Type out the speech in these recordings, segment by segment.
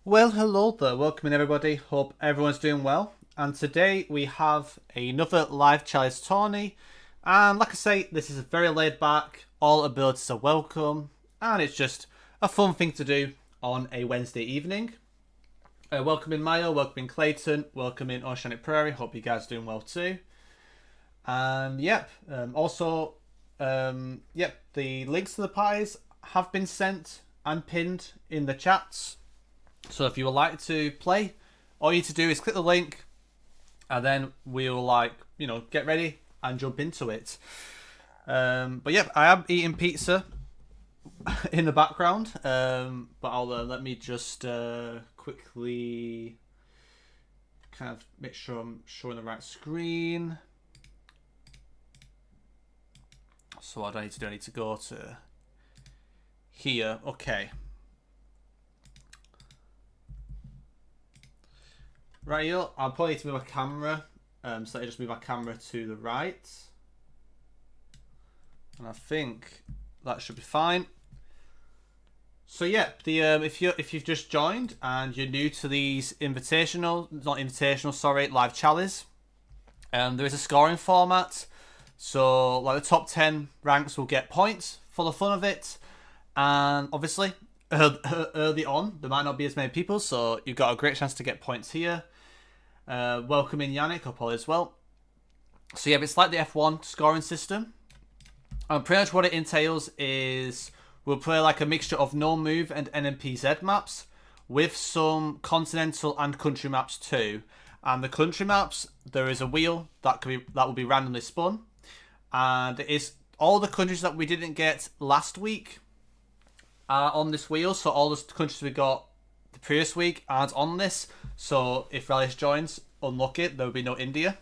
Well, hello there. Welcome in everybody. Hope everyone's doing well. And today we have another live Challies tourney. And like I say, this is very laid back. All abilities are welcome. And it's just a fun thing to do on a Wednesday evening. Welcome in Mayo, welcome in Clayton, welcome in Oceanic Prairie. Hope you guys are doing well too. And the links to the pies have been sent and pinned in the chats. So if you would like to play, all you need to do is click the link, and then we'll get ready and jump into it. I am eating pizza in the background. But I'll let me just quickly kind of make sure I'm showing the right screen. So what do I need to do? I need to go to here. Okay. Right here, I'll probably need to move my camera. So I just move my camera to the right. And I think that should be fine. So yeah, if you've just joined and you're new to these live Challies, there is a scoring format. So like the top 10 ranks will get points for the fun of it, and obviously early on there might not be as many people, so you've got a great chance to get points here. Welcome in Yannick, up all as well. So yeah, it's like the F1 scoring system. And pretty much what it entails is we'll play like a mixture of no move and NMPZ maps with some continental and country maps too. And the country maps, there is a wheel that will be randomly spun, and it is all the countries that we didn't get last week are on this wheel. So all the countries we got the previous week aren't on this. So if Relish joins, unlucky, there will be no India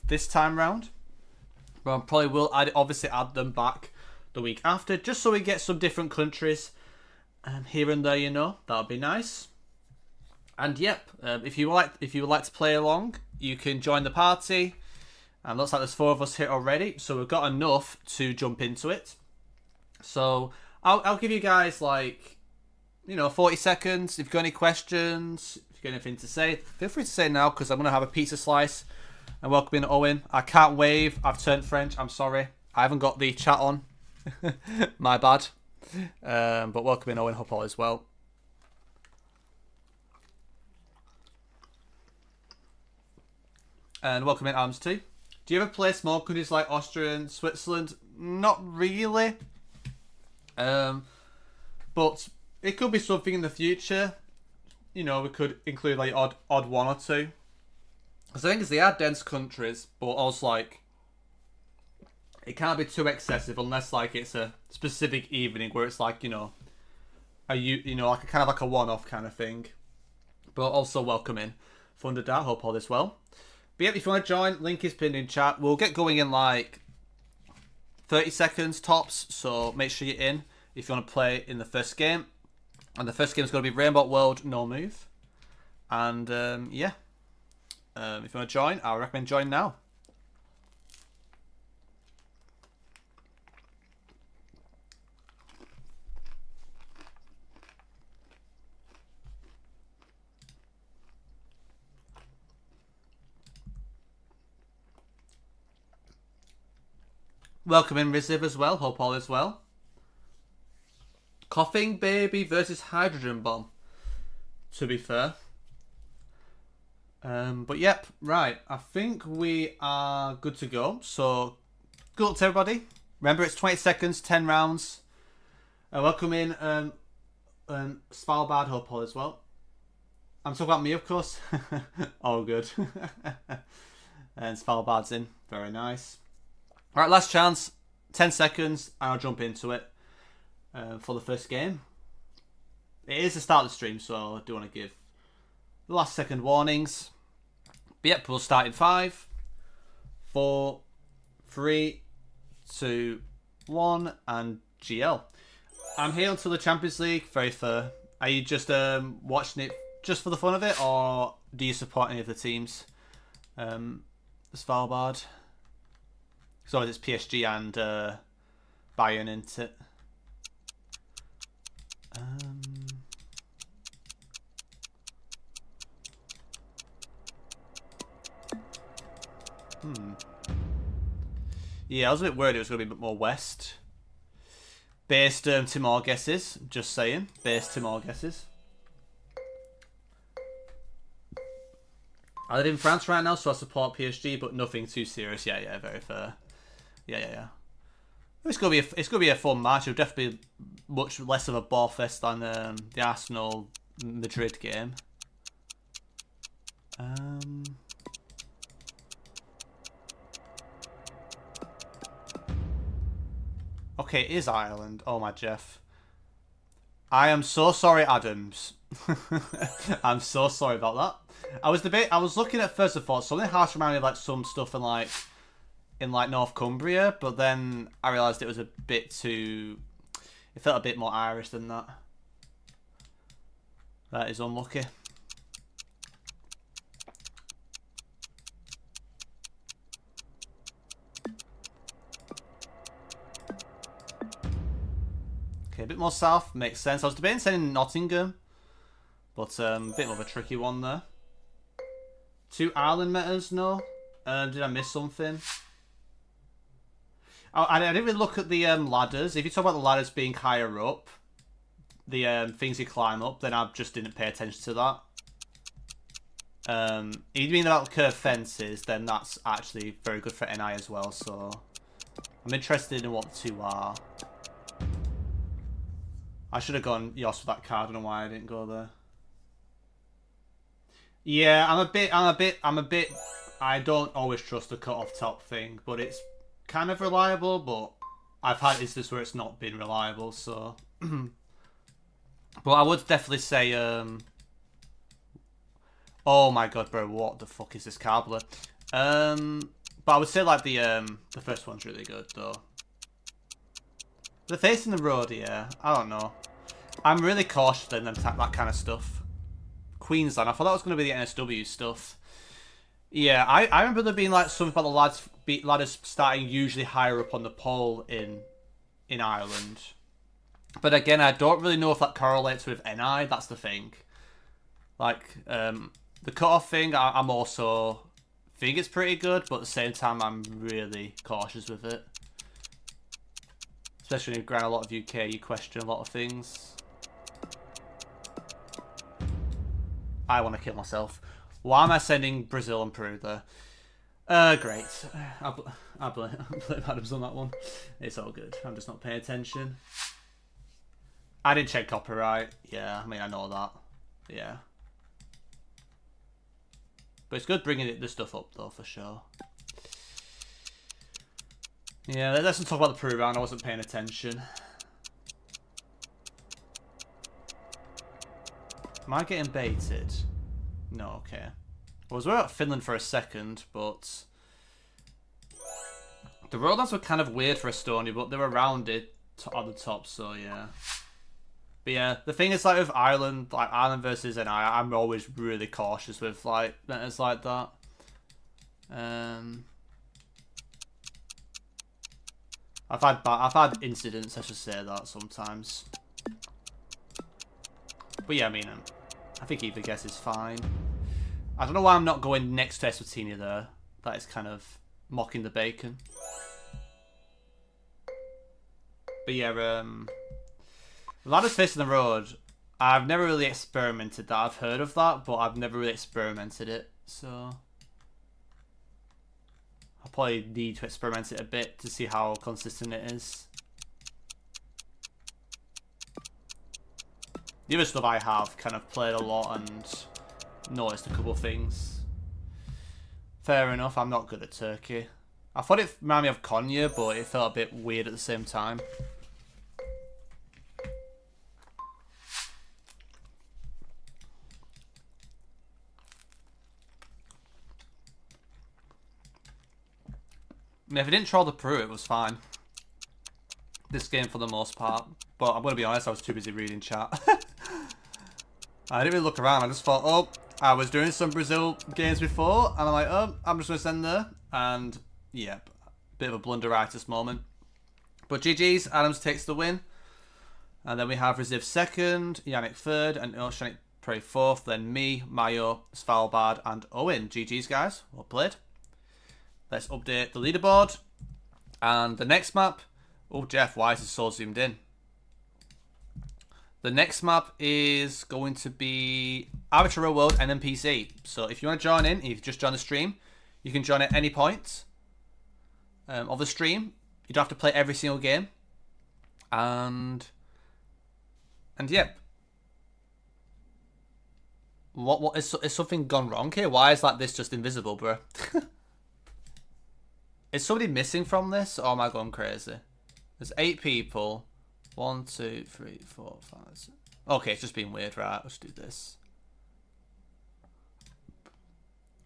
this time round. But I probably will obviously add them back the week after, just so we get some different countries here and there. That would be nice. And yep, if you would like to play along, you can join the party. And looks like there's 4 of us here already, so we've got enough to jump into it. So I'll give you guys 40 seconds. If you've got any questions, if you've got anything to say, feel free to say now, because I'm going to have a pizza slice. And welcome in Owen. I can't wave. I've turned French. I'm sorry. I haven't got the chat on. My bad. But welcome in Owen. Hope all is well. And welcome in Arms too. Do you ever play small countries like Austria and Switzerland? Not really. But it could be something in the future. We could include odd one or two. Because I think they are dense countries, but also it can't be too excessive unless it's a specific evening where it's like a kind of like a one-off kind of thing. But also welcome in Thunderdart. Hope all is well. But yeah, if you want to join, link is pinned in chat. We'll get going in 30 seconds tops, so make sure you're in if you want to play in the first game. And the first game is going to be Rainbow World No Move. And if you want to join, I recommend join now. Welcome in Riziv as well. Hope all is well. Coughing Baby versus Hydrogen Bomb, to be fair. But yep, right. I think we are good to go. So, good luck to everybody. Remember, it's 20 seconds, 10 rounds. Welcome in Svalbard. Hope all is well. I'm talking about me, of course. All good. And Svalbard's in. Very nice. Alright, last chance. 10 seconds, and I'll jump into it for the first game. It is the start of the stream, so I do want to give the last second warnings. But yep, we'll start in 5, 4, 3, 2, 1, and GL. I'm here until the Champions League. Very fair. Are you just watching it just for the fun of it, or do you support any of the teams? Svalbard. So it's PSG and Bayern, isn't it? Yeah, I was a bit worried it was going to be a bit more west. Based Timor guesses. Just saying. Based Timor guesses. I live in France right now, so I support PSG, but nothing too serious. Yeah, very fair. Yeah. It's gonna be a fun match. It'll definitely be much less of a ball fest than the Arsenal Madrid game. Okay, it is Ireland. Oh my Jeff. I am so sorry, Adams. I'm so sorry about that. I was looking at first of all, something harsh reminded me of like some stuff in North Cumbria, but then I realised it was a bit too. It felt a bit more Irish than that. That is unlucky. Okay, a bit more south makes sense. I was debating sending Nottingham, but a bit more of a tricky one there. 2 Ireland metas, no? Did I miss something? Oh, I didn't really look at the ladders. If you talk about the ladders being higher up, the things you climb up, then I just didn't pay attention to that. If you mean about curved fences, then that's actually very good for NI as well, so I'm interested in what the 2 are. I should have gone Yoss with that card. I don't know why I didn't go there. Yeah, I'm a bit. I don't always trust the cut off top thing, but it's kind of reliable. But I've had instances where it's not been reliable, so. But I would definitely say. Oh my god, bro! What the fuck is this Carbler? But I would say like the first one's really good though. The facing the road, yeah. I don't know. I'm really cautious in that kind of stuff. Queensland. I thought that was going to be the NSW stuff. Yeah, I remember there being like something about the ladders starting usually higher up on the pole in Ireland. But again, I don't really know if that correlates with NI. That's the thing. Like the cutoff thing, I'm also think it's pretty good, but at the same time, I'm really cautious with it. Especially when you grant a lot of UK, you question a lot of things. I want to kill myself. Why am I sending Brazil and Peru there? Great. I blame Adams on that one. It's all good. I'm just not paying attention. I didn't check copyright. Yeah, I mean, I know that. Yeah. But it's good bringing this stuff up, though, for sure. Yeah, let's not talk about the Peru round. I wasn't paying attention. Am I getting baited? No, okay. I was worried about Finland for a second, but the rollbacks were kind of weird for Estonia, but they were rounded on the top, so yeah. But yeah, the thing is, like with Ireland, like Ireland versus NI, I'm always really cautious with like metas like that. I've had incidents, I should say that sometimes. But yeah, I mean, I think either guess is fine. I don't know why I'm not going next to Eswatini there. That is kind of mocking the bacon. But yeah, ladders facing the road. I've never really experimented that. I've heard of that, but I've never really experimented it. So I'll probably need to experiment it a bit to see how consistent it is. The other stuff I have kind of played a lot and noticed a couple of things. Fair enough, I'm not good at Turkey. I thought it reminded me of Konya, but it felt a bit weird at the same time. I mean, if I didn't troll the Peru, it was fine. This game for the most part. But I'm going to be honest, I was too busy reading chat. I didn't really look around. I just thought, oh, I was doing some Brazil games before. And I'm like, oh, I'm just going to send there. And, yeah, bit of a blunderitis moment. But GG's, Adams takes the win. And then we have Reziv second, Yannick third, and Oceanic Prey fourth. Then me, Mayo, Svalbard, and Owen. GG's, guys. Well played. Let's update the leaderboard. And the next map... Oh, Jeff, why is it so zoomed in? The next map is going to be Arbitrary World NPC. So if you want to join in, you've just joined the stream, you can join at any point of the stream. You don't have to play every single game. And yep. What is something gone wrong here? Why is like this just invisible, bro? Is somebody missing from this, or am I going crazy? There's 8 people. 1, 2, 3, 4, 5, 6. Okay, it's just being weird, right? Let's do this.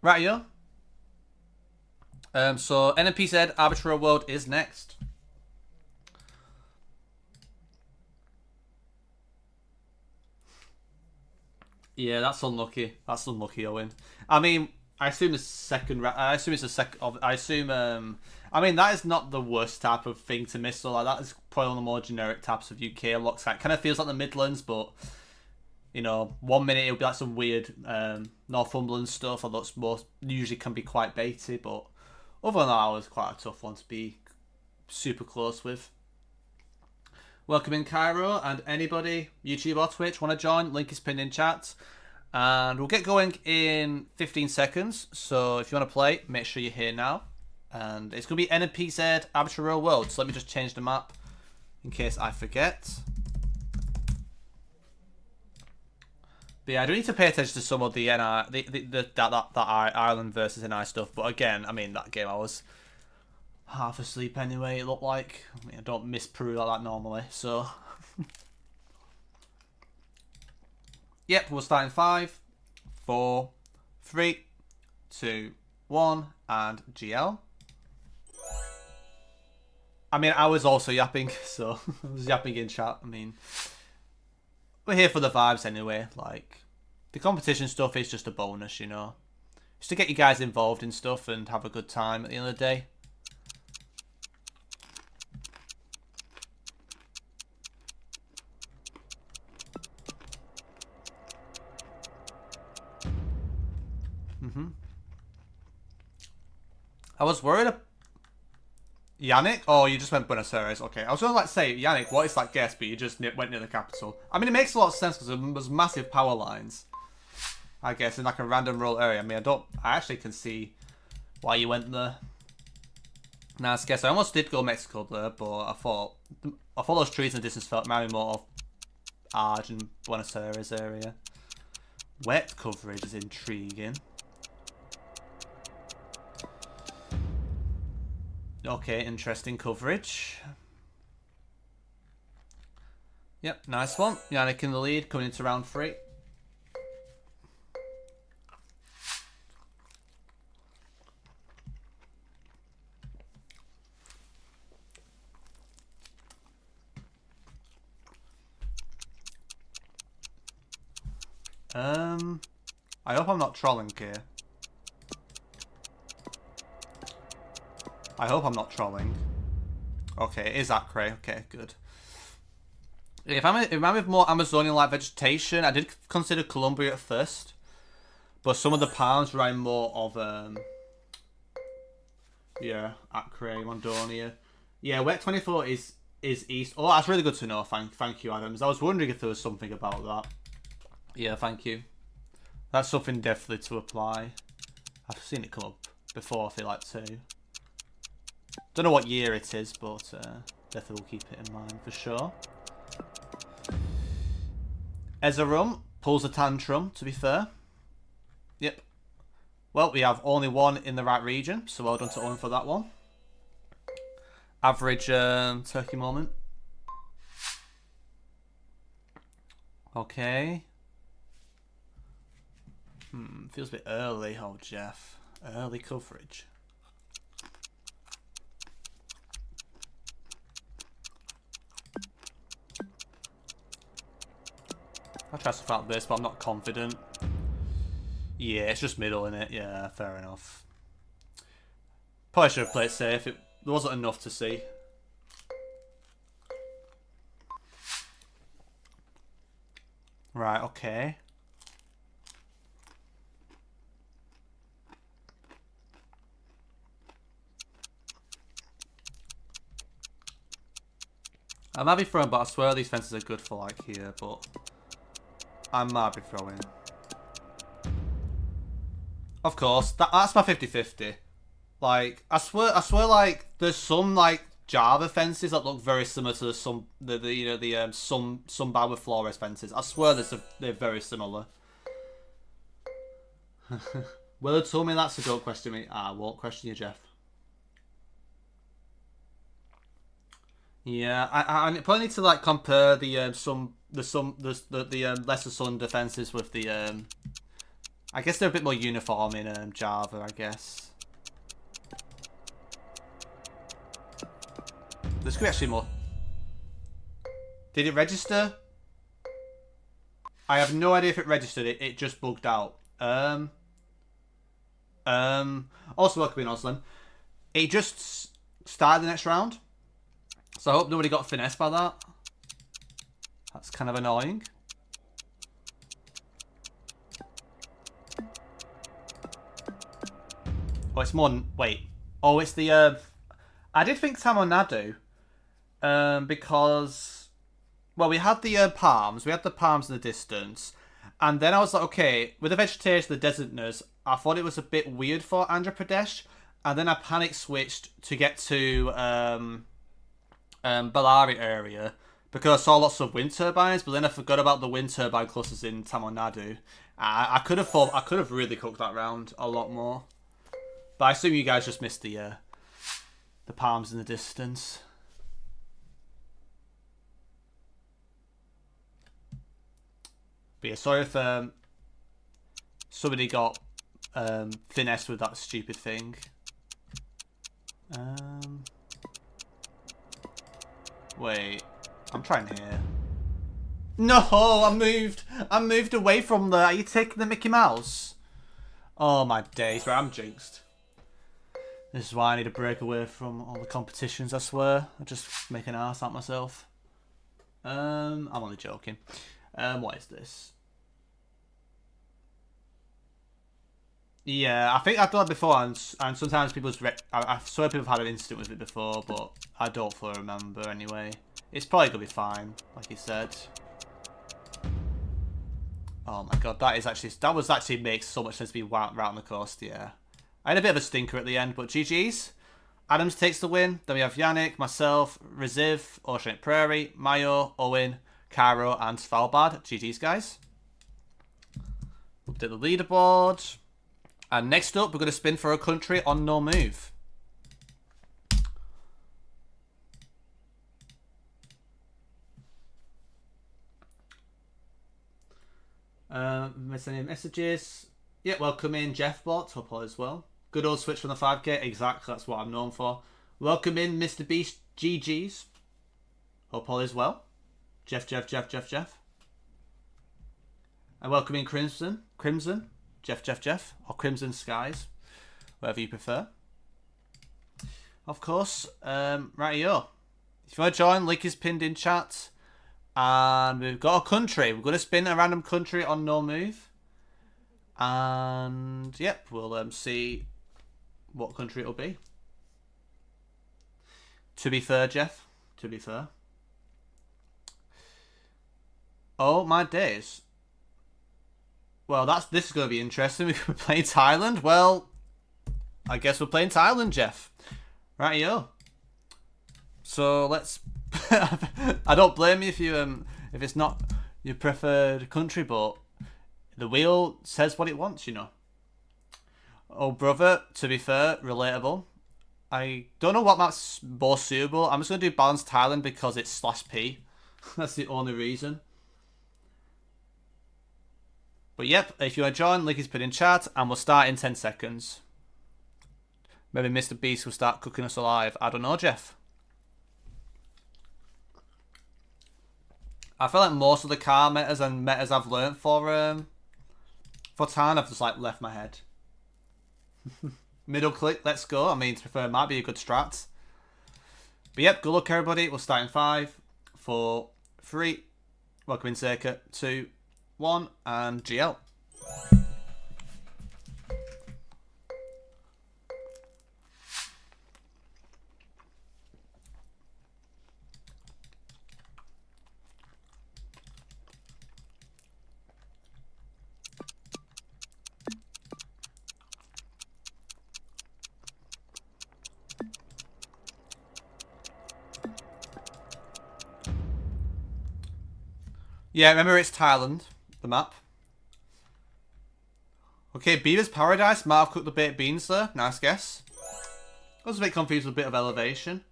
Right, yo. So NMP said Arbitrary World is next. Yeah, that's unlucky. That's unlucky, Owen. I mean, I assume the second. I assume it's the second. I assume. I mean, that is not the worst type of thing to miss. So like that is probably one of the more generic types of UK locks. It kind of feels like the Midlands, but you know, 1 minute it'll be like some weird Northumberland stuff, although it's most usually can be quite baity. But other than that, it was quite a tough one to be super close with. Welcome in, Cairo, and anybody, YouTube or Twitch, want to join? Link is pinned in chat. And we'll get going in 15 seconds. So if you want to play, make sure you're here now. And it's going to be NPZ Arbitrary World. So let me just change the map in case I forget. But yeah, I do need to pay attention to some of the NI, that Ireland versus NI stuff. But again, I mean, that game I was half asleep anyway, it looked like. I mean, I don't miss Peru like that normally, so. Yep, we'll start in 5, 4, 3, 2, 1, and GL. I mean, I was also yapping, so I was yapping in chat. I mean, we're here for the vibes anyway. Like, the competition stuff is just a bonus, you know. Just to get you guys involved in stuff and have a good time at the end of the day. I was worried. Yannick? Oh, you just went Buenos Aires. Okay, I was going to like say, Yannick, what is that guess? But you just went near the capital. I mean, it makes a lot of sense because there was massive power lines, I guess, in like a random rural area. I mean, I actually can see why you went there. Nice guess. I almost did go Mexico there, but I thought those trees in the distance felt maybe more of Arge and Buenos Aires area. Wet coverage is intriguing. Okay, interesting coverage. Yep, nice one. Yannick in the lead, coming into round 3. I hope I'm not trolling here. I hope I'm not trolling. Okay, it is Acre. Okay, good. If I'm with more Amazonian-like vegetation, I did consider Colombia at first, but some of the palms remind more of yeah, Acre, Mondonia. Yeah, Wet 24 is east. Oh, that's really good to know. Thank you, Adams. I was wondering if there was something about that. Yeah, thank you. That's something definitely to apply. I've seen it come up before, I feel like too. Don't know what year it is, but definitely will keep it in mind for sure. Ezerum pulls a tantrum, to be fair. Yep. Well, we have only one in the right region, so well done to Owen for that one. Average turkey moment. Okay. Feels a bit early. Oh, Jeff. Early coverage. I'll try stuff out this, but I'm not confident. Yeah, it's just middle, innit? Yeah, fair enough. Probably should have played safe. There wasn't enough to see. Right, okay. I might be throwing, but I swear these fences are good for like here, but I might be throwing. Of course, that's my 50-50. Like, I swear, like, there's some, like, Java fences that look very similar to some Bower Flores fences. I swear they're very similar. Will told me that's a don't question me. I won't question you, Jeff. Yeah, I probably need to like compare the lesser sun defenses with the I guess they're a bit more uniform in Java, I guess. There's actually more. Did it register? I have no idea if it registered. It just bugged out. Also welcome in Oslam. It just started the next round. So I hope nobody got finessed by that. That's kind of annoying. Oh, it's more... Wait. Oh, it's the... I did think Tamonadu. Because... Well, we had the palms. We had the palms in the distance. And then I was like, okay, with the vegetation, the desertness, I thought it was a bit weird for Andhra Pradesh. And then I panic switched to get to Ballari area because I saw lots of wind turbines, but then I forgot about the wind turbine clusters in Tamil Nadu. I could have really cooked that round a lot more. But I assume you guys just missed the palms in the distance. But yeah, sorry if somebody got finessed with that stupid thing. Wait, I'm trying here. No, I moved away from there. Are you taking the Mickey Mouse? Oh my days, right, I'm jinxed. This is why I need to break away from all the competitions, I swear. I just make an ass out of myself. I'm only joking. What is this? Yeah, I think I've done it before, and sometimes I swear people have had an incident with it before, but I don't fully remember anyway. It's probably gonna be fine, like you said. Oh my god, that was actually makes so much sense to be round the coast, yeah. I had a bit of a stinker at the end, but GG's. Adams takes the win. Then we have Yannick, myself, Reziv, Oceanic Prairie, Mayo, Owen, Caro, and Svalbard. GG's, guys. Update the leaderboard. And next up, we're going to spin for a country on no move. Missing any messages. Yeah, welcome in Jeff Bot. Hope all is well. Good old switch from the 5K. Exactly, that's what I'm known for. Welcome in Mr. Beast GG's. Hope all is well. Jeff. And welcome in Crimson. Jeff, or Crimson Skies, whatever you prefer. Of course, rightio. If you want to join, link is pinned in chat. And we've got a country. We're going to spin a random country on no move. And, yep, we'll see what country it'll be. To be fair, Jeff. To be fair. Oh, my days. Well, this is going to be interesting. We're playing Thailand. Well, I guess we're playing Thailand, Jeff. Rightio. So let's. I don't blame you if it's not your preferred country, but the wheel says what it wants, you know. Oh, brother. To be fair, relatable. I don't know what map's more suitable. I'm just going to do balanced Thailand because it's /P. That's the only reason. But yep, if you want to join, link is put in chat, and we'll start in 10 seconds. Maybe Mr. Beast will start cooking us alive. I don't know, Jeff. I feel like most of the car metas and metas I've learnt for Tan have just like left my head. Middle click, let's go. I mean, to be fair, it might be a good strat. But yep, good luck everybody. We'll start in 5, 4, 3. Welcome in Seika. 2, 1, and GL. Yeah, remember it's Thailand, the map. Okay, Beaver's Paradise. Might have cooked the baked beans there. Nice guess. I was a bit confused with a bit of elevation.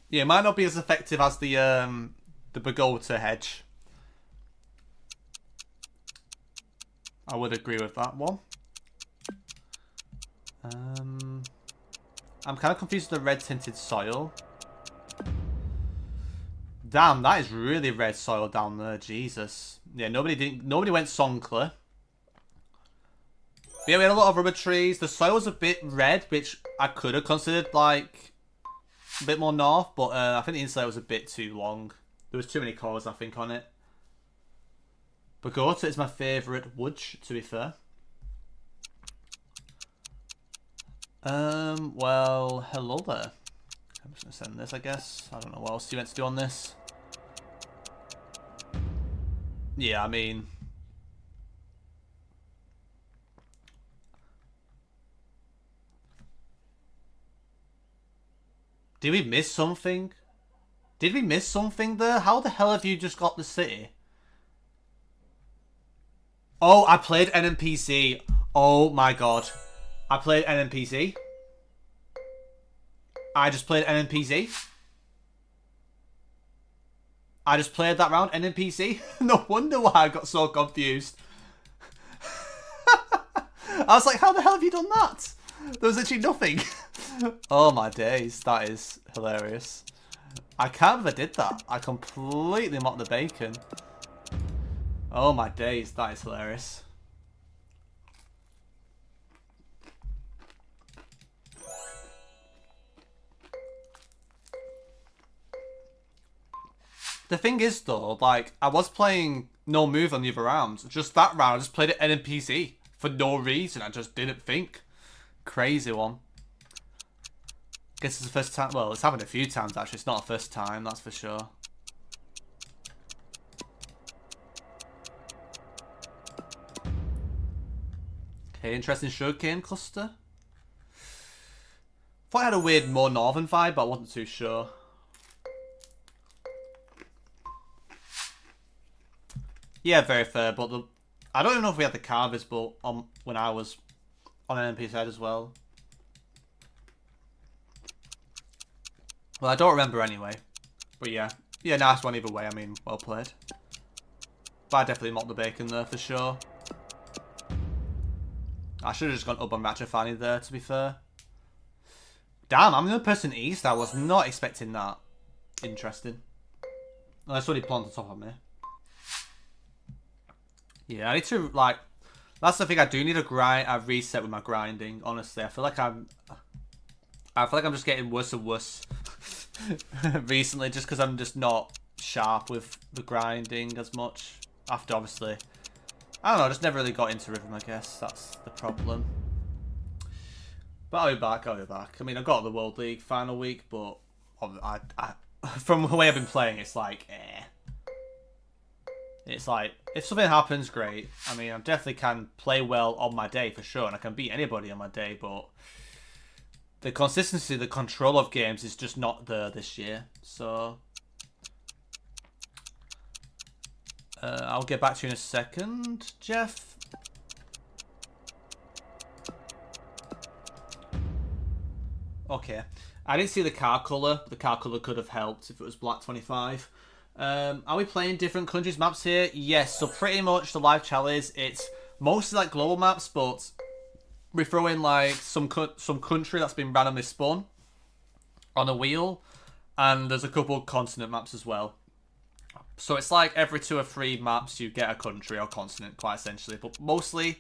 Yeah, it might not be as effective as the Bogota hedge. I would agree with that one. I'm kind of confused with the red tinted soil. Damn, that is really red soil down there. Jesus. Yeah, nobody went Songcler. But yeah, we had a lot of rubber trees. The soil was a bit red, which I could have considered like a bit more north, but I think the inside was a bit too long. There was too many colours, I think, on it. Bogota is my favourite wood, to be fair. Well, hello there. I'm just going to send this, I guess. I don't know what else you meant to do on this. Yeah, I mean... Did we miss something? Did we miss something there? How the hell have you just got the city? Oh, I played NNPC. Oh my god. I played NNPC. I just played NNPC. I just played that round, NNPC. No wonder why I got so confused. I was like, how the hell have you done that? There was actually nothing. Oh my days, that is hilarious. I can't believe I did that. I completely mocked the bacon. Oh my days, that is hilarious. The thing is though, like, I was playing no move on the other rounds. Just that round, I just played it NPC for no reason. I just didn't think. Crazy one. Guess it's the first time. Well, it's happened a few times actually. It's not the first time, that's for sure. Okay, interesting sugarcane cluster. Thought I had a weird, more northern vibe, but I wasn't too sure. Yeah, very fair, but I don't even know if we had the carvers, but when I was on an MP side as well. Well, I don't remember anyway. But yeah. Yeah, nice one either way. I mean, well played. But I definitely mocked the bacon there for sure. I should have just gone up on Ratchafani there, to be fair. Damn, I'm the only person east. I was not expecting that. Interesting. Unless somebody planted on top of me. Yeah, I need to, like... That's the thing, I do need a grind. I reset with my grinding, honestly. I feel like I'm just getting worse and worse recently, just because I'm just not sharp with the grinding as much. After, obviously... I don't know, I just never really got into rhythm, I guess. That's the problem. But I'll be back, I mean, I got the World League final week, but from the way I've been playing, it's like, eh. It's like, if something happens, great. I mean, I definitely can play well on my day, for sure, and I can beat anybody on my day, but the consistency, the control of games is just not there this year, so... I'll get back to you in a second, Jeff. Okay. I didn't see the car colour. The car colour could have helped if it was black 25. Are we playing different countries' maps here? Yes, so pretty much the live Challies, it's mostly like global maps, but we throw in like some country that's been randomly spun on a wheel, and there's a couple continent maps as well. So it's like every 2 or 3 maps you get a country or continent, quite essentially. But mostly,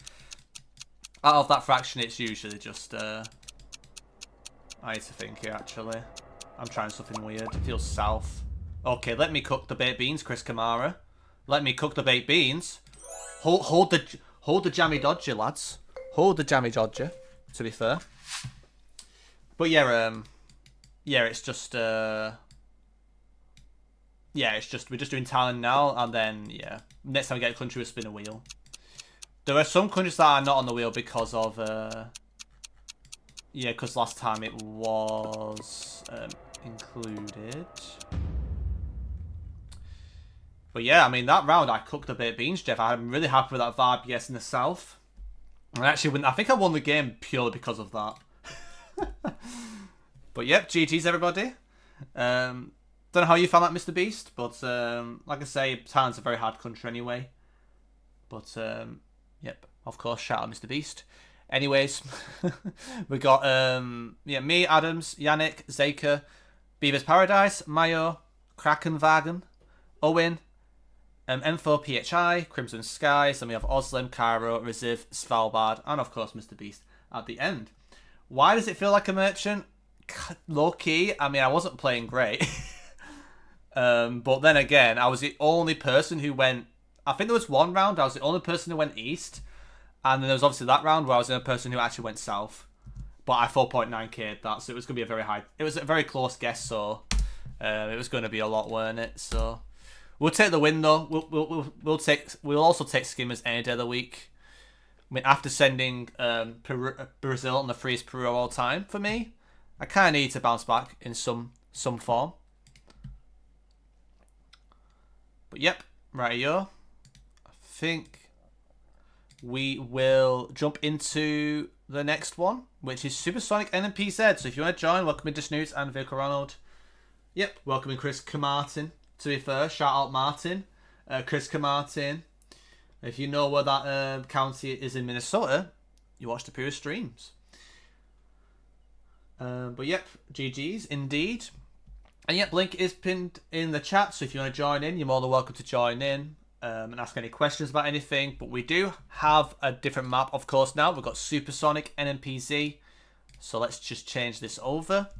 out of that fraction, it's usually just... I need to think here, actually. I'm trying something weird. It feels south. Okay, let me cook the baked beans, Chris Kamara. Let me cook the baked beans. Hold the jammy dodger, lads. Hold the jammy dodger, to be fair. But yeah, it's just... Yeah, it's just, we're just doing Thailand now, and then, yeah. Next time we get a country, we'll spin a wheel. There are some countries that are not on the wheel because of, Yeah, because last time it was included. But yeah, I mean, that round I cooked a bit of beans, Jeff. I'm really happy with that vibe, yes, in the south. And actually, I think I won the game purely because of that. But yep, GG's everybody. Don't know how you found that, Mr. Beast, but like I say, Thailand's a very hard country anyway. But yep, of course, shout out Mr. Beast. Anyways, we got me, Adams, Yannick, Zeka, Beaver's Paradise, Mayo, Krakenwagen, Owen, M4PHI, Crimson Skies, then we have Oslim, Cairo, Reziv, Svalbard, and of course Mr. Beast at the end. Why does it feel like a merchant? Low key, I mean, I wasn't playing great. But then again, I was the only person who went... I think there was one round, I was the only person who went east. And then there was obviously that round where I was the only person who actually went south. But I 4.9k'd that, so it was going to be a very high... It was a very close guess, so... it was going to be a lot, weren't it? So... We'll take the win, though. We'll also take skimmers any day of the week. I mean, after sending Brazil on the freest Peru all time, for me, I kind of need to bounce back in some form. But yep, right here. I think we will jump into the next one, which is Supersonic NMPZ. So if you want to join, welcome in Snoots and Vicar Ronald. Yep, welcome in Chris Martin. To be fair, shout out Martin, Chris Martin. If you know where that county is in Minnesota, you watch the previous streams. But yep, GG's indeed. And yep, link is pinned in the chat, so if you want to join in, you're more than welcome to join in and ask any questions about anything. But we do have a different map, of course, now. We've got Supersonic NMPZ. So let's just change this over.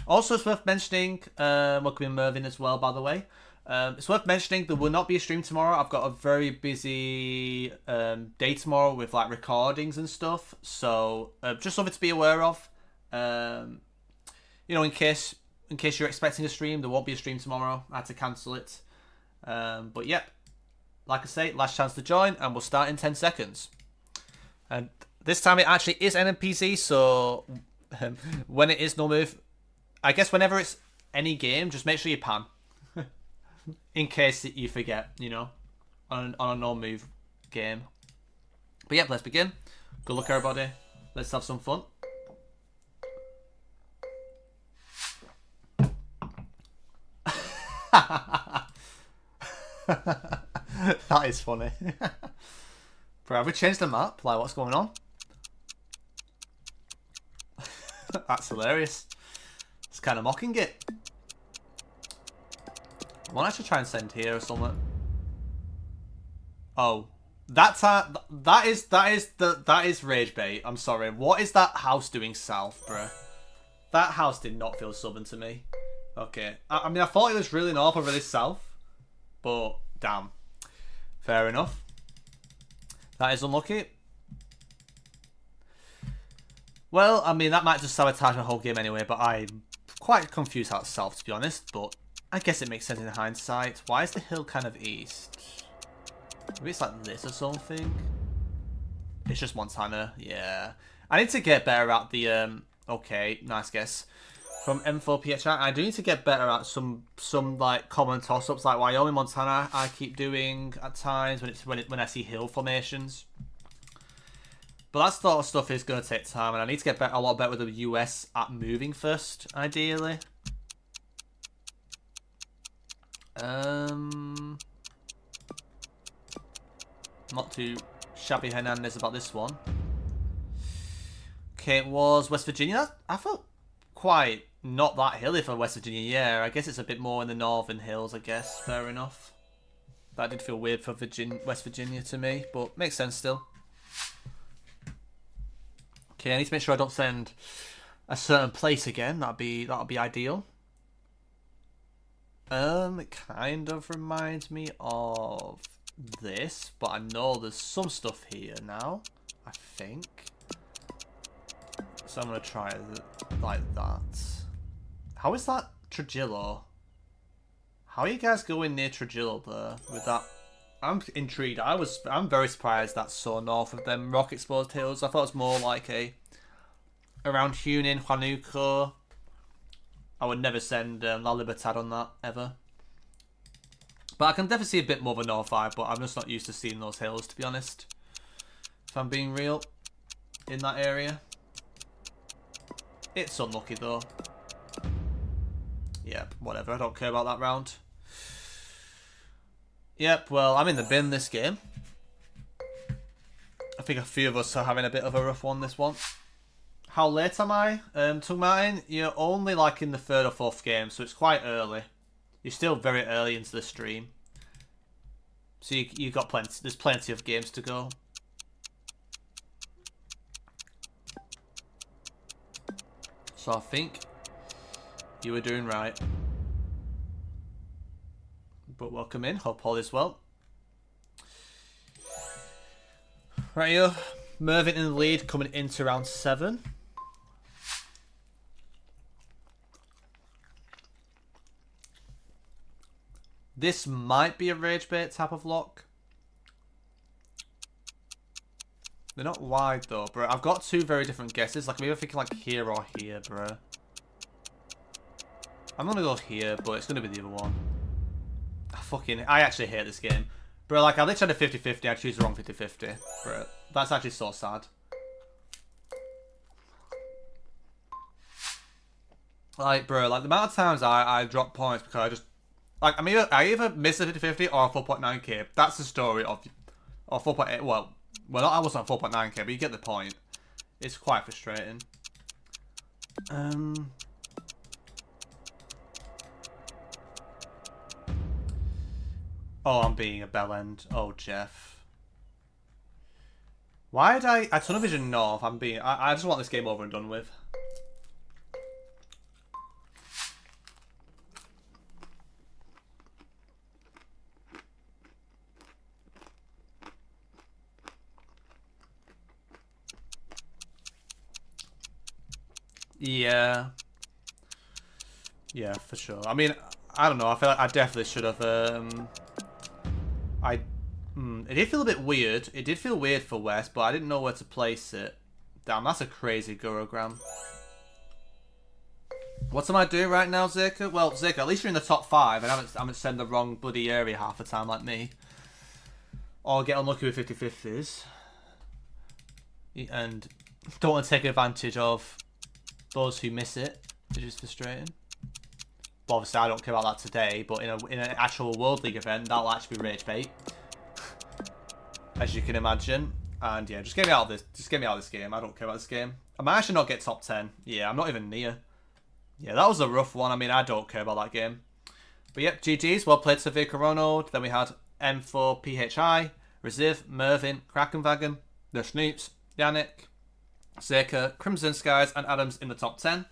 Also, it's worth mentioning, welcome in Mervyn as well, by the way. It's worth mentioning there will not be a stream tomorrow. I've got a very busy day tomorrow with like recordings and stuff. So just something to be aware of. You know, in case you're expecting a stream, there won't be a stream tomorrow. I had to cancel it. But yep, like I say, last chance to join, and we'll start in 10 seconds. And this time it actually is NMPC, so when it is no move, I guess whenever it's any game, just make sure you pan. In case you forget, you know, on a no-move game. But yep, let's begin. Good luck, everybody. Let's have some fun. That is funny. Bro, have we changed the map? Like, what's going on? That's hilarious. It's kind of mocking it. I want to actually try and send here or something. Oh, that is rage bait. I'm sorry. What is that house doing south, bruh? That house did not feel southern to me. Okay, I mean, I thought it was really north or really south, but damn. Fair enough. That is unlucky. Well, I mean, that might just sabotage my whole game anyway, but I'm quite confused how it's south, to be honest, but I guess it makes sense in hindsight. Why is the hill kind of east? Maybe it's like this or something. It's just Montana, yeah. I need to get better at the, okay, nice guess. From M4PHI, I do need to get better at some like common toss-ups, like Wyoming, Montana. I keep doing at times when I see hill formations. But that sort of stuff is going to take time, and I need to get a lot better with the US at moving first, ideally. Not too shabby Hernandez about this one. Okay, it was West Virginia. I felt quite not that hilly for West Virginia. Yeah, I guess it's a bit more in the northern hills, I guess. Fair enough. That did feel weird for West Virginia to me, but makes sense still. Okay, I need to make sure I don't send a certain place again. That'll be ideal. It kind of reminds me of this, but I know there's some stuff here now, I think. So I'm going to try it like that. How is that Trujillo? How are you guys going near Trujillo there with that? I'm intrigued. I'm very surprised that's so north of them rock exposed hills. I thought it was more like around Hunin, Huánuco. I would never send La Libertad on that ever. But I can definitely see a bit more of a north vibe, but I'm just not used to seeing those hills, to be honest. If I'm being real, in that area. It's unlucky though. Yep, whatever. I don't care about that round. Yep, well, I'm in the bin this game. I think a few of us are having a bit of a rough one this one. How late am I? Tung Martin, you're only like in the third or fourth game, so it's quite early. You're still very early into the stream. So you got plenty. There's plenty of games to go. So I think you were doing right. But welcome in. Hope all is well. Right here, Mervyn in the lead, coming into round 7. This might be a rage bait type of lock. They're not wide though, bro. I've got 2 very different guesses. Like I'm either thinking like here or here, bro. I'm gonna go here, but it's gonna be the other one. I actually hate this game. Bro, like I literally had a 50-50, I choose the wrong 50-50. Bro, that's actually so sad. Like, bro, like the amount of times I drop points because I just... Like, I either miss a 50-50 or a 4.9k. That's the story of... Or 4.8, well, I wasn't at 4.9k, but you get the point. It's quite frustrating. Oh, I'm being a bellend. Oh, Jeff. Why did I tunnel vision north? I just want this game over and done with. Yeah. Yeah, for sure. I mean, I don't know. I feel like I definitely should have... It did feel a bit weird. It did feel weird for West, but I didn't know where to place it. Damn, that's a crazy Gurogram. What am I doing right now, Zeka? Well, Zeka, at least you're in the top 5 and I haven't sent the wrong bloody area half the time like me. Or get unlucky with 50-50s. And don't want to take advantage of those who miss it, which is frustrating. But obviously, I don't care about that today, but in an actual World League event, that'll actually be rage bait. As you can imagine. And yeah, just get me out of this. Just get me out of this game. I don't care about this game. I might actually not get top 10. Yeah, I'm not even near. Yeah, that was a rough one. I mean, I don't care about that game. But yep, GG's. Well played, Sevilla Coronado. Then we had M4PHI, Reziv, Mervyn, Krakenwagen, The Snoops, Yannick, Zeka, Crimson Skies, and Adams in the top 10.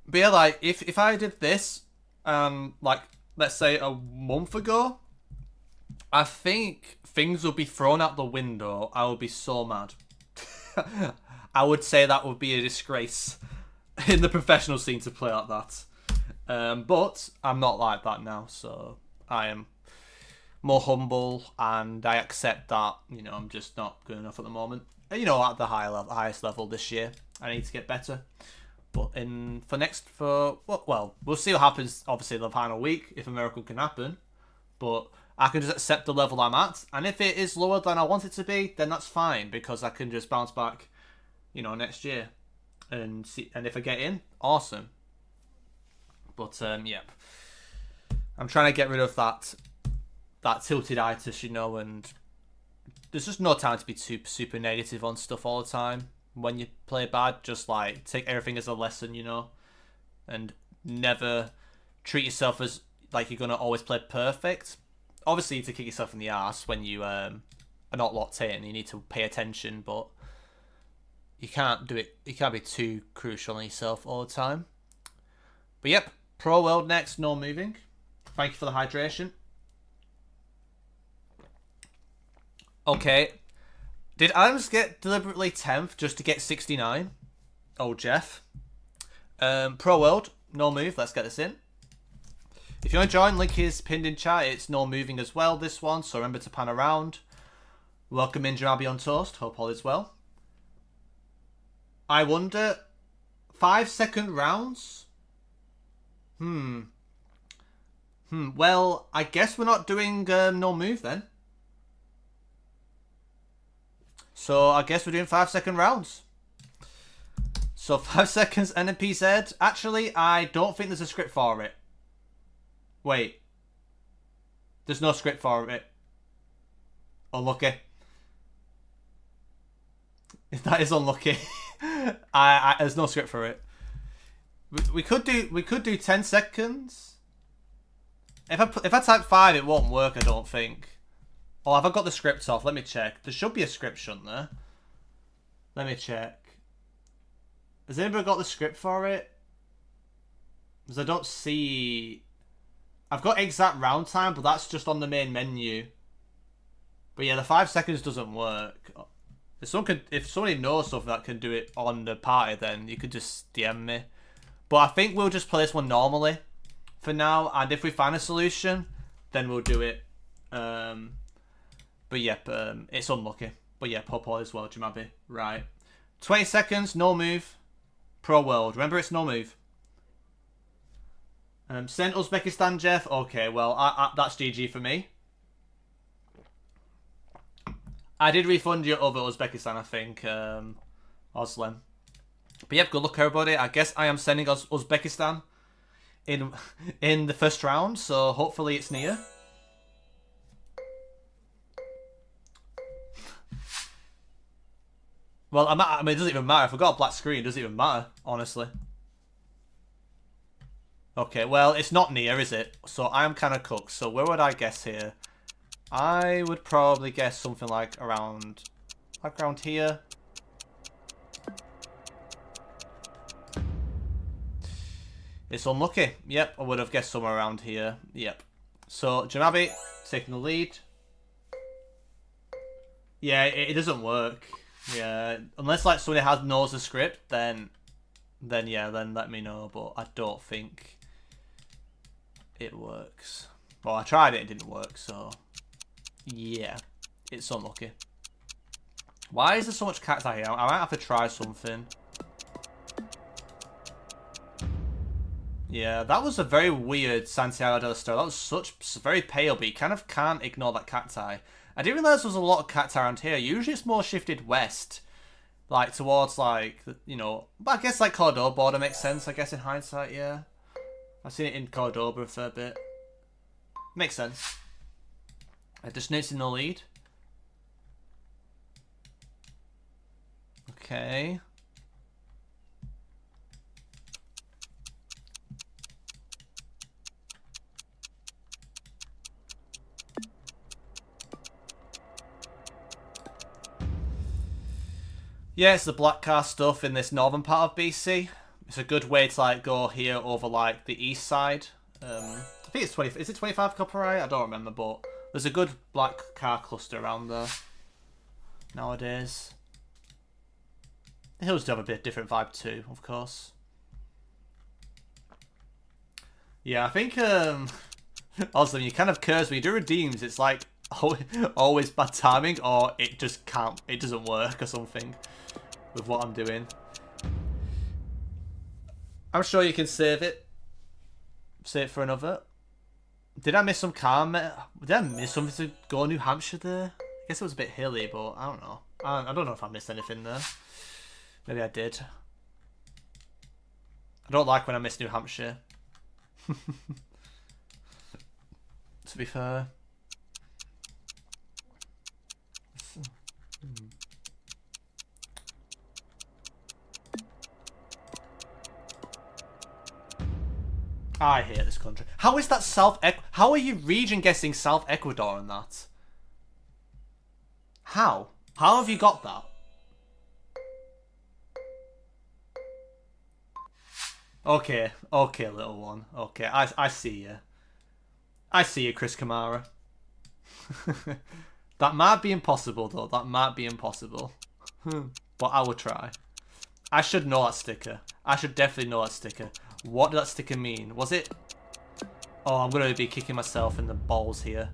But yeah, like, if I did this, like, let's say a month ago, I think things would be thrown out the window. I would be so mad. I would say that would be a disgrace in the professional scene to play like that. But I'm not like that now, so I am more humble and I accept that, you know, I'm just not good enough at the moment. You know, at the highest level this year, I need to get better. But well, we'll see what happens, obviously, the final week, if a miracle can happen. But I can just accept the level I'm at. And if it is lower than I want it to be, then that's fine, because I can just bounce back, you know, next year. And see, and if I get in, awesome. But, yep. I'm trying to get rid of that tilted-itis, you know, and there's just no time to be super negative on stuff all the time. When you play bad, just like take everything as a lesson, you know, and never treat yourself as like you're gonna always play perfect. Obviously, you need to kick yourself in the ass when you are not locked in. You need to pay attention, but you can't do it. You can't be too crucial on yourself all the time. But yep, Pro World next. No moving. Thank you for the hydration. Okay. Did Adams get deliberately 10th just to get 69? Oh, Jeff. Pro World, no move. Let's get this in. If you want to join, link is pinned in chat. It's no moving as well, this one, so remember to pan around. Welcome in, Jarabi on Toast. Hope all is well. I wonder... 5-second rounds? Well, I guess we're not doing no move then. So I guess we're doing 5-second rounds. So 5 seconds NPZ. Actually, I don't think there's a script for it. Wait. There's no script for it. Unlucky. That is unlucky. There's no script for it. We could do 10 seconds. If I type 5, it won't work, I don't think. Oh, have I got the script off? Let me check. There should be a script, shouldn't there? Let me check. Has anybody got the script for it? Because I don't see... I've got exact round time, but that's just on the main menu. But yeah, the 5 seconds doesn't work. If somebody knows stuff that can do it on the party, then you could just DM me. But I think we'll just play this one normally for now, and if we find a solution, then we'll do it. But yeah, it's unlucky. But yeah, Popo as well, Jamabi. Right. 20 seconds, no move. Pro World. Remember, it's no move. Sent Uzbekistan, Jeff. Okay, well, that's GG for me. I did refund you over Uzbekistan, I think, Oslam. But yep, good luck, everybody. I guess I am sending us Uzbekistan in the first round, so hopefully it's near. Well, I mean, it doesn't even matter. If I've got a black screen, it doesn't even matter, honestly. Okay, well, it's not near, is it? So I am kind of cooked. So where would I guess here? I would probably guess something like around here. It's unlucky. Yep, I would have guessed somewhere around here. Yep. So Jamabi taking the lead. Yeah, it doesn't work. Yeah, unless like somebody knows the script, then yeah, then let me know. But I don't think it works. Well, I tried it, it didn't work. So yeah, it's unlucky. Why is there so much cacti here? I might have to try something. Yeah, that was a very weird Santiago del Estero. That was very pale, but you kind of can't ignore that cacti. I didn't realise there was a lot of cacti around here. Usually it's more shifted west. Like, towards, like, you know... But I guess, like, Cordoba border makes sense, I guess, in hindsight, yeah. I've seen it in Cordoba a fair bit. Makes sense. Destinates in the lead. Okay. Yeah, it's the black car stuff in this northern part of BC. It's a good way to like go here over like the east side. I think it's 20. Is it 25 copyright? I don't remember, but there's a good black car cluster around there nowadays. The hills do have a bit different vibe too, of course. Yeah, I think also you kind of curse when you do redeems. It's like always bad timing, or it just can't. It doesn't work or something with what I'm doing. I'm sure you can save it. Save it for another. Did I miss some car? Did I miss something to go New Hampshire there? I guess it was a bit hilly, but I don't know. I don't know if I missed anything there. Maybe I did. I don't like when I miss New Hampshire. To be fair. I hate this country. How is that How are you region guessing South Ecuador on that? How? How have you got that? Okay, okay, little one. Okay, I see you. I see you, Chris Kamara. That might be impossible, though. That might be impossible. But I will try. I should know that sticker. I should definitely know that sticker. What did that sticker mean? Was it Oh, I'm gonna be kicking myself in the balls here.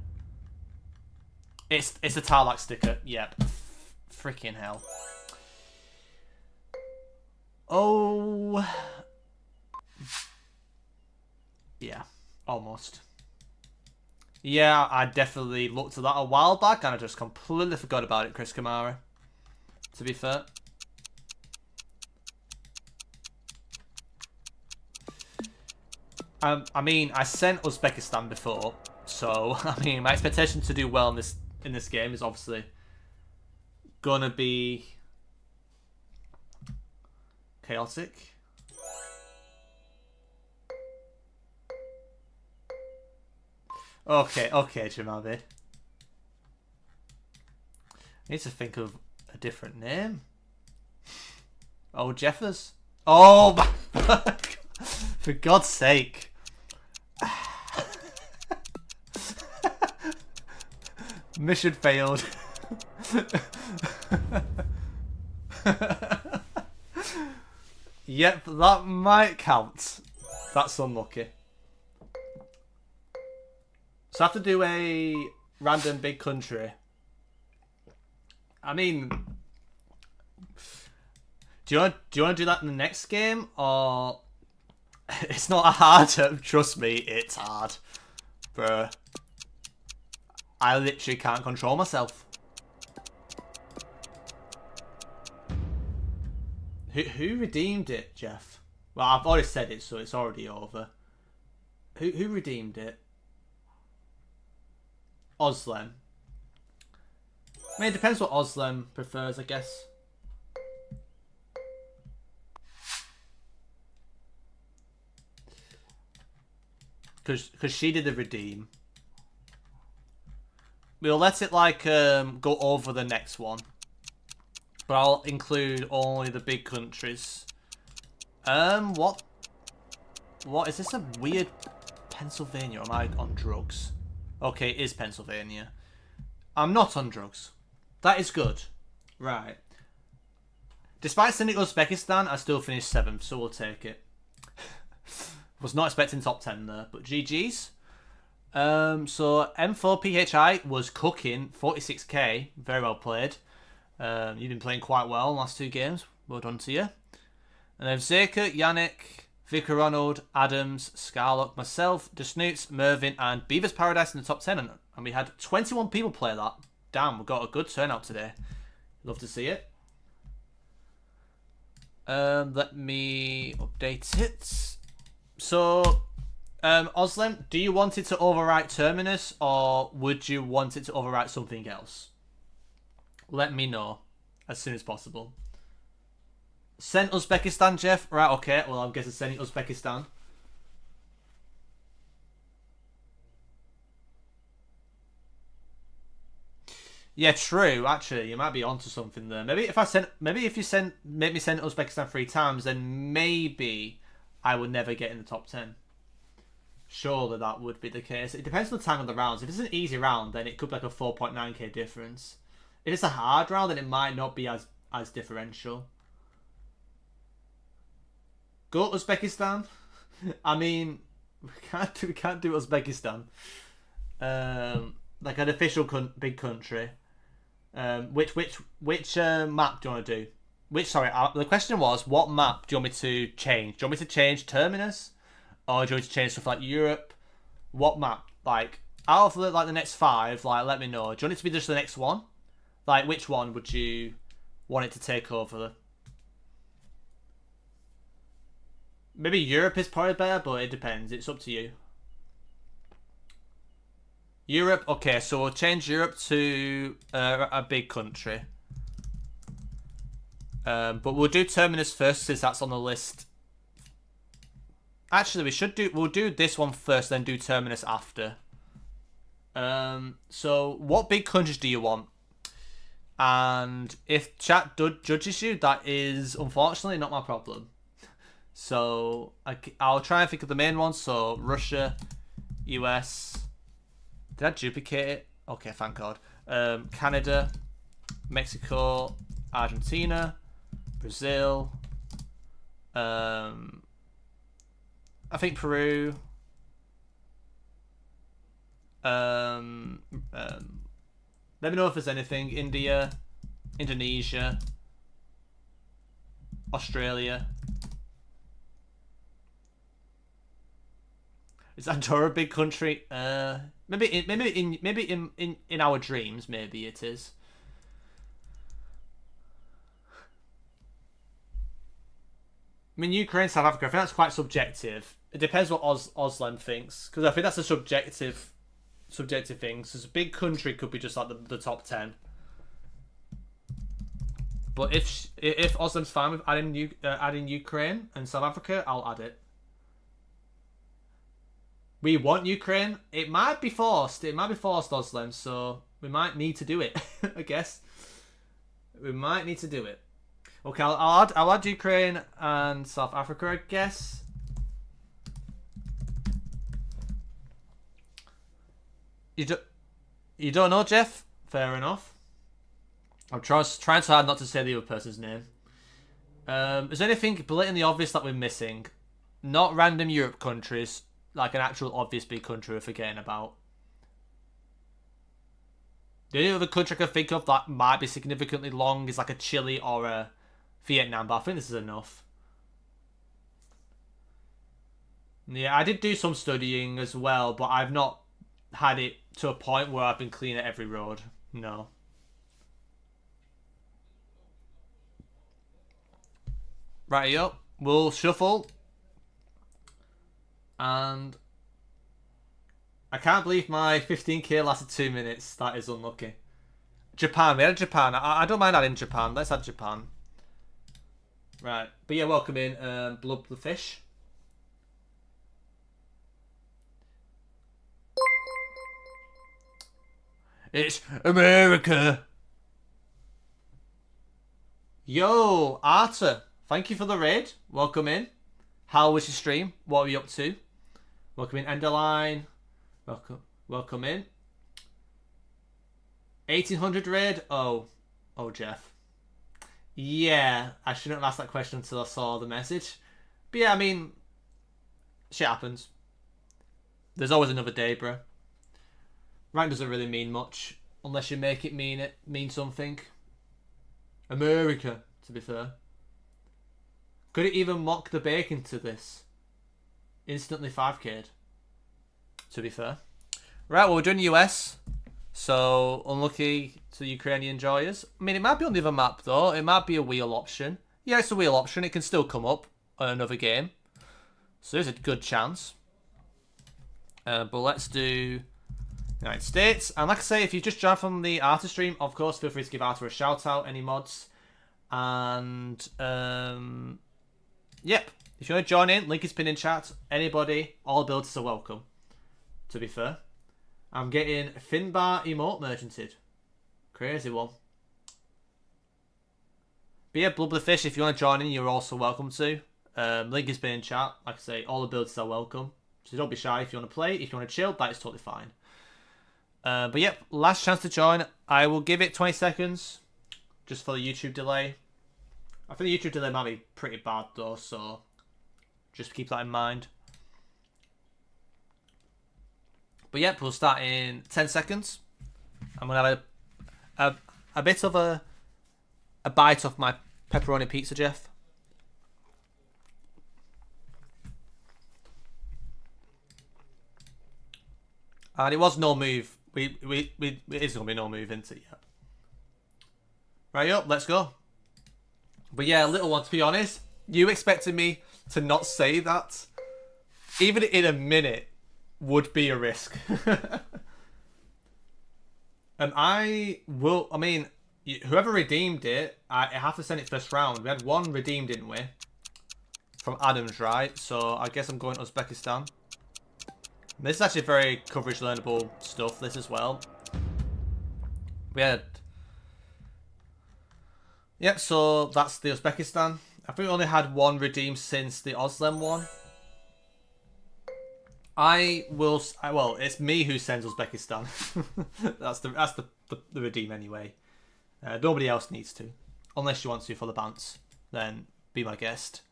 It's a Tarlac sticker. Yep. Freaking hell. Oh. Yeah, almost. Yeah, I definitely looked at that a while back and I just completely forgot about it, Chris Kamara. To be fair. I mean, I sent Uzbekistan before, so I mean, my expectation to do well in this game is obviously gonna be chaotic. Okay, Jamavid. I need to think of a different name. Oh, Jeffers. Oh my for God's sake. Mission failed. Yep, that might count. That's unlucky. So I have to do a random big country. I mean, do you want to do that in the next game, or it's not hard? Trust me, it's hard, bro. I literally can't control myself. Who redeemed it, Jeff? Well, I've already said it, so it's already over. Who redeemed it? Oslem. I mean, it depends what Oslem prefers, I guess. Because she did the redeem. We'll let it like go over the next one. But I'll include only the big countries. What is this a weird Pennsylvania? Or am I on drugs? Okay, it is Pennsylvania. I'm not on drugs. That is good. Right. Despite sending Uzbekistan, I still finished 7th, so we'll take it. Was not expecting top 10 there, but GG's. So M4PHI was cooking 46k. Very well played. You've been playing quite well in the last 2 games. Well done to you. And then Zeka, Yannick, Vicar Ronald, Adams, Scarlock, myself, Desnoots, Mervyn, and Beaver's Paradise in the top 10. And we had 21 people play that. Damn, we've got a good turnout today. Love to see it. Let me update it. So, Oslem, do you want it to overwrite Terminus, or would you want it to overwrite something else? Let me know as soon as possible. Sent Uzbekistan, Jeff? Right, okay. Well, I guess it's sending Uzbekistan. Yeah, true. Actually, you might be onto something there. Maybe if you make me send Uzbekistan 3 times, then maybe I would never get in the top 10. Surely that would be the case. It depends on the time of the rounds. If it's an easy round, then it could be like a 4.9k difference. If it's a hard round, then it might not be as differential. Go Uzbekistan. I mean, we can't do Uzbekistan. Like an official big country. Which map do you want to do? The question was, what map do you want me to change? Do you want me to change Terminus, or do you want me to change stuff like Europe? What map? Like out of the next 5, like let me know. Do you want it to be just the next one? Like which one would you want it to take over? Maybe Europe is probably better, but it depends. It's up to you. Europe, okay, so we'll change Europe to a big country. But we'll do Terminus first, since that's on the list. Actually, we'll do this one first, then do Terminus after. So what big countries do you want? And if chat judges you, that is unfortunately not my problem. So I'll try and think of the main ones. So Russia, US. Did I duplicate it? Okay, thank God. Canada, Mexico, Argentina, Brazil. I think Peru. Let me know if there's anything. India, Indonesia, Australia. Is Andorra a big country? Maybe in our dreams, maybe it is. I mean, Ukraine, South Africa. I think that's quite subjective. It depends what Oslam thinks, because I think that's a subjective thing. So a big country could be just like the top 10. But if Oslam's fine with adding Ukraine and South Africa, I'll add it. We want Ukraine. It might be forced. It might be forced, Oslam. So we might need to do it. I guess we might need to do it. Okay, I'll add Ukraine and South Africa, I guess. You don't know, Jeff? Fair enough. I'm trying so hard not to say the other person's name. Is there anything blatantly obvious that we're missing? Not random Europe countries, like an actual obvious big country we're forgetting about. The only other country I can think of that might be significantly long is like a Chile or a Vietnam, but I think this is enough. Yeah, I did do some studying as well, but I've not had it to a point where I've been clean at every road. No. Right, up. We'll shuffle. And I can't believe my 15k lasted 2 minutes. That is unlucky. Japan. We had Japan. I don't mind adding Japan. Let's add Japan. Right. But yeah, welcome in Blood the Fish. It's America. Yo, Arta. Thank you for the raid. Welcome in. How was your stream? What were you up to? Welcome in, Enderline. Welcome in. 1800 raid. Oh, Jeff. Yeah, I shouldn't have asked that question until I saw the message. But yeah, I mean, shit happens. There's always another day, bro. Rank doesn't really mean much unless you make it mean something. America, to be fair. Could it even mock the bacon to this? Instantly 5k'd. To be fair. Right, well, we're doing US. So, unlucky to Ukrainian enjoyers. I mean, it might be on the other map, though. It might be a wheel option. Yeah, it's a wheel option. It can still come up on another game. So, there's a good chance. But let's do United States. And like I say, if you just joined from the Arta stream, of course, feel free to give Arta a shout out, any mods. And, yep. If you want to join in, link is pinned in chat. Anybody, all abilities are welcome. To be fair. I'm getting Finbar emote merchanted. Crazy one. But yeah, Blood the Fish, if you want to join in, you're also welcome to. Link is pinned in chat. Like I say, all abilities are welcome. So don't be shy if you want to play. If you want to chill, that is totally fine. But yep, last chance to join. I will give it 20 seconds. Just for the YouTube delay. I think the YouTube delay might be pretty bad though, so just keep that in mind. But yep, we'll start in 10 seconds. I'm going to have a bit of a bite of my pepperoni pizza, Jeff. And it was no move. It is going to be no move, isn't it? Yeah. Right up, let's go. But yeah, little one, to be honest, you expected me to not say that, even in a minute, would be a risk. And I mean, whoever redeemed it, I have to send it first round. We had one redeemed, didn't we? From Adams, right? So I guess I'm going Uzbekistan. This is actually very coverage learnable stuff, this as well. We had... Yep, so that's the Uzbekistan. I think we only had one redeemed since the Oslam one. Well, it's me who sends Uzbekistan. that's the redeem anyway. Nobody else needs to. Unless you want to for the bounce. Then be my guest.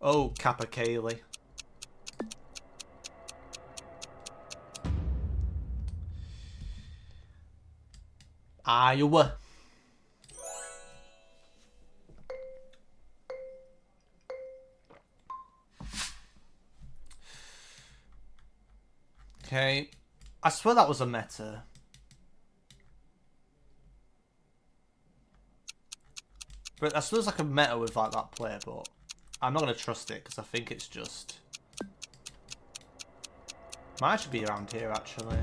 Oh, Kappa Kaylee. Iowa. Okay. I swear that was a meta. But I swear it's like a meta with like that player, but I'm not going to trust it because I think it's just... Might actually be around here, actually.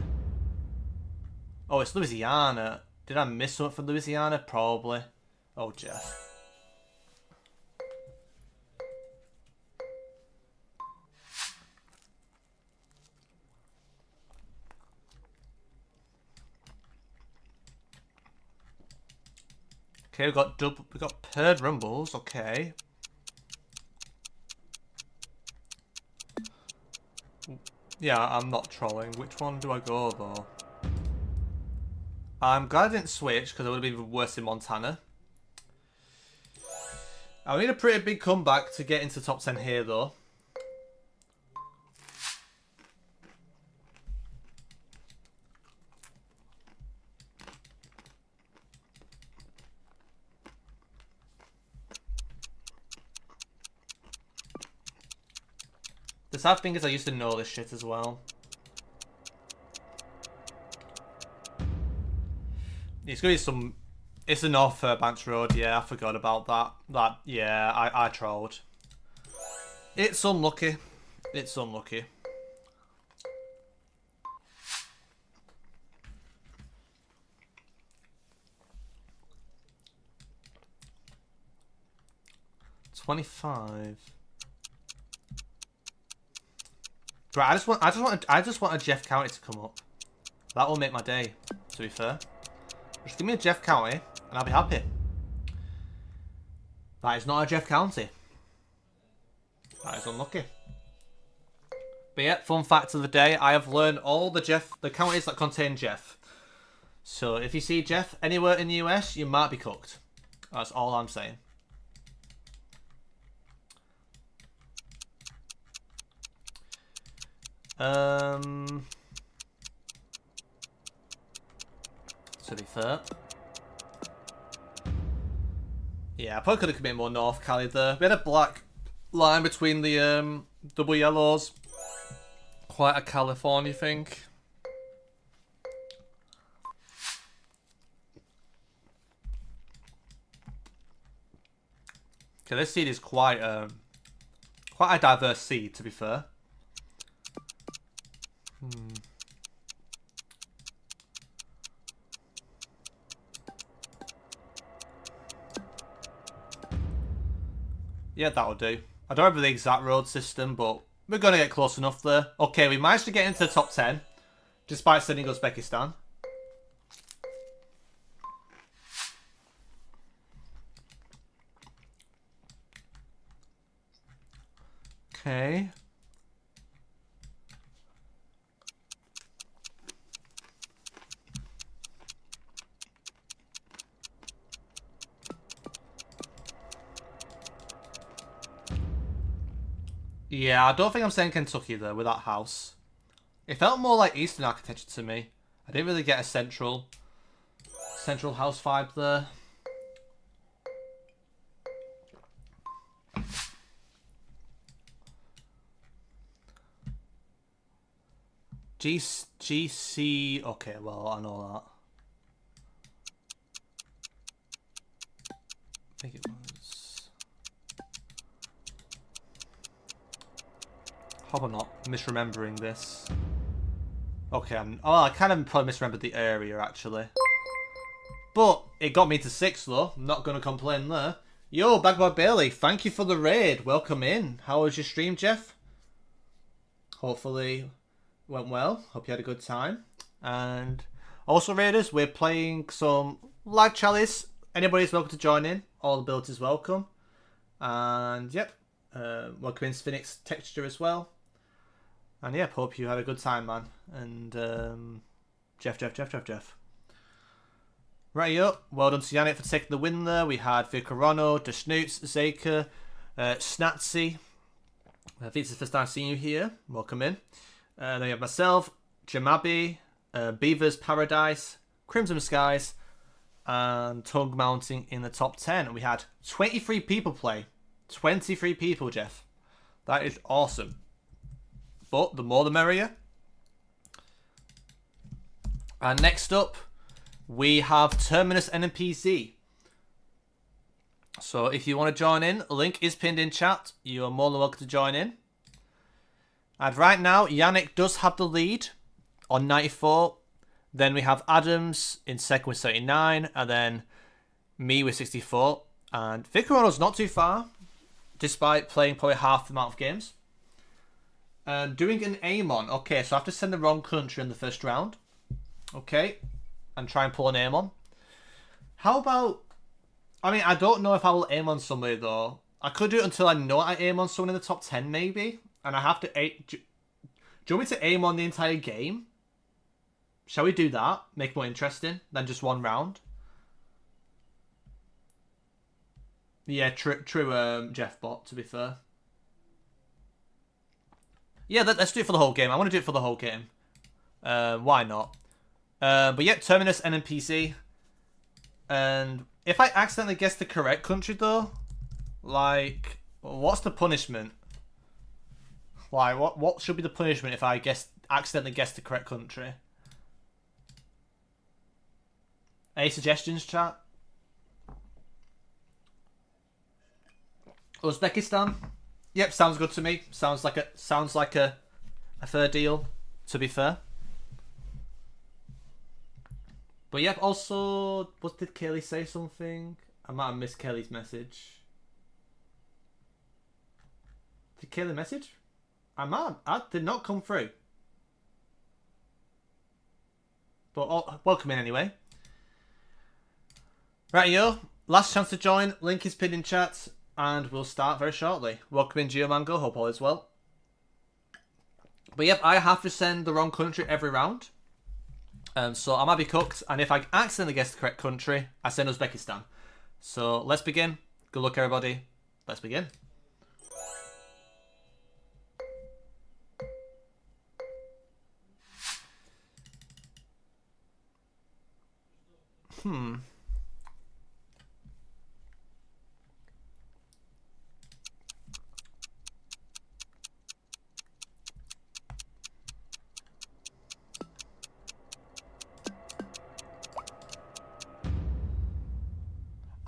Oh, it's Louisiana. Did I miss something from Louisiana? Probably. Oh, Jeff. Okay, we got paired rumbles. Okay. Yeah, I'm not trolling. Which one do I go though? I'm glad I didn't switch because it would have been worse in Montana. I need a pretty big comeback to get into top 10 here though. The sad thing is I used to know this shit as well. It's gonna be some... It's a North Fairbanks Road, yeah, I forgot about that. Yeah, I trolled. It's unlucky. It's unlucky. $25. Bro, I just want a Jeff County to come up. That will make my day, to be fair. Just give me a Jeff County, and I'll be happy. That is not a Jeff County. That is unlucky. But yeah, fun fact of the day, I have learned all the counties that contain Jeff. So if you see Jeff anywhere in the US, you might be cooked. That's all I'm saying. To be fair. Yeah, I probably could have committed more North Cali there. We had a black line between the double yellows. Quite a California thing. Okay, this seed is quite a diverse seed, to be fair. Yeah, that'll do. I don't remember the exact road system, but we're going to get close enough there. Okay, we managed to get into the top 10, despite sending Uzbekistan. Okay. Yeah, I don't think I'm saying Kentucky though with that house. It felt more like Eastern architecture to me. I didn't really get a central house vibe there. GC. Okay, well I know that. I think it was. Hope I'm not misremembering this. Okay, I kind of probably misremembered the area actually. But it got me to 6 though. I'm not gonna complain there. Yo, Bagboy Bailey, thank you for the raid. Welcome in. How was your stream, Jeff? Hopefully went well. Hope you had a good time. And also, raiders, we're playing some live Challies. Anybody's welcome to join in. All abilities welcome. And yep, welcome in Phoenix Texture as well. And yep, hope you had a good time, man. And Jeff. Right up. Well done to Yannick for taking the win there. We had Vicarano, Desnoots, Zeka, Snatsy, I think it's the first time seeing you here. Welcome in. Then you have myself, Jamabi, Beaver's Paradise, Crimson Skies, and Tongue Mounting in the top 10. We had 23 people play. 23 people, Jeff. That is awesome. But the more the merrier. And next up, we have Terminus NPC. So if you want to join in, the link is pinned in chat. You are more than welcome to join in. And right now, Yannick does have the lead on 94. Then we have Adams in second with 79. And then me with 64. And Vicarono's not too far, despite playing probably half the amount of games. Doing an aim on. Okay, so I have to send the wrong country in the first round. Okay. And try and pull an aim on. How about... I mean, I don't know if I will aim on somebody, though. I could do it until I know I aim on someone in the top 10, maybe. And I have to aim... Do you want me to aim on the entire game? Shall we do that? Make it more interesting than just one round? Yeah, true, Jeff Bot, to be fair. Yeah, let's do it for the whole game. I want to do it for the whole game. Why not? But yeah, Terminus NPC. And if I accidentally guess the correct country, though, like, what's the punishment? Like, what should be the punishment if I accidentally guess the correct country? Any suggestions, chat? Uzbekistan? Yep, sounds good to me. Sounds like a fair deal, to be fair. But yep, also, did Kelly say something? I might have missed Kelly's message. Did Kelly message? I did not come through. But welcome in anyway. Right, yo, last chance to join. Link is pinned in chat, and we'll start very shortly. Welcome in, GeoMango. Hope all is well. But yep, I have to send the wrong country every round. So I might be cooked, and if I accidentally guess the correct country, I send Uzbekistan. So let's begin. Good luck, everybody. Let's begin.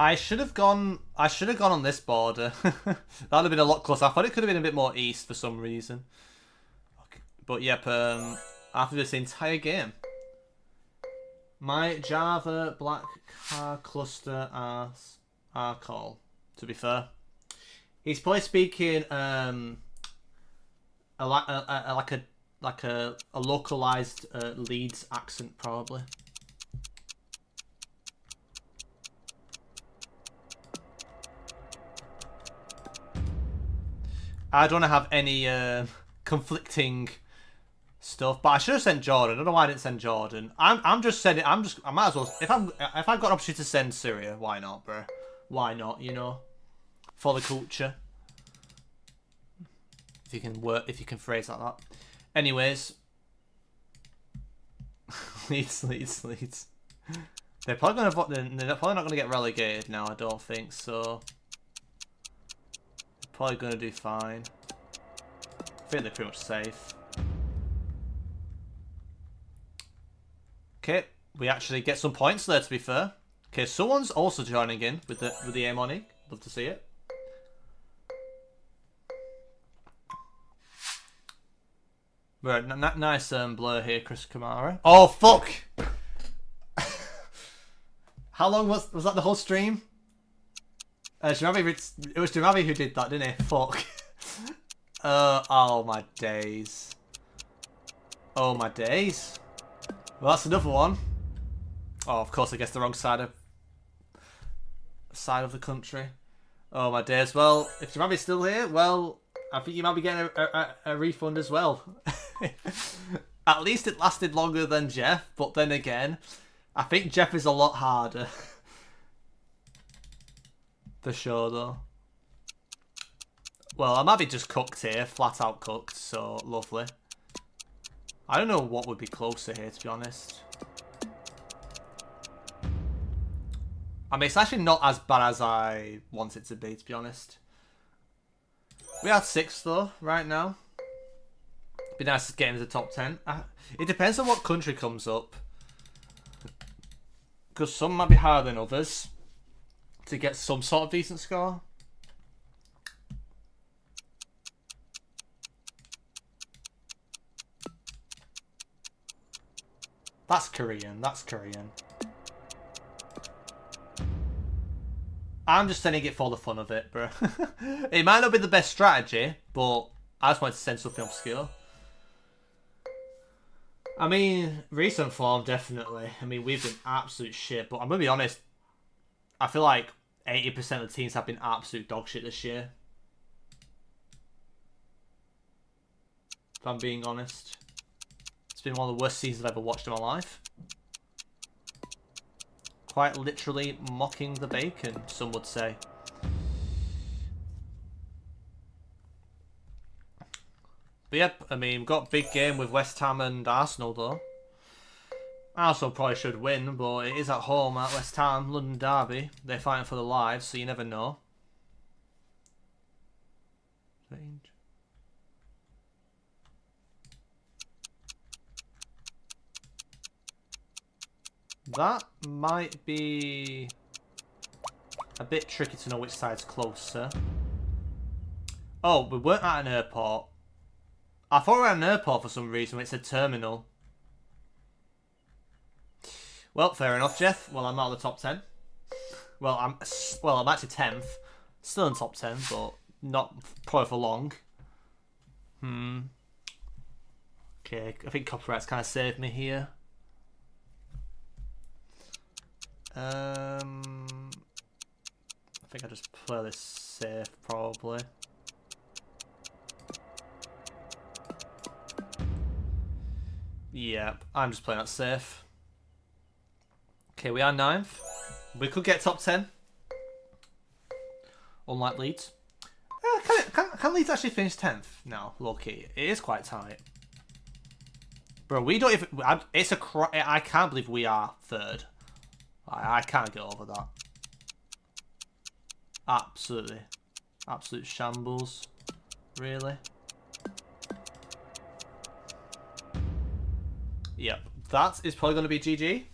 I should have gone on this border. That'd have been a lot closer. I thought it could have been a bit more east for some reason. Okay. But yep, after this entire game, my Java black car cluster are call. To be fair, he's probably speaking like a localized Leeds accent probably. I don't have any conflicting stuff, but I should have sent Jordan. I don't know why I didn't send Jordan. I'm just sending. I might as well. If I've got an opportunity to send Syria, why not, bro? Why not? You know, for the culture. If you can phrase like that. Anyways, Leeds. They're probably not gonna get relegated now. I don't think so. Probably gonna do fine. I think they're pretty much safe. Okay, we actually get some points there, to be fair. Okay, someone's also joining in with the aim on it. Love to see it. Right, nice blur here, Chris Kamara. Oh fuck! How long was that? The whole stream? It was Jamavi who did that, didn't he? Fuck. Oh my days. Oh my days. Well, that's another one. Oh, of course, I guess the wrong side of the country. Oh my days. Well, if Jamavi's still here, well, I think you might be getting a refund as well. At least it lasted longer than Jeff, but then again, I think Jeff is a lot harder. For sure, though. Well, I might be just cooked here, flat out cooked, so lovely. I don't know what would be closer here, to be honest. I mean, it's actually not as bad as I want it to be honest. We are 6th, though, right now. Be nice to get into the top 10. It depends on what country comes up. Because some might be harder than others to get some sort of decent score. That's Korean. That's Korean. I'm just sending it for the fun of it, bro. It might not be the best strategy, but I just wanted to send something obscure. I mean, recent form, definitely. I mean, we've been absolute shit, but I'm going to be honest. I feel like 80% of the teams have been absolute dog shit this year. If I'm being honest. It's been one of the worst seasons I've ever watched in my life. Quite literally mocking the bacon, some would say. But yep, I mean, we've got a big game with West Ham and Arsenal, though. Arsenal probably should win, but it is at home at West Ham, London derby. They're fighting for their lives, so you never know. Strange. That might be a bit tricky to know which side's closer. Oh, we weren't at an airport. I thought we were at an airport for some reason when it said terminal. Well, fair enough, Jeff. Well, I'm not in the top 10. Well, I'm actually 10th. Still in top 10, but not probably for long. Okay, I think copyright's kind of saved me here. I think I just play this safe, probably. Yeah, I'm just playing that safe. Okay, we are 9th. We could get top 10. Unlike Leeds. Can Leeds actually finish 10th? No, low-key. It is quite tight. Bro, we don't even... I can't believe we are 3rd. I can't get over that. Absolutely. Absolute shambles. Really? Yep. That is probably going to be GG.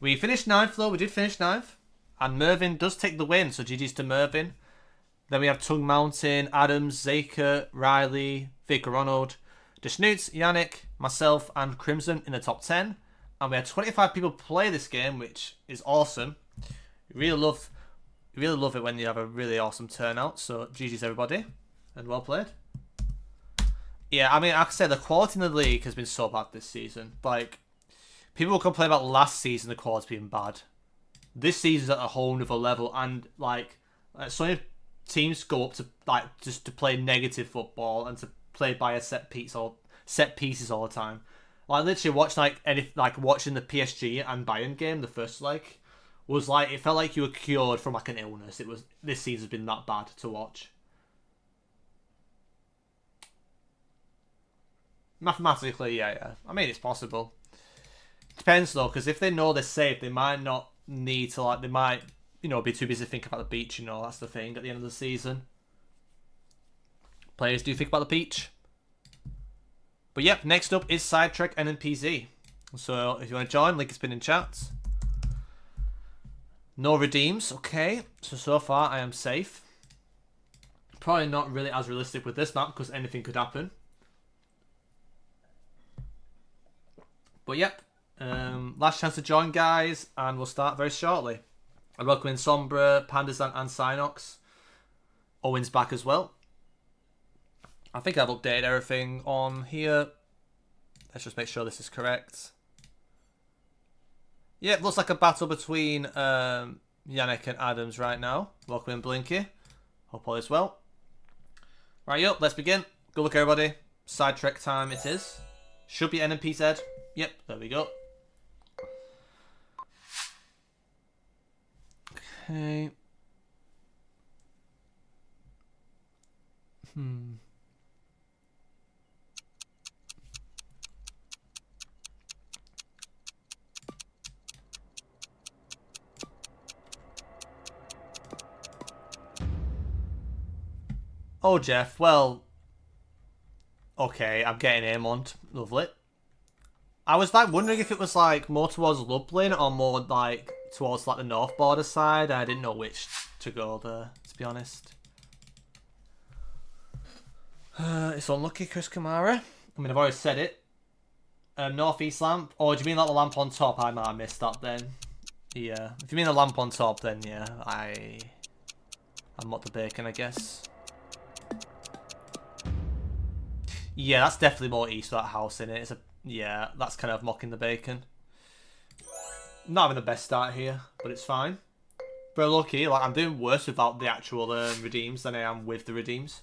We finished 9th though. We did finish 9th. And Mervyn does take the win. So GG's to Mervyn. Then we have Tung Mountain, Adams, Zaker, Riley, Vicar Ronald, Deshnoots, Yannick, myself and Crimson in the top 10. And we had 25 people play this game, which is awesome. Really love it when you have a really awesome turnout. So GG's everybody, and well played. Yeah, I mean, like I said, the quality in the league has been so bad this season. Like, people will complain about last season the quality being bad. This season's at a whole nother level, and like so many teams go up to like just to play negative football and to play by a set pieces all the time. Like literally watching the PSG and Bayern game, the first leg, was like it felt like you were cured from like an illness. This season's been that bad to watch. Mathematically, yeah. I mean, it's possible. Depends though, because if they know they're safe, they might not need to they might be too busy thinking about the beach. That's the thing at the end of the season. Players do think about the beach. But yep, next up is Sidetrack NNPZ. So if you want to join, link has been in chat. No redeems, okay. So far I am safe. Probably not really as realistic with this map because anything could happen. But yep, last chance to join, guys, and we'll start very shortly. I welcome in Sombra, Pandas and Synox. Owen's back as well. I think I've updated everything on here. Let's just make sure this is correct. Yeah, it looks like a battle between Yannick and Adams right now. Welcome in Blinky. Hope all is well. Right, up, let's begin. Good luck, everybody. Sidetrack time it is. Should be NMPZ. Yep, there we go. Okay. Oh, Jeff, well... Okay, I'm getting aim on. Lovely. I was like wondering if it was like more towards Lublin or more like towards like the north border side. I didn't know which to go there, to be honest. It's unlucky, Chris Kamara. I mean, I've already said it. Northeast lamp. Oh, do you mean like the lamp on top? I might have missed that then. Yeah. If you mean the lamp on top, then yeah, I'm not the bacon, I guess. Yeah, that's definitely more east of that house in it. Yeah, that's kind of mocking the bacon. Not having the best start here, but it's fine. But lucky, like I'm doing worse without the actual redeems than I am with the redeems.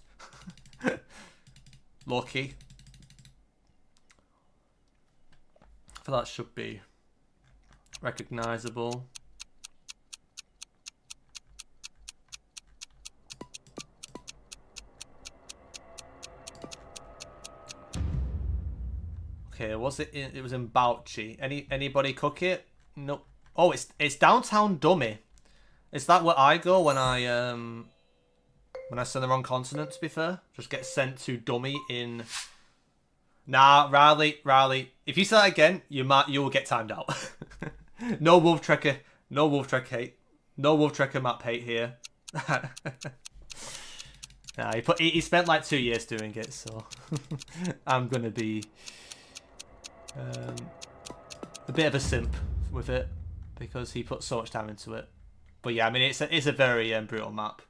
Lucky. I feel that should be recognisable. Okay, was it in, it was in Bauchi. Anybody cook it? Nope. Oh, it's downtown Dummy. Is that where I go when I send the wrong consonant, to be fair? Just get sent to Dummy in... Nah, Riley. If you say that again, you will get timed out. No Wolf Trekker. No Wolf Trek hate. No Wolf Trekker map hate here. Nah, he spent like 2 years doing it, so I'm gonna be a bit of a simp with it because he put so much time into it. But yeah, I mean it's a very brutal map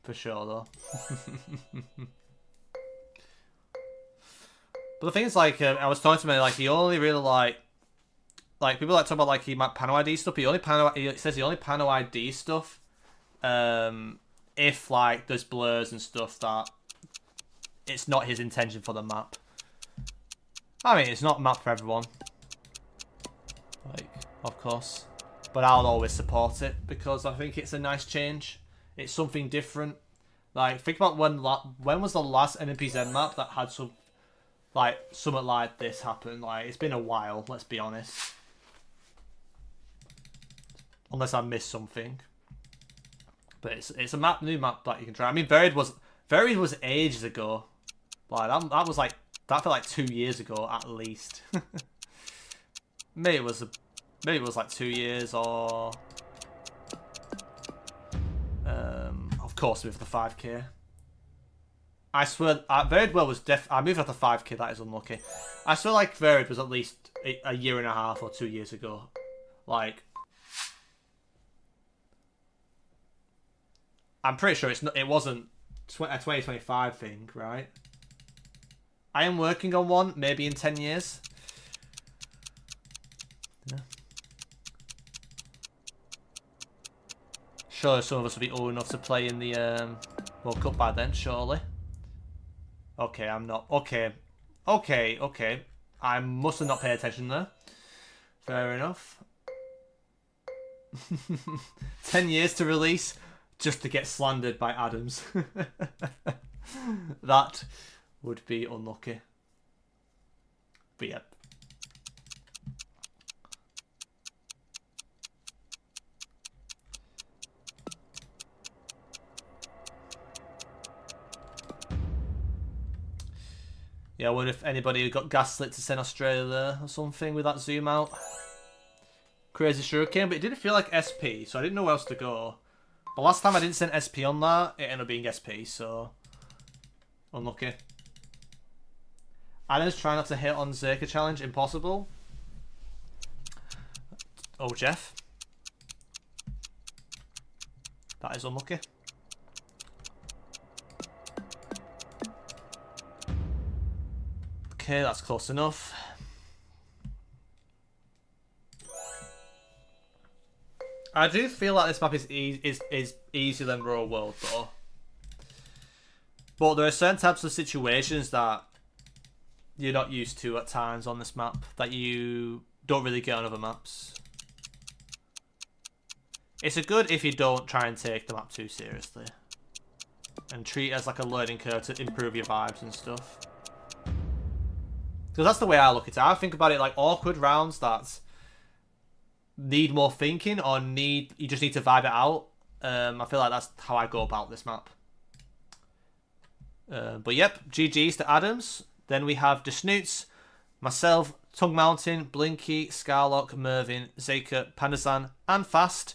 for sure though. But the thing is, like I was talking to him, like he only really like people like talk about like he might Pano ID stuff. He says he only Pano ID stuff if like there's blurs and stuff that it's not his intention for the map. I mean, it's not a map for everyone, like of course, but I'll always support it because I think it's a nice change. It's something different. Like think about when was the last NPZ map that had something like this happen? Like it's been a while. Let's be honest. Unless I missed something. But it's a new map that you can try. I mean, Varied was ages ago. Like that felt like 2 years ago at least. maybe it was like 2 years or of course with the 5k. I swear Varied was I moved after 5k. That is unlucky. I swear like Varied was at least a year and a half or 2 years ago. Like. I'm pretty sure it wasn't a 2025 thing, right? I am working on one, maybe in 10 years. Yeah. Sure, some of us will be old enough to play in the World Cup by then, surely. Okay, I'm not. Okay. I must have not paid attention there. Fair enough. 10 years to release. Just to get slandered by Adams. That would be unlucky. But yeah. Yeah, I wonder if anybody got gaslit to send Australia there or something with that zoom out. Crazy Shuriken, but it didn't feel like SP, so I didn't know where else to go. The last time I didn't send SP on that, it ended up being SP, so unlucky. Adam's trying not to hit on Zerka challenge, impossible. Oh, Jeff. That is unlucky. Okay, that's close enough. I do feel like this map is easier than Real World though. But there are certain types of situations that you're not used to at times on this map that you don't really get on other maps. It's a good if you don't try and take the map too seriously. and treat it as like a learning curve to improve your vibes and stuff. Because that's the way I look at it. I think about it like awkward rounds that need more thinking or you just need to vibe it out. I feel like that's how I go about this map. But yep, GG's to Adams. Then we have the Snoots, myself, Tongue Mountain, Blinky, Scarlock, Mervin, Zeka, Pandazan, and Fast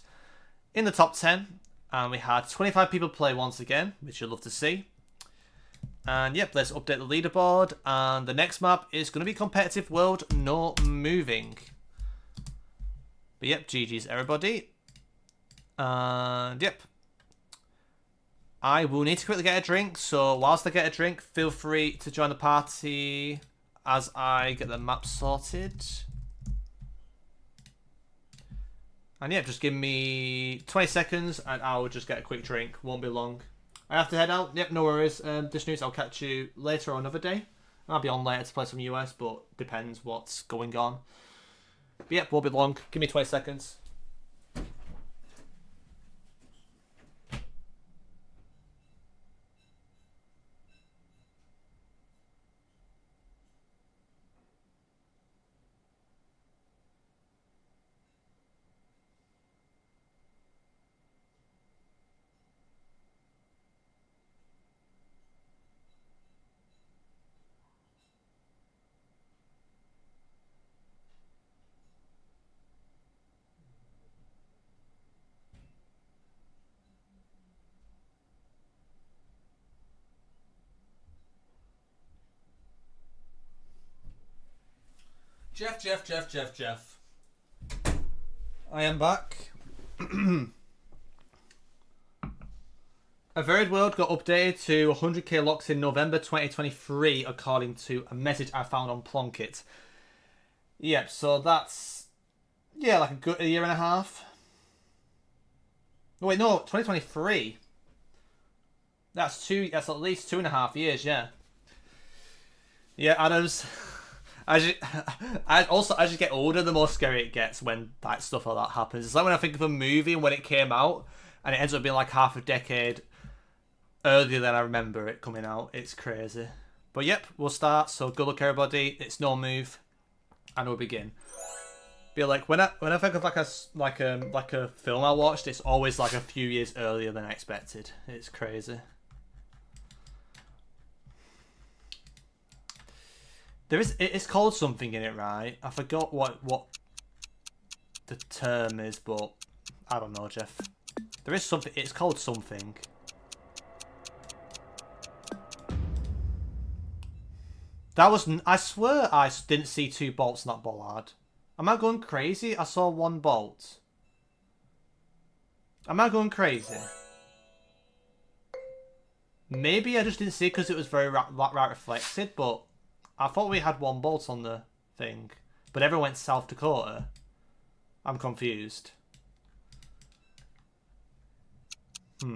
in the top 10. And we had 25 people play once again, which you'll love to see. And yep, let's update the leaderboard. And the next map is going to be Competitive World No Moving. But yep, GG's everybody. And yep. I will need to quickly get a drink, so whilst I get a drink, feel free to join the party as I get the map sorted. And yeah, just give me 20 seconds and I will just get a quick drink. Won't be long. I have to head out. Yep, no worries. This news, I'll catch you later or another day. I'll be on later to play some US, but depends what's going on. But yep, won't be long. Give me 20 seconds. Jeff. I am back. A Varied World got updated to 100k locks in November 2023, according to a message I found on Plunkett. Yep, so that's, yeah, like a year and a half. Oh, wait, no, 2023. That's at least 2.5 years, yeah. Yeah, Adams. As you get older, the more scary it gets when that stuff like that happens. It's like when I think of a movie and when it came out, and it ends up being like half a decade earlier than I remember it coming out. It's crazy. But yep, we'll start. So good luck, everybody. It's no move, and we'll begin. Be like when I think of like a film I watched, it's always like a few years earlier than I expected. It's crazy. It's called something in it, right? I forgot what the term is, but I don't know, Jeff. There is something. It's called something. That was. I swear I didn't see 2 bolts in that bollard. Am I going crazy? I saw 1 bolt. Am I going crazy? Maybe I just didn't see it because it was very right reflected, but I thought we had 1 bolt on the thing, but everyone went South Dakota. I'm confused. I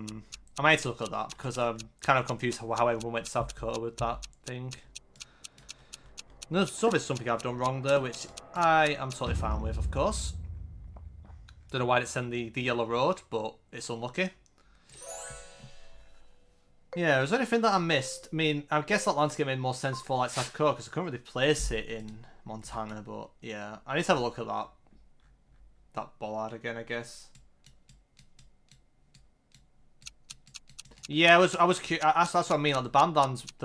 might have to look at that because I'm kind of confused how everyone went South Dakota with that thing. There's always something I've done wrong there, which I am totally fine with, of course. Don't know why it sent the yellow road, but it's unlucky. Yeah, was there anything that I missed? I mean, I guess that landscape made more sense for like South Dakota because I couldn't really place it in Montana, but yeah, I need to have a look at that bollard again, I guess. Yeah, I was curious. That's what I mean. Like the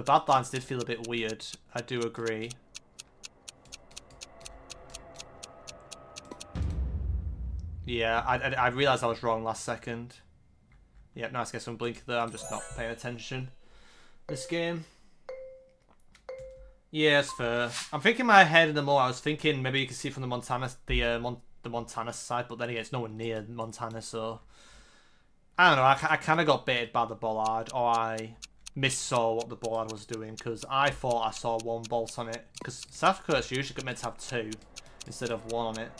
Badlands did feel a bit weird. I do agree. Yeah, I realised I was wrong last second. Yep, nice to get some blink there. I'm just not paying attention this game. Yeah, it's fair. I'm thinking in my head in the more I was thinking maybe you can see from the Montana side, but then again it's nowhere near Montana, so I don't know. I kind of got baited by the bollard, or I missaw what the bollard was doing because I thought I saw 1 bolt on it. Because South Dakota's usually meant to have 2 instead of 1 on it.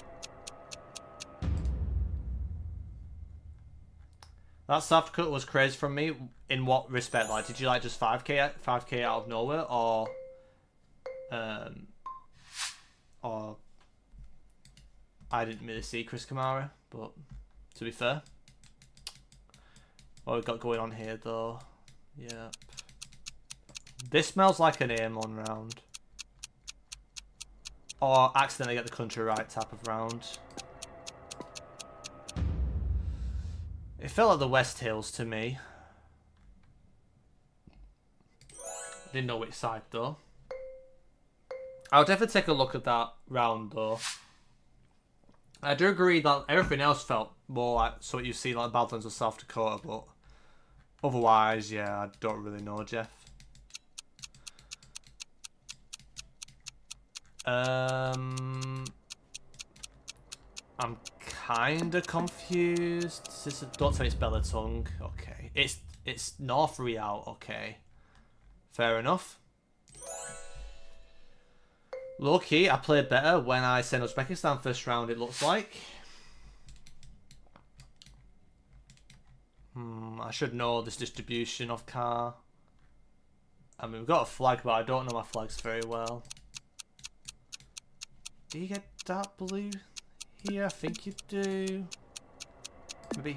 That South Dakota was crazy from me. In what respect? Like, did you like just 5k out of nowhere, or I didn't really see Chris Kamara, but to be fair, what we've got going on here though, Yep. This smells like an AM1 round. Or accidentally get the country right type of round. It felt like the West Hills to me. Didn't know which side though. I'll definitely take a look at that round though. I do agree that everything else felt more like so what you see like Badlands or South Dakota, but otherwise, yeah, I don't really know, Jeff. I'm kinda confused. Don't tell me it's Bellatongue. Okay, it's North Real. Okay, fair enough. Low key, I played better when I sent Uzbekistan first round. It looks like. I should know this distribution of car. I mean, we've got a flag, but I don't know my flags very well. Do you get dark blue here? I think you do. Maybe.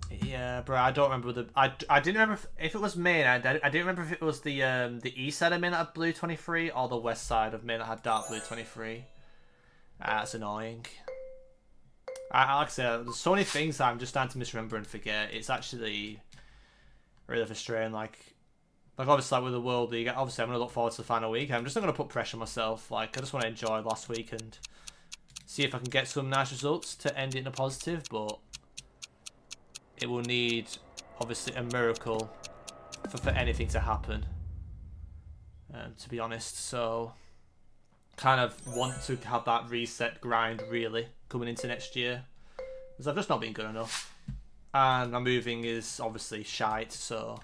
Yeah, bro. I don't remember the. I didn't remember if it was Maine. I didn't remember if it was the east side of Maine that had blue 23 or the west side of Maine that had dark blue 23. That's annoying. Like I said, there's so many things that I'm just starting to misremember and forget. It's actually really frustrating. Like obviously, like with the World League, obviously I'm gonna look forward to the final week. I'm just not gonna put pressure on myself. Like I just want to enjoy last week and see if I can get some nice results to end it in a positive. But it will need obviously a miracle for anything to happen. To be honest, so kind of want to have that reset grind really coming into next year because I've just not been good enough, and my moving is obviously shite. So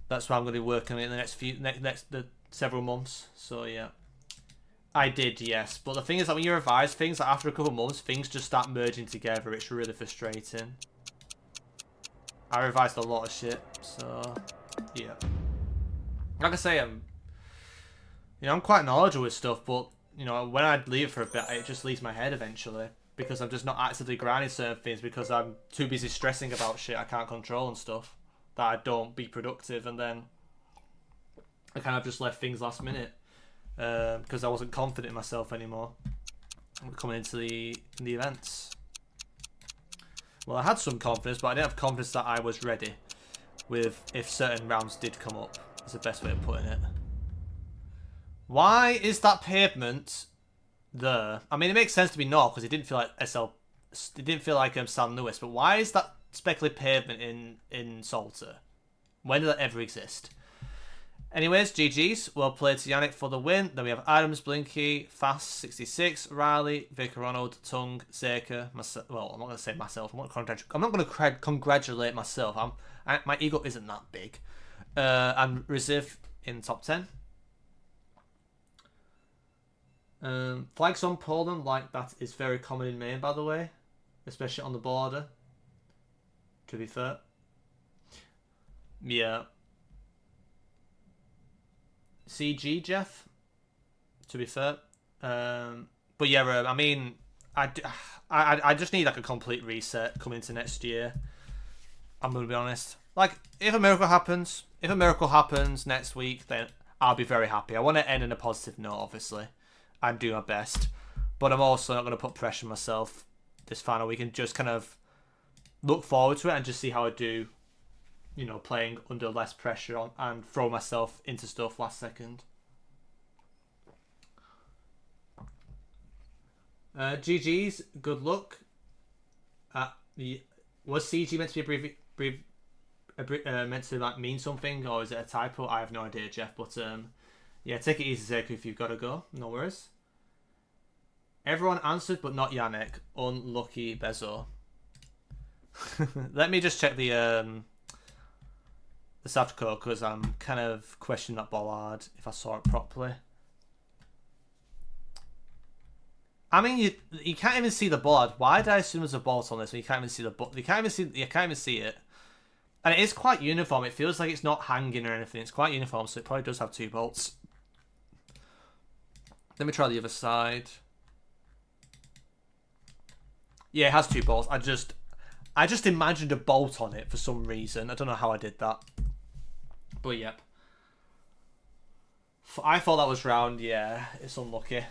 that's why I'm going to be working on it in the next several months. So yeah, I did, yes. But the thing is that when you revise things, like after a couple of months, things just start merging together. It's really frustrating. I revised a lot of shit, so yeah. Like I say, I'm quite knowledgeable with stuff, but you know, when I leave for a bit, it just leaves my head eventually because I'm just not actively grinding certain things because I'm too busy stressing about shit I can't control and stuff that I don't be productive, and then I kind of just left things last minute because I wasn't confident in myself anymore coming into the events. Well, I had some confidence, but I didn't have confidence that I was ready with if certain rounds did come up. Is the best way of putting it. Why is that pavement there? I mean, it makes sense to be north because it didn't feel like it didn't feel like San Luis. But why is that speckly pavement in Salter? When did that ever exist? Anyways, GG's. Well played to Yannick for the win. Then we have Adams, Blinky, Fast 66, Riley, Vicar Ronald, Tung, Zeka, myself. Well, I'm not going to say myself. I'm not going to congratulate myself. My ego isn't that big. And Reserve in top 10. Flags on Poland, like that is very common in Maine, by the way, especially on the border. To be fair, yeah. CG Jeff. To be fair, but yeah, I mean, I just need like a complete reset coming into next year. I'm gonna be honest. Like, if a miracle happens next week, then I'll be very happy. I want to end on a positive note, obviously. And do my best, but I'm also not going to put pressure on myself this final week and just kind of look forward to it and just see how I do, you know, playing under less pressure and throw myself into stuff last second. GG's, good luck. Was CG meant to be meant to like mean something, or is it a typo? I have no idea, Jeff. But yeah, take it easy, Zeko, if you've got to go. No worries. Everyone answered, but not Yannick. Unlucky Bezo. Let me just check the South Dakota, because I'm kind of questioning that bollard if I saw it properly. I mean, you can't even see the bollard. Why did I assume there's a bolt on this when you can't even see the you can't even see it. And it is quite uniform. It feels like it's not hanging or anything. It's quite uniform, so it probably does have 2 bolts. Let me try the other side. Yeah, it has 2 bolts. I just imagined a bolt on it for some reason. I don't know how I did that. But yep. I thought that was round. Yeah, it's unlucky.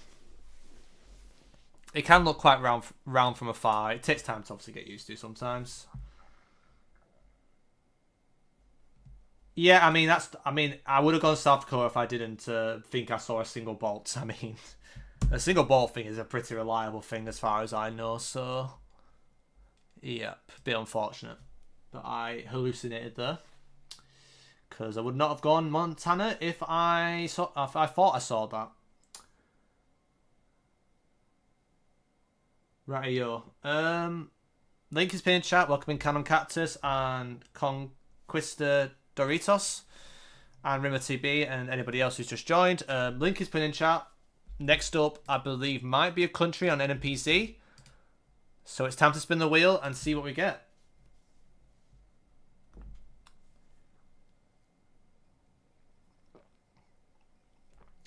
It can look quite round from afar. It takes time to obviously get used to sometimes. Yeah, I mean, I would have gone South Dakota if I didn't think I saw a single bolt. I mean, a single bolt thing is a pretty reliable thing as far as I know, so... Yep, bit unfortunate that I hallucinated there. Because I would not have gone Montana if I thought I saw that. Right-yo. Link is pinned in chat, welcoming Canon Cactus and Conquista Doritos and Rimmer TB and anybody else who's just joined. Link is pinned in chat. Next up, I believe, might be a country on NPC. So it's time to spin the wheel and see what we get.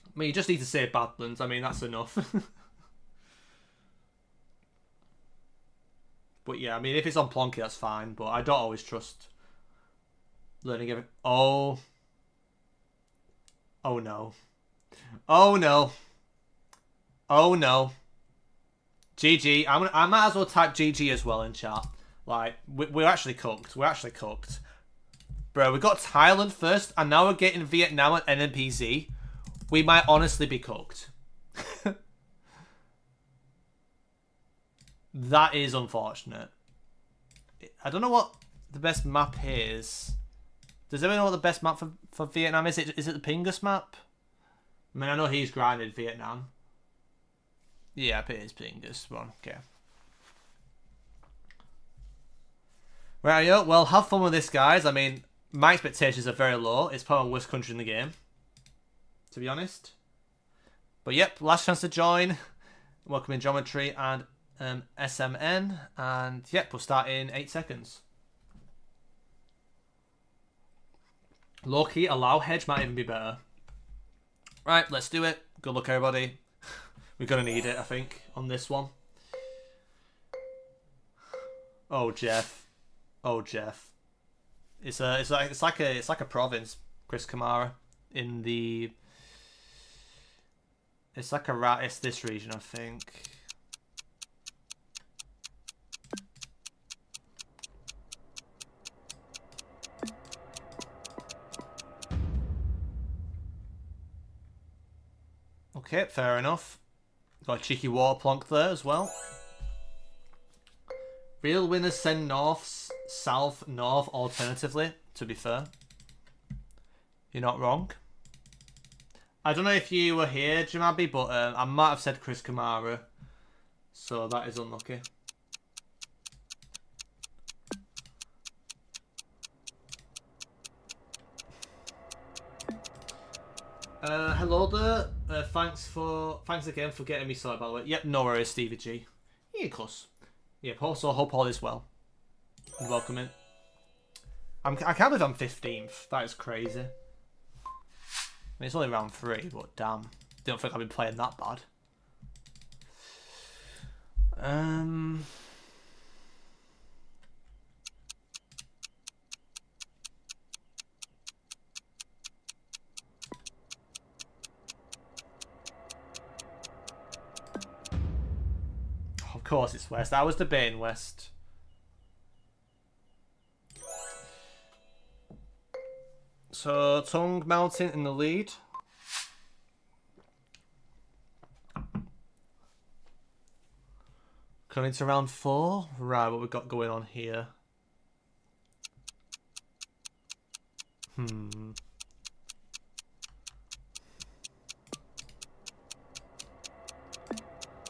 I mean, you just need to say Badlands. I mean, that's enough. But yeah, I mean, if it's on Plonky, that's fine. But I don't always trust learning everything. Oh. Oh no. Oh no. Oh no. GG. I might as well type GG as well in chat. Like, we're actually cooked. We're actually cooked. Bro, we got Thailand first, and now we're getting Vietnam at NPZ. We might honestly be cooked. That is unfortunate. I don't know what the best map is. Does anyone know what the best map for Vietnam is? Is it the Pingus map? I mean, I know he's grinded Vietnam. Yeah, it is Pingus. Well, okay. Right, yo. Well, have fun with this, guys. I mean, my expectations are very low. It's probably the worst country in the game, to be honest. But yep, last chance to join. Welcome in Geometry and SMN. And yep, we'll start in 8 seconds. Low-key, allow hedge might even be better. Right, let's do it. Good luck, everybody. We're going to need it, I think, on this one. Oh, Jeff. Oh, Jeff. It's like a province, Chris Kamara, in the... It's like a rat. It's this region, I think. Okay, fair enough. Got a cheeky water plonk there as well. Real winners send north, south, north alternatively, to be fair. You're not wrong. I don't know if you were here, Jamabi, but I might have said Chris Kamara. So that is unlucky. Hello there. Thanks again for getting me sorted, by the way. Yep, no worries, Stevie G. Yeah, of course. Yep, also hope all is well. And welcome in. I can't believe I'm 15th. That is crazy. I mean, it's only round 3, but damn. Don't think I've been playing that bad. Of course it's West. I was debating West. So, Tongue Mountain in the lead. Coming to round 4. Right, what we got going on here?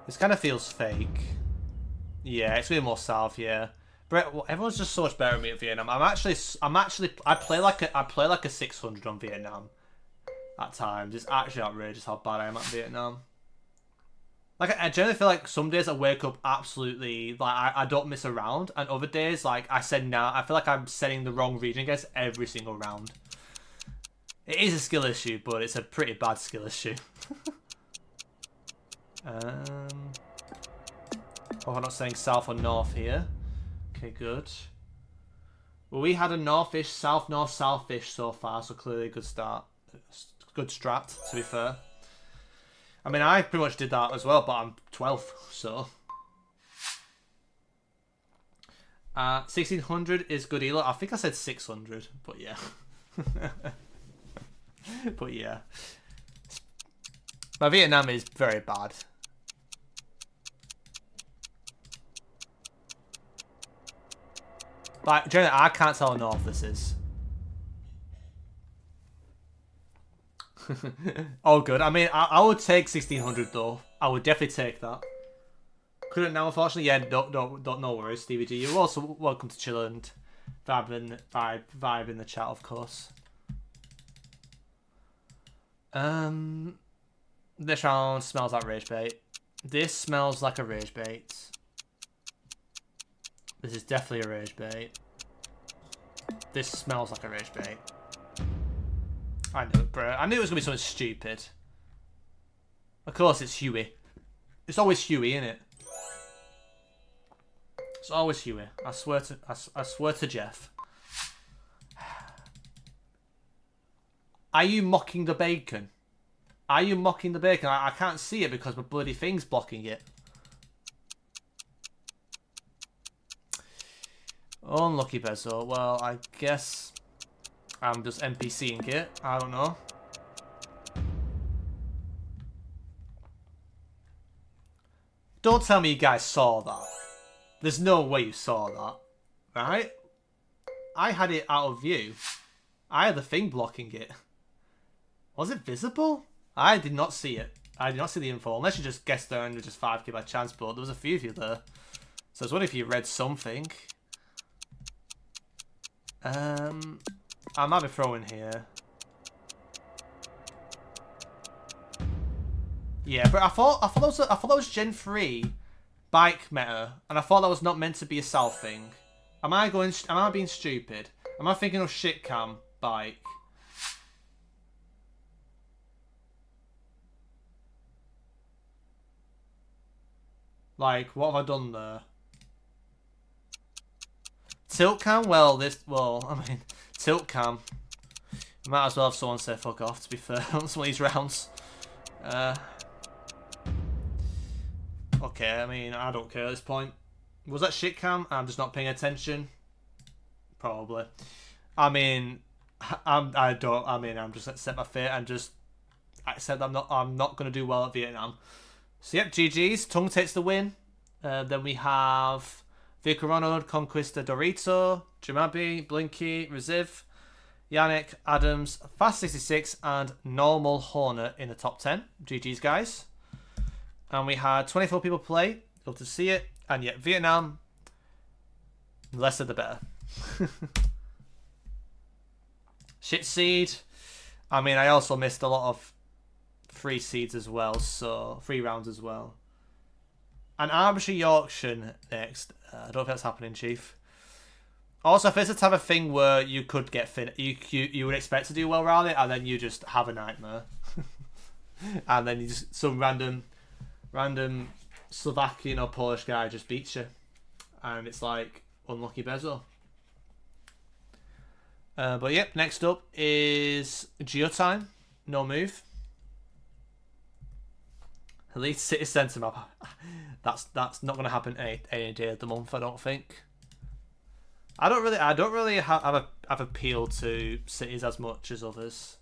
This kind of feels fake. Yeah, it's really more south, yeah. Brett, well, everyone's just so much better at me at Vietnam. I play like a 600 on Vietnam at times. It's actually outrageous how bad I am at Vietnam. Like, I generally feel like some days I wake up absolutely, like, I don't miss a round, and other days, like, I feel like I'm setting the wrong region against every single round. It is a skill issue, but it's a pretty bad skill issue. Oh, I'm not saying south or north here. Okay, good. Well, we had a north-ish, south-north, south-ish so far, so clearly a good start. Good strat, to be fair. I mean, I pretty much did that as well, but I'm 12th, so... 1600 is good elo. I think I said 600, but yeah. But yeah. My Vietnam is very bad. Like, generally, I can't tell how north this is. Oh, good. I mean, I would take 1600 though. I would definitely take that. Couldn't now, unfortunately. Yeah, no worries, Stevie G. You're also welcome to chill and vibe in the chat, of course. This round smells like rage bait. This smells like a rage bait. This is definitely a rage bait. This smells like a rage bait. I knew it, bro. I knew it was going to be something stupid. Of course, it's Huey. It's always Huey, isn't it? It's always Huey. I swear to Jeff. Are you mocking the bacon? Are you mocking the bacon? I can't see it because my bloody thing's blocking it. Unlucky Bezo. Well, I guess I'm just NPCing it. I don't know. Don't tell me you guys saw that. There's no way you saw that. Right? I had it out of view. I had the thing blocking it. Was it visible? I did not see it. I did not see the info. Unless you just guessed there and just 5k by chance, but there was a few of you there. So I was wondering if you read something. I might be throwing here. Yeah, but I thought that was Gen 3 bike meta, and I thought that was not meant to be a south thing. Am I being stupid? Am I thinking of shit cam bike? Like, what have I done there? Tilt cam? Well, I mean, tilt cam. Might as well have someone say fuck off, to be fair, on some of these rounds. Okay, I mean, I don't care at this point. Was that shit cam? I'm just not paying attention. Probably. I mean, I'm just accept my fate and just accept I'm not gonna do well at Vietnam. So yep, GG's. Tongue takes the win. Then we have Vic Ronald, Conquista Dorito, Jamabi, Blinky, Reziv, Yannick, Adams, Fast 66, and Normal Hornet in the top 10. GG's, guys. And we had 24 people play. Love to see it. And yet, Vietnam, the less of the better. Shit seed. I mean, I also missed a lot of free seeds as well, so 3 rounds as well. And Arbitrary Yorkshire next. I don't know if that's happening, Chief. Also, if it's the type of thing where you could get you would expect to do well around it, and then you just have a nightmare, and then you just some random Slovakian or Polish guy just beats you, and it's like unlucky Bezo. But yep, next up is Geotime. No move. Elite City Centre map. That's not going to happen any day of the month, I don't think. I don't really have appeal to cities as much as others.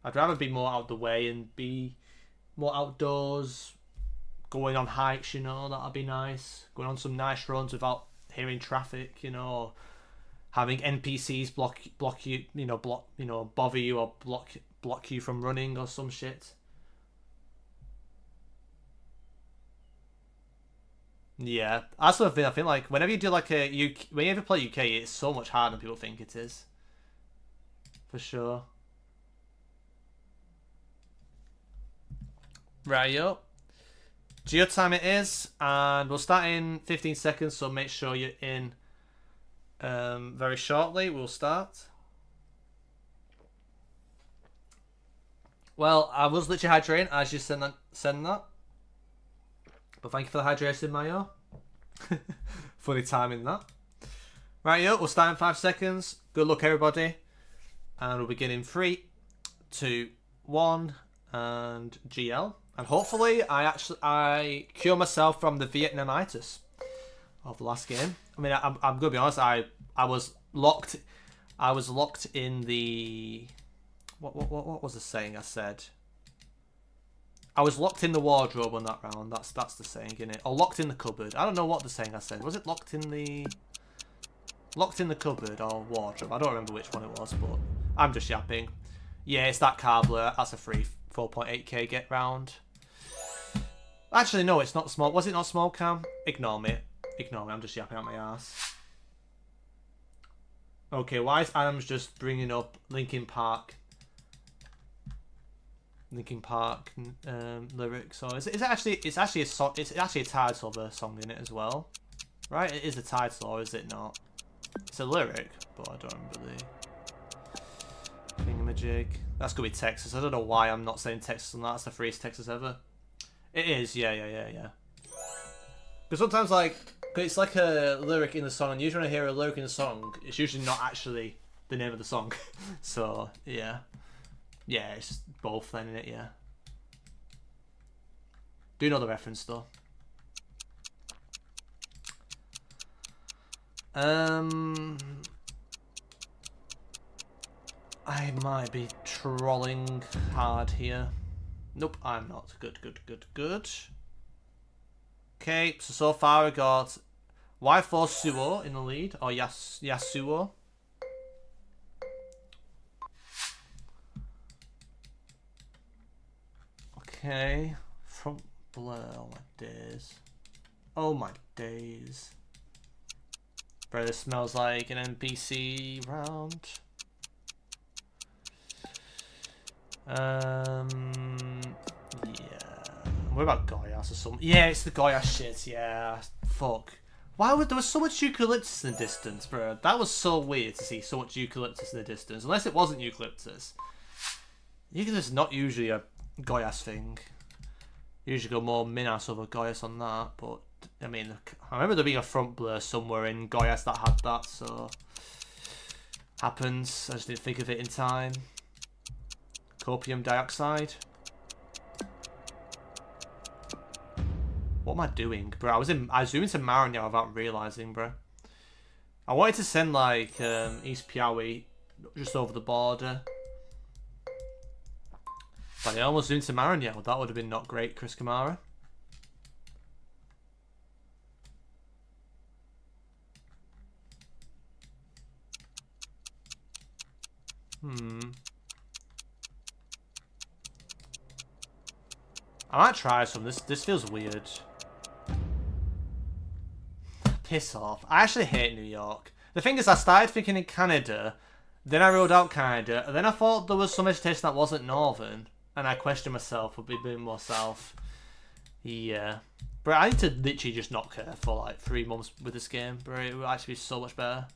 I'd rather be more out the way and be more outdoors, going on hikes, you know, that'd be nice. Going on some nice runs without hearing traffic, you know, or having NPCs block you, bother you or block you from running or some shit. Yeah, that's the thing. I think like whenever you do like when you ever play UK, it's so much harder than people think it is. For sure. Right, yo. Geotime it is, and we'll start in 15 seconds. So make sure you're in. Very shortly, we'll start. Well, I was literally hydrating as you send that. But thank you for the hydration, Mayo. Funny timing that. Right, yo, we'll start in 5 seconds. Good luck, everybody. And we'll begin in 3, 2, 1, and GL. And hopefully, I cure myself from the Vietnamitis of the last game. I mean, I'm gonna be honest. I was locked. I was locked in the. What was the saying I said? I was locked in the wardrobe on that round. That's the saying, innit? Or locked in the cupboard. I don't know what the saying I said. Was it locked in the cupboard or wardrobe? I don't remember which one it was, but I'm just yapping. Yeah, it's that Carbler. That's a free 4.8k get round. Actually, no, it's not small. Was it not small cam? Ignore me. Ignore me. I'm just yapping out my ass. Okay, why is Adams just bringing up Linkin Park lyrics? So it's actually a song. It's actually a title of a song in it as well, right? It is a title, or is it not? It's a lyric, but I don't remember the thingamajig. That's gonna be Texas. I don't know why I'm not saying Texas on that. That's the freest Texas ever. It is, yeah. Because sometimes, like, it's like a lyric in the song, and usually when I hear a lyric in the song, it's usually not actually the name of the song. So yeah, it's both then, isn't it? Yeah. Do know the reference though. I might be trolling hard here. Nope, I'm not. Good. Okay, so far I got Y4 Suo in the lead, or Yasuo. Okay, front blur. Oh my days. Oh my days. Bro, this smells like an NPC round. Yeah. What about Goyas or something? Yeah, it's the Goyas shit, yeah. Fuck. Why would there was so much eucalyptus in the distance, bro? That was so weird to see so much eucalyptus in the distance. Unless it wasn't eucalyptus. Eucalyptus is not usually a Goyas thing. Usually go more Minas over Goyas on that, but I mean, I remember there being a front blur somewhere in Goyas that had that, so happens. I just didn't think of it in time. Copium dioxide. What am I doing, bro? I was zoomed into Marignan without realizing, bro. I wanted to send like East Piaui just over the border, but I almost zoomed to Marignan. That would have been not great, Chris Kamara. I might try some. This feels weird. Piss off. I actually hate New York. The thing is, I started thinking in Canada, then I ruled out Canada, and then I thought there was some vegetation that wasn't northern, and I questioned myself, would be a bit more south. Yeah. Bro, I need to literally just not care for like 3 months with this game, bro. It will actually be so much better.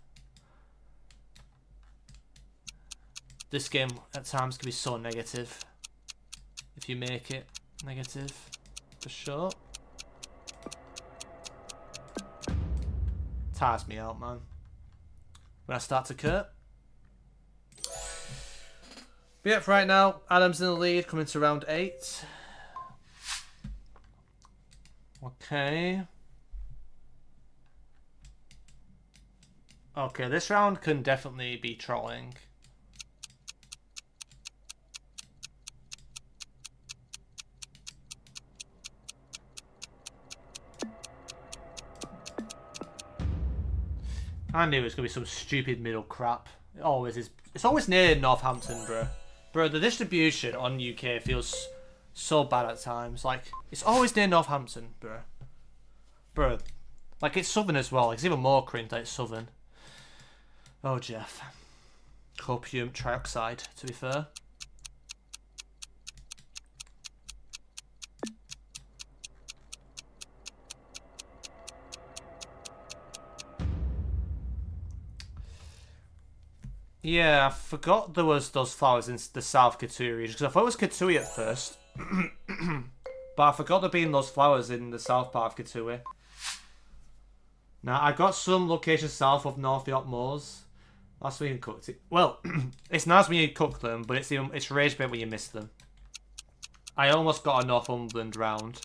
This game at times can be so negative if you make it negative, for sure. Tires me out, man. When I start to cut. But yeah, for right now, Adam's in the lead, coming to round 8. Okay. Okay, this round can definitely be trolling. I knew it was going to be some stupid middle crap. It always is. It's always near Northampton, bro. Bro, the distribution on UK feels so bad at times. Like, it's always near Northampton, bro. Bro. Like, it's southern as well. Like, it's even more cringe that it's southern. Oh, Jeff. Copium trioxide, to be fair. Yeah, I forgot there was those flowers in the South Katui region, because I thought it was Katui at first. But I forgot there being those flowers in the south part of Katui. Now, I got some locations south of North York Moors. Last week I cooked it. Well, it's nice when you cook them, but it's rage bait when you miss them. I almost got a Northumberland round.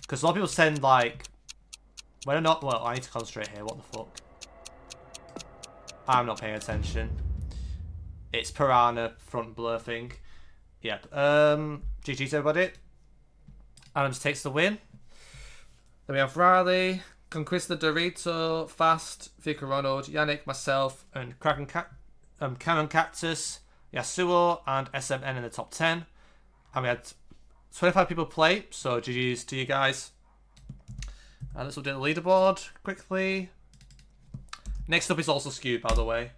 Because a lot of people send, like... When I'm not... Well, I need to concentrate here. What the fuck? I'm not paying attention. It's Piranha front blur thing. Yep. GG's everybody. Adams takes the win. Then we have Riley, Conquista Dorito, Fast, Vicar Ronald, Yannick, myself, and Cannon Cactus, Yasuo, and SMN in the top 10. And we had 25 people play, so GG's to you guys. Let's update the leaderboard quickly. Next up is also skewed, by the way.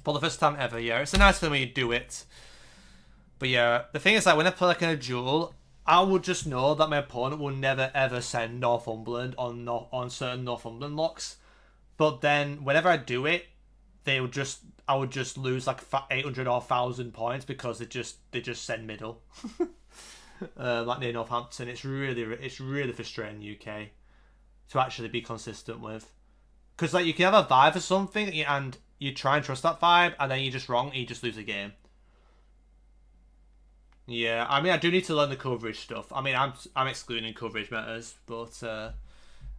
For the first time ever, yeah. It's a nice feeling when you do it. But yeah, the thing is that when I play like in a duel, I would just know that my opponent will never ever send Northumberland on certain Northumberland locks. But then whenever I do it, I would just lose like 800 or 1,000 points because they just send middle. Like near Northampton, it's really frustrating in the UK to actually be consistent with. Because like you can have a vibe for something and you try and trust that vibe, and then you're just wrong and you just lose the game. Yeah, I mean, I do need to learn the coverage stuff. I mean, I'm excluding coverage matters, but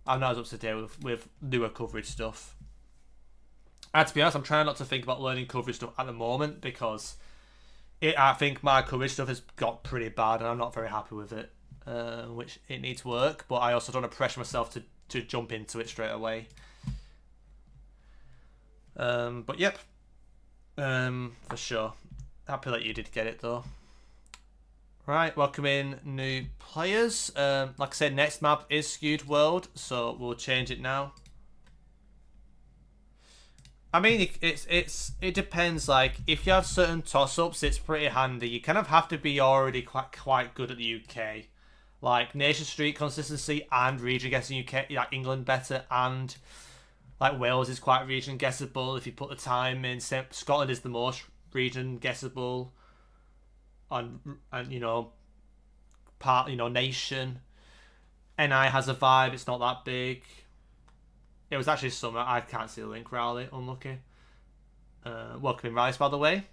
I'm not as up to date with newer coverage stuff. And to be honest, I'm trying not to think about learning coverage stuff at the moment because I think my coverage stuff has got pretty bad and I'm not very happy with it, which it needs work, but I also don't want to pressure myself to jump into it straight away. But yep, for sure. Happy that you did get it though. Right, welcome in new players. Like I said, next map is Skewed World, so we'll change it now. I mean, it depends. Like, if you have certain toss-ups, it's pretty handy. You kind of have to be already quite good at the UK, like Nation Street consistency and region guessing UK, like England better, and like Wales is quite region guessable if you put the time in. Scotland is the most region guessable. And you know, nation. NI has a vibe. It's not that big. It was actually summer. I can't see the link. Rowley, unlucky. Welcome in, Rice, by the way.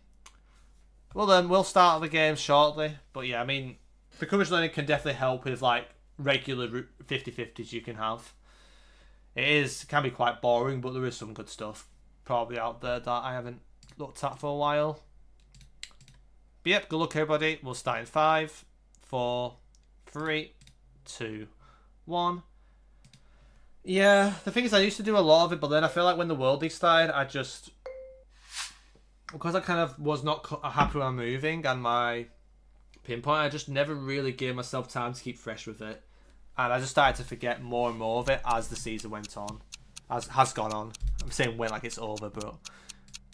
Well then, we'll start the game shortly. But yeah, I mean, the coverage learning can definitely help with like regular 50-50s you can have. It can be quite boring, but there is some good stuff probably out there that I haven't looked at for a while. But yep, good luck everybody. We'll start in 5, 4, 3, 2, 1. Yeah, the thing is I used to do a lot of it, but then I feel like when the World League started, because I kind of was not happy with my moving and my pinpoint, I just never really gave myself time to keep fresh with it. And I just started to forget more and more of it as the season went on. Has gone on. I'm saying when like it's over, but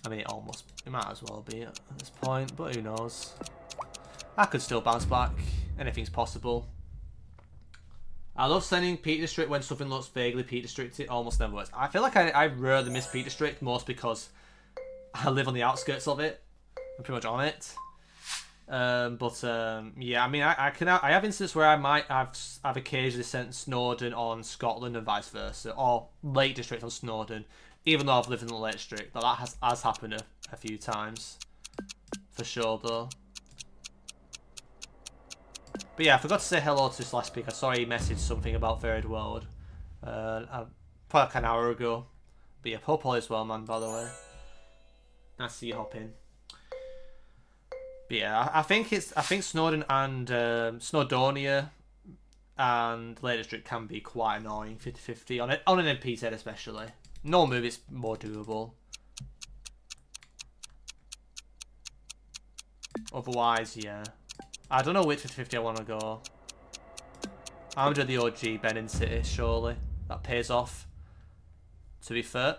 I mean, it might as well be at this point, but who knows. I could still bounce back. Anything's possible. I love sending Peak District when something looks vaguely Peak District. It almost never works. I feel like I rarely miss Peak District, most because I live on the outskirts of it. I'm pretty much on it. Yeah, I mean, I have instances where I might have occasionally sent Snowdon on Scotland and vice versa, or Lake District on Snowdon. Even though I've lived in the Lake District, but that has happened a few times. For sure, though. But yeah, I forgot to say hello to Slash Peak. I saw he messaged something about Varied World. Probably like an hour ago. But yeah, hope all is well, man, by the way. Nice to see you hop in. But yeah, I think Snowdon and Snowdonia and Lake District can be quite annoying 50-50 on an MP set especially. No move, it's more doable. Otherwise, yeah. I don't know which 50-50 I want to go. I'm doing the OG Benin City, surely. That pays off. To be fair.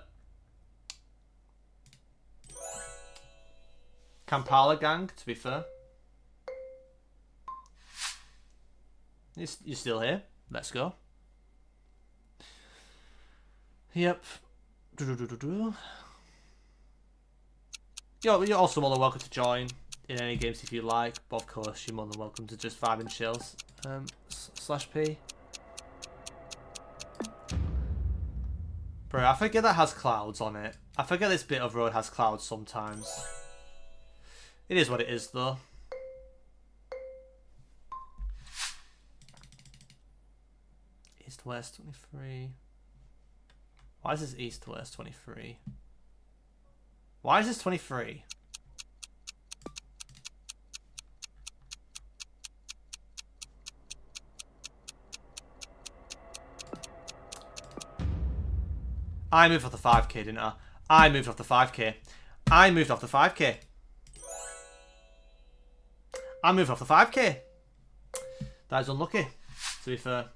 Kampala gang, to be fair. You're still here. Let's go. Yep. You're also more than welcome to join in any games if you like, but of course you're more than welcome to just vibe and chills. Slash P. Bro, I forget that has clouds on it. I forget this bit of road has clouds sometimes. It is what it is, though. East-west 23. Why is this east-west 23? Why is this 23? I moved off the 5k, didn't I? I moved off the 5k. I moved off the 5k. I moved off the 5k. That is unlucky, to be fair.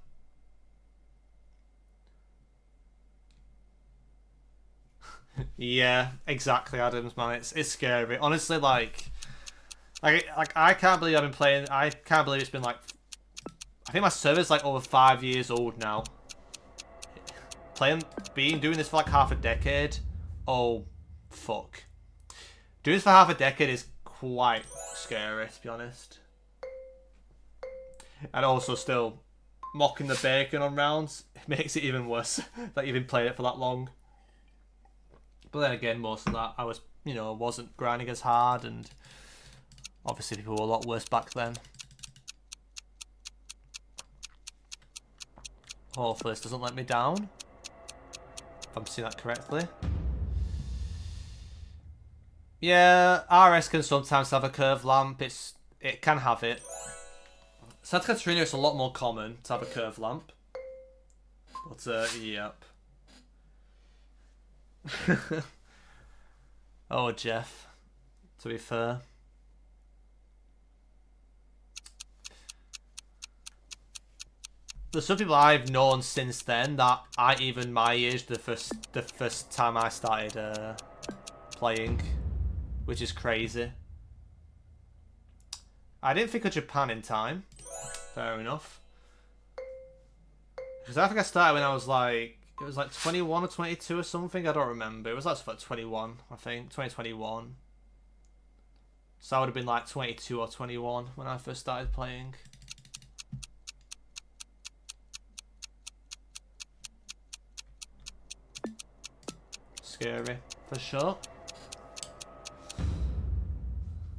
Yeah, exactly, Adams, man. It's scary. Honestly, like I can't believe I've been playing. I can't believe it's been like, I think my server's like over 5 years old now. Doing this for like half a decade. Oh, fuck. Doing this for half a decade is quite scary, to be honest. And also still mocking the bacon on rounds makes it even worse that you've been playing it for that long. But then again, most of that I was, you know, wasn't grinding as hard, and obviously people were a lot worse back then. Hopefully this doesn't let me down, if I'm seeing that correctly. Yeah, RS can sometimes have a curved lamp. It can have it. Santa Catarina, it's a lot more common to have a curved lamp. But yep. Oh, Jeff. To be fair. There's some people I've known since then that aren't even my age the first time I started playing, which is crazy. I didn't think of Japan in time. Fair enough. Because I think I started when I was like, it was like 21 or 22 or something. I don't remember. It was like 21, I think. 2021. So I would have been like 22 or 21 when I first started playing. Scary, for sure.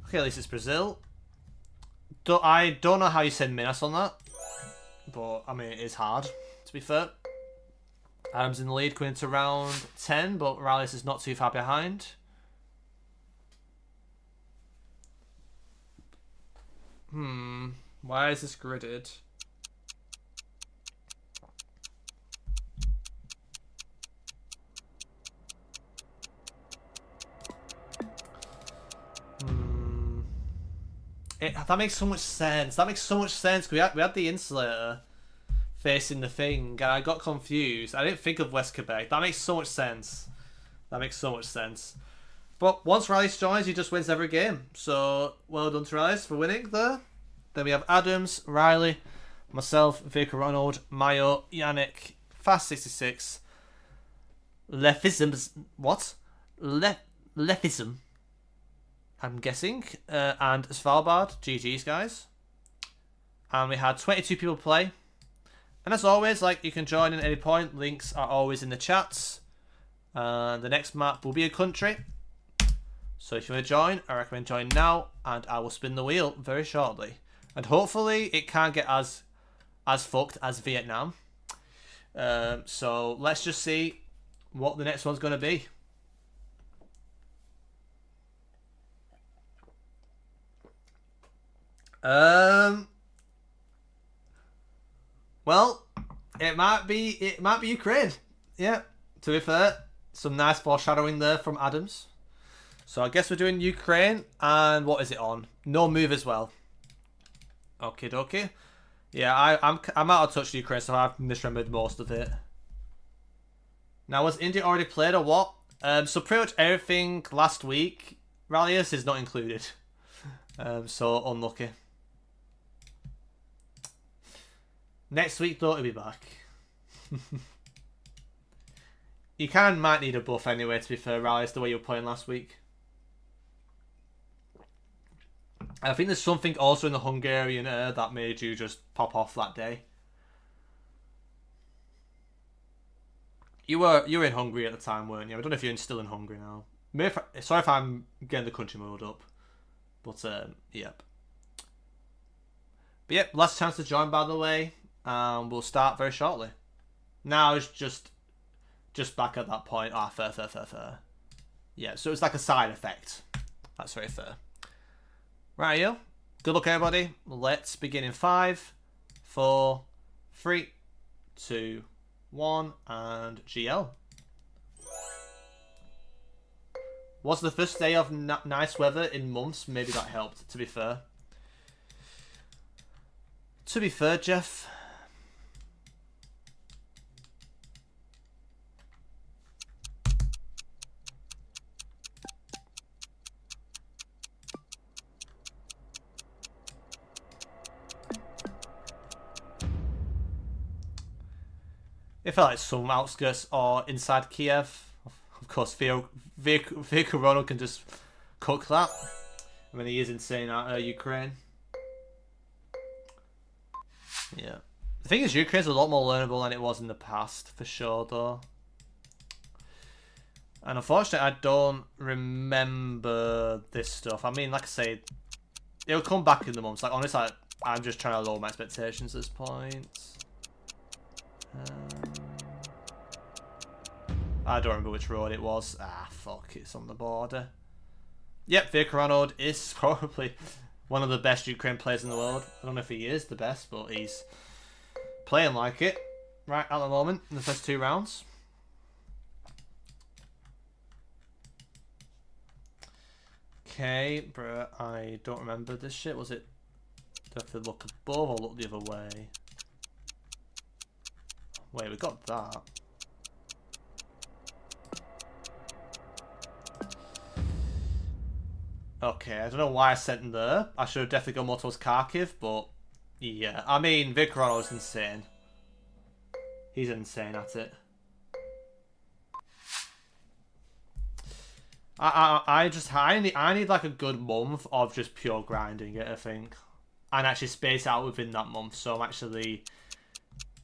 Okay, at least it's Brazil. I don't know how you said Minas on that. But, I mean, it is hard, to be fair. Adams in the lead, going into round 10, but Challies is not too far behind. Why is this gridded? That makes so much sense. That makes so much sense. We had the insulator facing the thing, and I got confused. I didn't think of West Quebec. That makes so much sense. That makes so much sense. But once Challies joins, he just wins every game. So, well done to Challies for winning there. Then we have Adams, Riley, myself, Vic Ronald, Mayo, Yannick, Fast66, Lefism. What? Lefism. I'm guessing. And Svalbard. GG's, guys. And we had 22 people play. And as always, like, you can join at any point. Links are always in the chats. And the next map will be a country. So if you want to join, I recommend join now. And I will spin the wheel very shortly. And hopefully it can't get as fucked as Vietnam. So let's just see what the next one's going to be. Well, it might be Ukraine. Yeah, to be fair, some nice foreshadowing there from Adams. So I guess we're doing Ukraine, and what is it on? No move as well. Okay, dokie. Yeah, I'm out of touch with Ukraine, so I've misremembered most of it. Now, was India already played or what? So pretty much everything last week, Challies is not included. So unlucky. Next week, though, he'll be back. You might need a buff anyway, to be fair, Challies, the way you were playing last week. I think there's something also in the Hungarian air that made you just pop off that day. You were in Hungary at the time, weren't you? I don't know if you're still in Hungary now. Maybe sorry if I'm getting the country mode up, but yep. But yep, last chance to join, by the way. We'll start very shortly. Now it's just back at that point. Ah, fair. Yeah, so it's like a side effect. That's very fair. Right, yo. Good luck, everybody. Let's begin in 5, 4, 3, 2, 1, and GL. Was the first day of nice weather in months? Maybe that helped, to be fair. To be fair, Jeff. It felt like some outskirts or inside Kiev. Of course, Vehicle Ronald can just cook that. I mean, he is insane out Ukraine. Yeah. The thing is, Ukraine's a lot more learnable than it was in the past, for sure, though. And unfortunately, I don't remember this stuff. I mean, like I say, it'll come back in the months. Like, honestly, I'm just trying to lower my expectations at this point. I don't remember which road it was. Ah, fuck, it's on the border. Yep, Vehicle Ronald is probably one of the best Ukraine players in the world. I don't know if he is the best, but he's playing like it right at the moment in the first 2 rounds. Okay, bro, I don't remember this shit. Was it... Do I have to look above or look the other way? Wait, we got that. Okay, I don't know why I sent him there. I should have definitely gone more towards Kharkiv, but yeah. I mean, Vikrano is insane. He's insane at it. I need like a good month of just pure grinding it, I think. And actually space out within that month, so I'm actually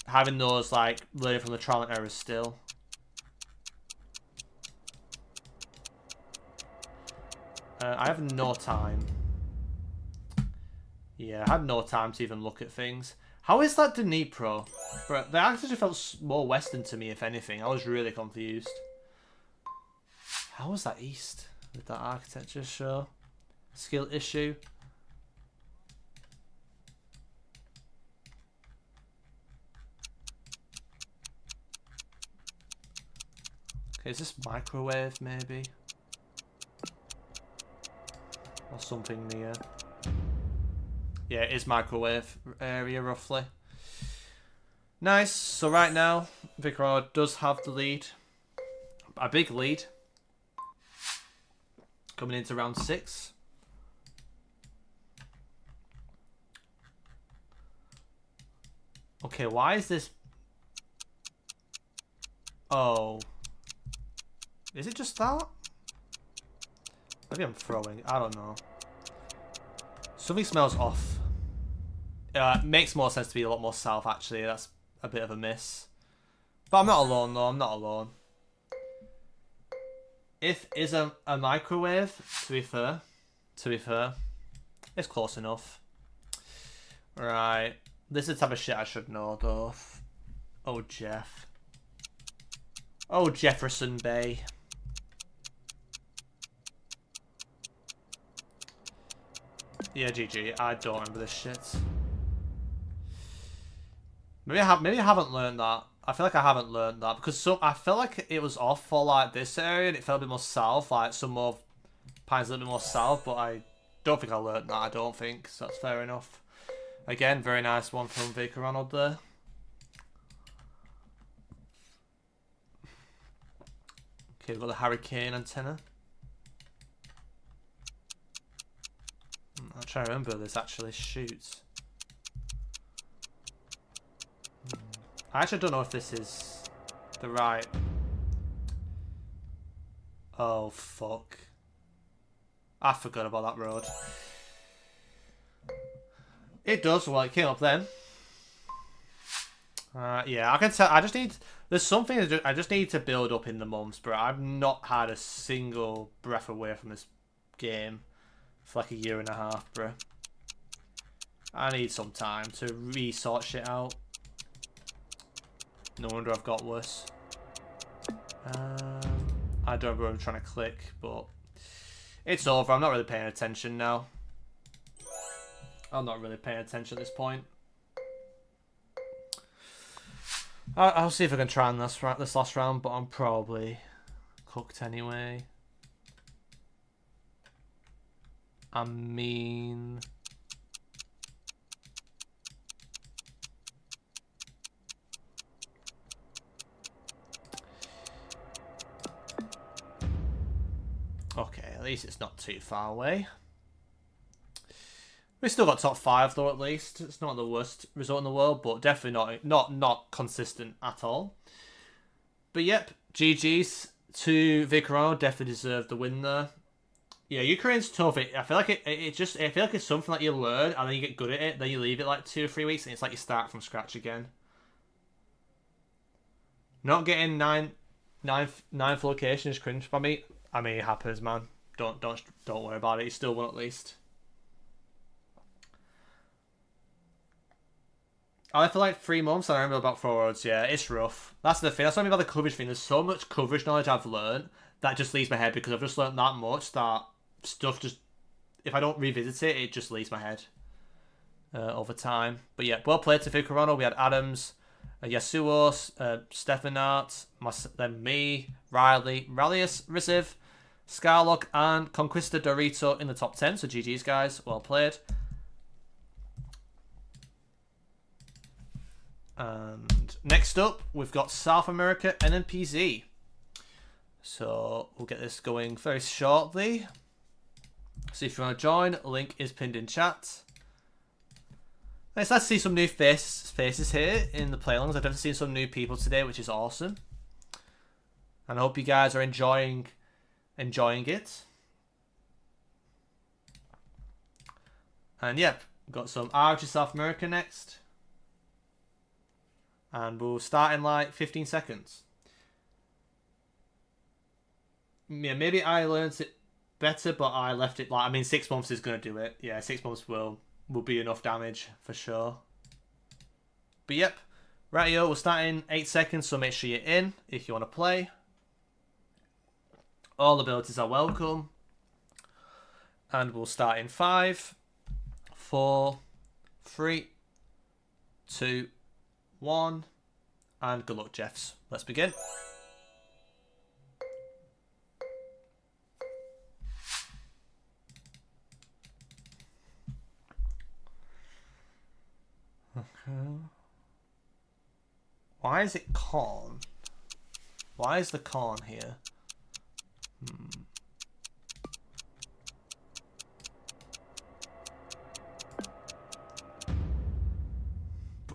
having those like learning from the trial and errors still. I have no time. Yeah, I had no time to even look at things. How is that Dnipro? Bro, that actually felt more western to me, if anything. I was really confused. How was that east with that architecture show? Skill issue. Okay, is this microwave maybe? Or something near. Yeah, it is microwave area roughly. Nice. So right now, Vikrano does have the lead. A big lead. Coming into round 6. Okay, why is this... Oh. Is it just that? Maybe I'm throwing. I don't know. Something smells off. Makes more sense to be a lot more south, actually. That's a bit of a miss. But I'm not alone, though. I'm not alone. If is a microwave, to be fair, it's close enough. Right. This is the type of shit I should know, though. Oh, Jeff. Oh, Jefferson Bay. Yeah, GG. I don't remember this shit. Maybe I haven't learned that. I feel like I haven't learned that because I felt like it was off for like this area and it felt a bit more south, like some more pines a little bit more south, but I don't think I learned that. I don't think, so that's fair enough. Again, very nice one from Vicar Ronald there. Okay, we've got the Hurricane antenna. I'm trying to remember this actually. Shoot. I actually don't know if this is the right... Oh, fuck. I forgot about that road. It does, well, it came up then. Yeah, I can tell. I just need There's something that I just need to build up in the months, bro. I've not had a single breath away from this game for like a year and a half, bro. I need some time to re-sort shit out. No wonder I've got worse. I don't know where I'm trying to click, but it's over. I'm not really paying attention now. I'm not really paying attention at this point. I'll see if I can try on this last round, but I'm probably cooked anyway. I mean... Okay, at least it's not too far away. We still got top 5 though, at least. It's not the worst result in the world, but definitely not consistent at all. But yep, GG's to Vicarano. Definitely deserved the win there. Yeah, Ukraine's tough. I feel like I feel like it's something that you learn and then you get good at it. Then you leave it like 2 or 3 weeks and it's like you start from scratch again. Not getting ninth location is cringe for me. I mean, it happens, man. Don't worry about it. You still won at least. I left for like 3 months and I remember about forwards. Yeah, it's rough. That's the thing. That's what I mean by the coverage thing. There's so much coverage knowledge I've learned that just leaves my head because I've just learned that much that stuff just... If I don't revisit it, it just leaves my head over time. But yeah, well played to Vicarano. We had Adams, Yasuos, Stefanart, then me, Riley, Rallius, Risiv, Scarlock, and Conquista Dorito in the top 10. So GG's, guys. Well played. And next up, we've got South America NNPZ. So we'll get this going very shortly. So if you want to join, link is pinned in chat. Nice to see some new faces here in the playlongs. I've definitely seen some new people today, which is awesome. And I hope you guys are enjoying it. And yep, we've got some RG South America next. And we'll start in like 15 seconds. Yeah, maybe I learned it better, but I left it like... I mean, 6 months is going to do it. Yeah, 6 months will be enough damage for sure. But yep, rightio, we'll start in 8 seconds, so make sure you're in if you want to play. All abilities are welcome. And we'll start in 5, 4, 3, 2, 1, and good luck, Jeffs. Let's begin. Okay. Why is it corn? Why is the corn here?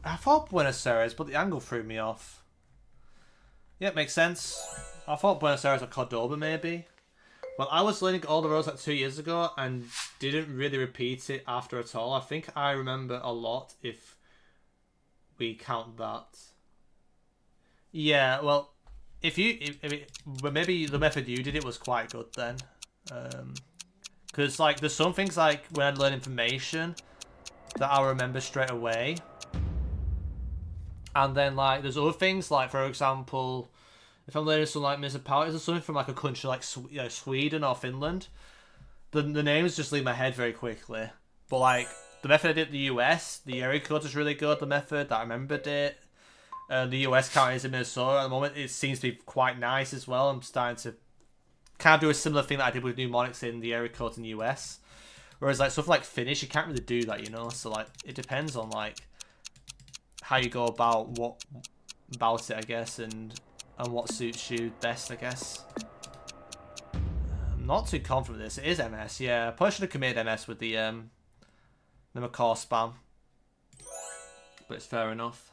I thought Buenos Aires, but the angle threw me off. Yeah, makes sense. I thought Buenos Aires or Cordoba, maybe. Well, I was learning all the roads like 2 years ago and didn't really repeat it after at all. I think I remember a lot if we count that. Yeah, well, maybe the method you did it was quite good then. Because like there's some things like when I learn information that I'll remember straight away. And then like there's other things like, for example, if I'm learning some like municipalities or something from like a country like Sweden or Finland, the names just leave my head very quickly. But like the method I did in the US, the area code is really good. The method that I remembered it. The US counties in Minnesota at the moment, it seems to be quite nice as well. I'm starting to kind of do a similar thing that I did with mnemonics in the area codes in the US. Whereas like stuff like Finnish, you can't really do that, you know. So like it depends on like how you go about it, I guess, and what suits you best, I guess. I'm not too confident with this. It is MS, yeah. I probably should have committed MS with the McCaw spam, but it's fair enough.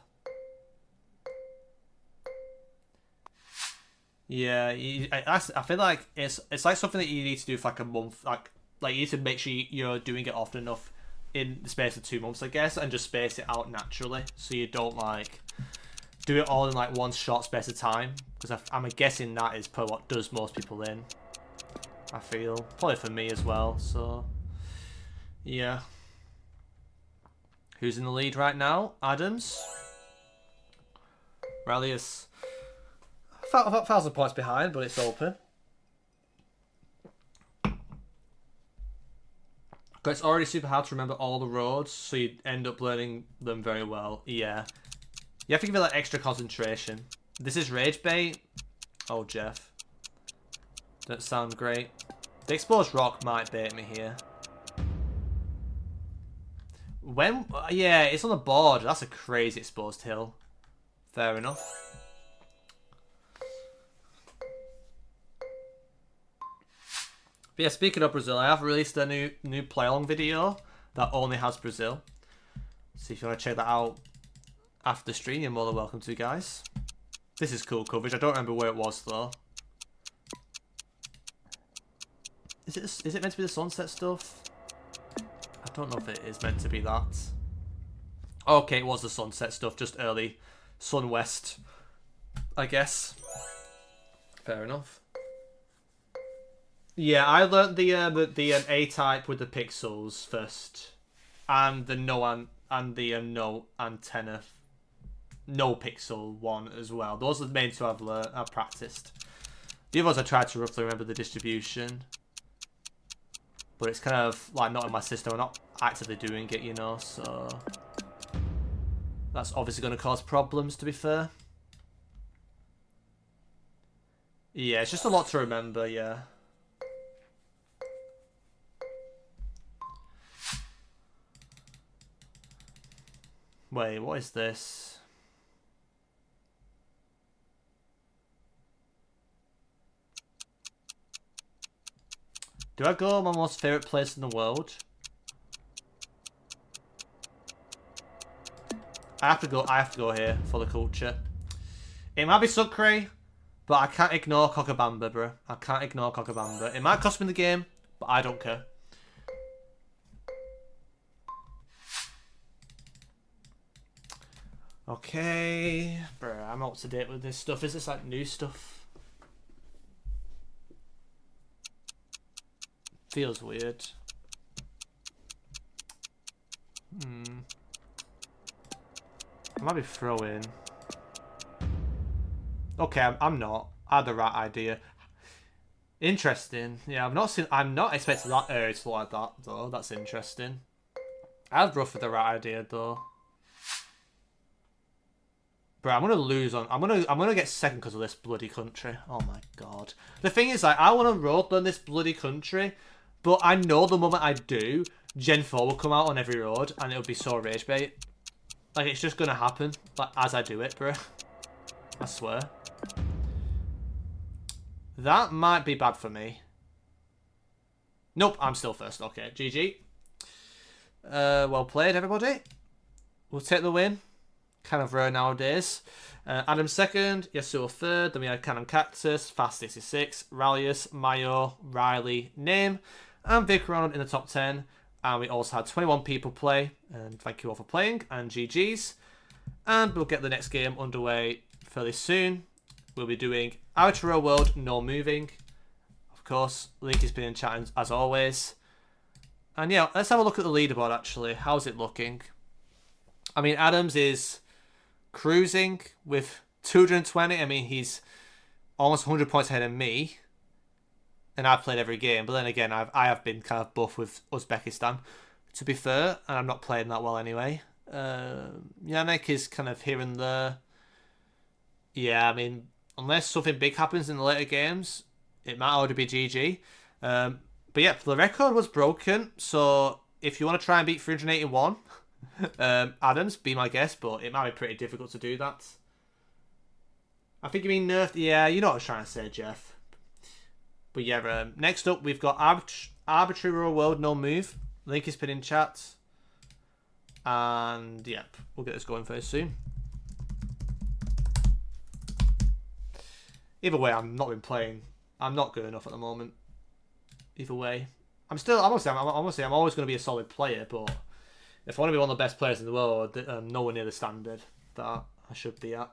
Yeah, I feel like it's like something that you need to do for like a month, like you need to make sure you're doing it often enough in the space of 2 months, I guess, and just space it out naturally, so you don't like do it all in like one short space of time, because I'm guessing that is probably what does most people in. I feel probably for me as well. So yeah, who's in the lead right now? Adams. Challies. 1,000 points behind, but it's open. But it's already super hard to remember all the roads, so you end up learning them very well. Yeah. You have to give it like extra concentration. This is rage bait. Oh, Jeff. That sounds great. The exposed rock might bait me here. When? Yeah, it's on the board. That's a crazy exposed hill. Fair enough. But yeah, speaking of Brazil, I have released a new play-along video that only has Brazil. So if you want to check that out after the stream, you're more than welcome to, guys. This is cool coverage. I don't remember where it was though. Is it meant to be the sunset stuff? I don't know if it is meant to be that. Okay, it was the sunset stuff, just early sun west, I guess. Fair enough. Yeah, I learnt the A type with the pixels first, and the no antenna, no pixel one as well. Those are the main two I've practiced. The others I tried to roughly remember the distribution, but it's kind of like not in my system. I'm not actively doing it, you know. So that's obviously going to cause problems. To be fair, yeah, it's just a lot to remember. Yeah. Wait, what is this? Do I go my most favourite place in the world? I have to go here for the culture. It might be Sucre, but I can't ignore Cochabamba, bro. I can't ignore Cochabamba. It might cost me the game, but I don't care. Okay, bro, I'm up to date with this stuff. Is this like new stuff? Feels weird. I might be throwing. Okay, I'm not. I had the right idea. Interesting. Yeah, I'm not expecting that area to look like that though. That's interesting. I had rough with the right idea though. Bro, I'm gonna lose on. I'm gonna get second because of this bloody country. Oh my god. The thing is, like, I want to road learn this bloody country, but I know the moment I do, Gen 4 will come out on every road, and it'll be so rage bait. Like, it's just gonna happen, like, as I do it, bro. I swear. That might be bad for me. Nope, I'm still first. Okay, GG. Well played, everybody. We'll take the win. Kind of rare nowadays. Adam second, Yasuo third, then we had Cannon Cactus, Fast 66, Rallius, Mayo, Riley, Name, and Vicaron in the top 10. And we also had 21 people play, and thank you all for playing, and GG's. And we'll get the next game underway fairly soon. We'll be doing Outer World, no moving. Of course, link has been in chat as always. And yeah, let's have a look at the leaderboard actually. How's it looking? I mean, Adams is cruising with 220. I mean, he's almost 100 points ahead of me, and I've played every game. But then again, I have been kind of buff with Uzbekistan, to be fair, and I'm not playing that well anyway. Yannick is kind of here and there. Yeah, I mean, unless something big happens in the later games, it might already be GG. But yeah, the record was broken, so if you want to try and beat 381, Adams, be my guest, but it might be pretty difficult to do that. I think you mean nerfed. Yeah, you know what I was trying to say, Jeff. But yeah, next up we've got Arbitrary Rural World, no move. Link is pinned in chat. And yep, we'll get this going very soon. Either way, I'm not been playing. I'm not good enough at the moment. Either way, I'm always going to be a solid player, but if I want to be one of the best players in the world, nowhere near the standard that I should be at.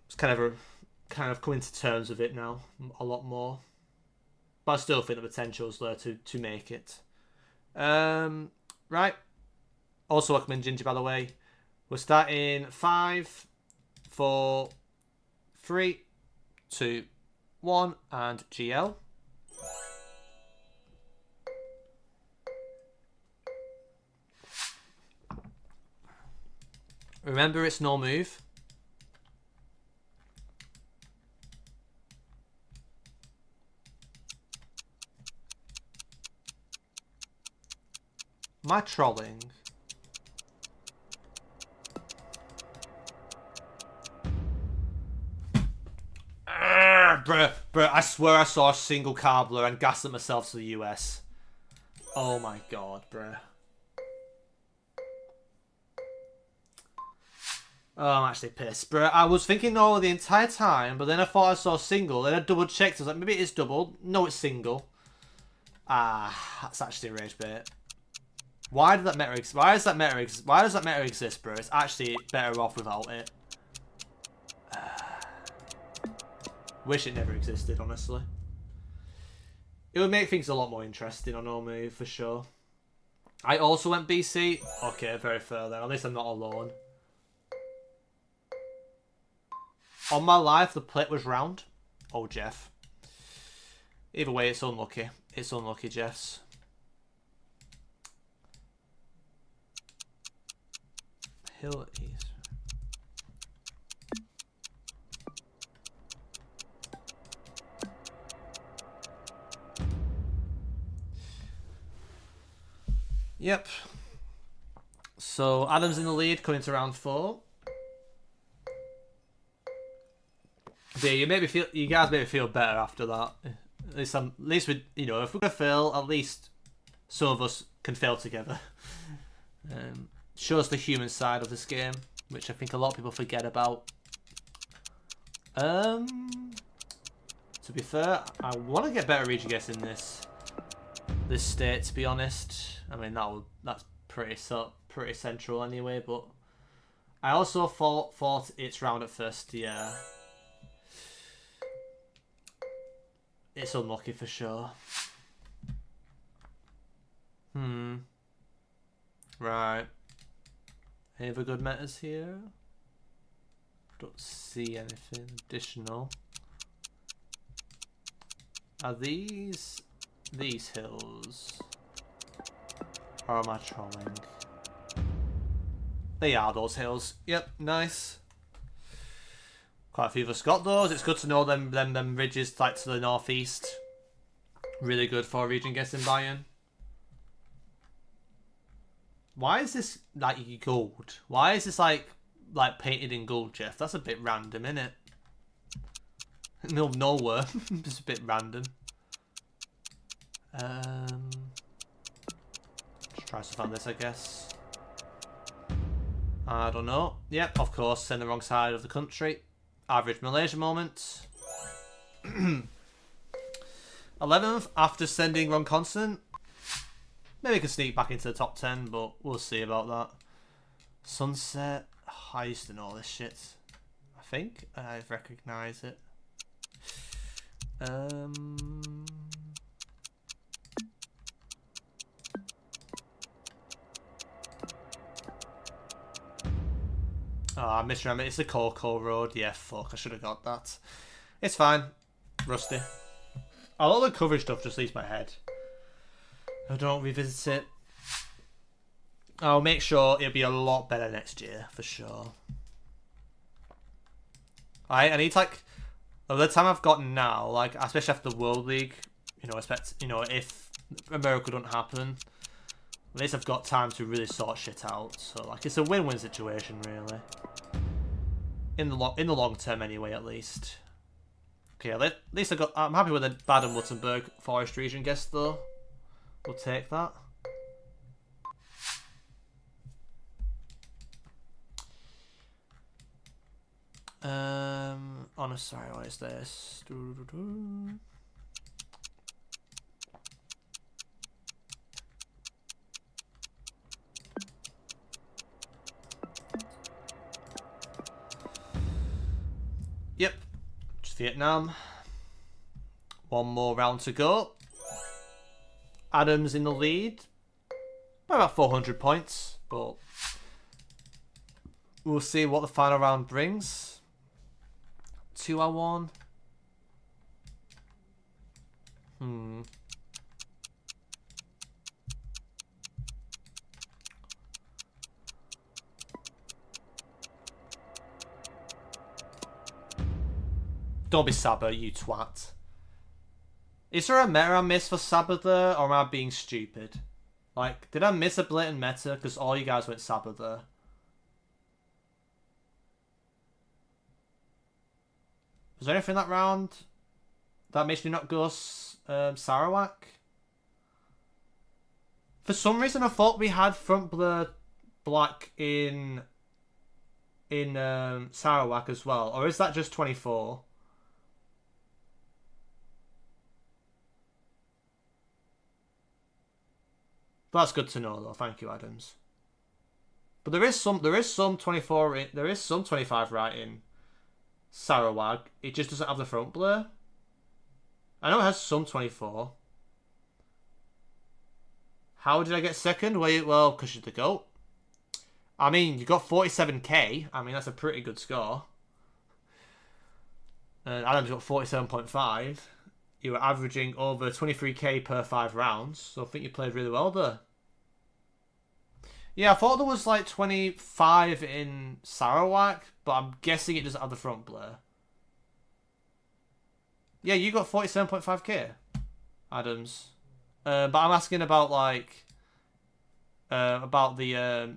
It's kind of coming to terms with it now a lot more, but I still think the potential's there to make it. Right. Also welcome Ginger, by the way. We're starting 5, 4, 3, 2, 1, and GL. Remember, it's no move. Am I trolling? Bruh, I swear I saw a single Carbler and gaslit myself to the US. Oh my god, bruh. Oh, I'm actually pissed, bruh. I was thinking no the entire time, but then I thought I saw single, then I double checked. I was like, maybe it is double. No, it's single. Ah, that's actually a rage bait. Why does that meta exist, bro? It's actually better off without it. Wish it never existed, honestly. It would make things a lot more interesting on no move for sure. I also went BC. Okay, very fair then. At least I'm not alone. On my life, the plate was round. Oh, Jeff. Either way, it's unlucky. It's unlucky, Jeffs. Hill East. Yep. So Adam's in the lead, coming to round 4. Yeah, you guys made me feel better after that. At least we, you know, if we're gonna fail, at least some of us can fail together. Shows the human side of this game, which I think a lot of people forget about. To be fair, I want to get better region guess in this state. To be honest, I mean that's pretty central anyway. But I also thought it's round at first. Yeah, it's unlucky for sure. Right. Any other good metas here? Don't see anything additional. Are these hills? Or am I trolling? They are those hills. Yep, nice. Quite a few of us got those. It's good to know them ridges like to the northeast. Really good for region guessing buy-in. Why is this like gold? Why is this like painted in gold, Jeff? That's a bit random, isn't it? No, nowhere. Just a bit random. Just try to find this, I guess. I don't know. Yep, of course, send the wrong side of the country. Average Malaysia moment. 11th after sending wrong consonant. Maybe we can sneak back into the top 10, but we'll see about that. Sunset. Oh, I used to know this shit. I think I recognise it. Oh, I misremembered. It's the Coco Road. Yeah, fuck. I should have got that. It's fine. Rusty. A lot of the coverage stuff just leaves my head. I don't revisit it. I'll make sure it'll be a lot better next year, for sure. I need to, like, by the time I've gotten now, like, especially after the World League, if America don't happen, at least I've got time to really sort shit out. So, like, it's a win-win situation, really. In the long term, anyway, at least. Okay, at least I'm happy with the Baden-Württemberg Forest region guess, though. We'll take that. Oh no, sorry, what is this? Vietnam. One more round to go. Adam's in the lead by about 400 points, but we'll see what the final round brings. 2-1. Don't be Saba, you twat. Is there a meta I missed for Saba there, or am I being stupid? Like, did I miss a blatant meta because all you guys went Saba there? Was there anything that round that makes me not go Sarawak? For some reason, I thought we had front blur black in Sarawak as well, or is that just 24? That's good to know, though. Thank you, Adams. But there is some 24. There is some 25 right in Sarawak. It just doesn't have the front blur. I know it has some 24. How did I get second? Well, because you're the GOAT. I mean, you got 47k. I mean, that's a pretty good score. And Adam's got 47.5. You were averaging over 23k per 5 rounds, so I think you played really well there. Yeah, I thought there was like 25 in Sarawak, but I'm guessing it doesn't have the front blur. Yeah, you got 47.5k, Adams. But I'm asking about like about the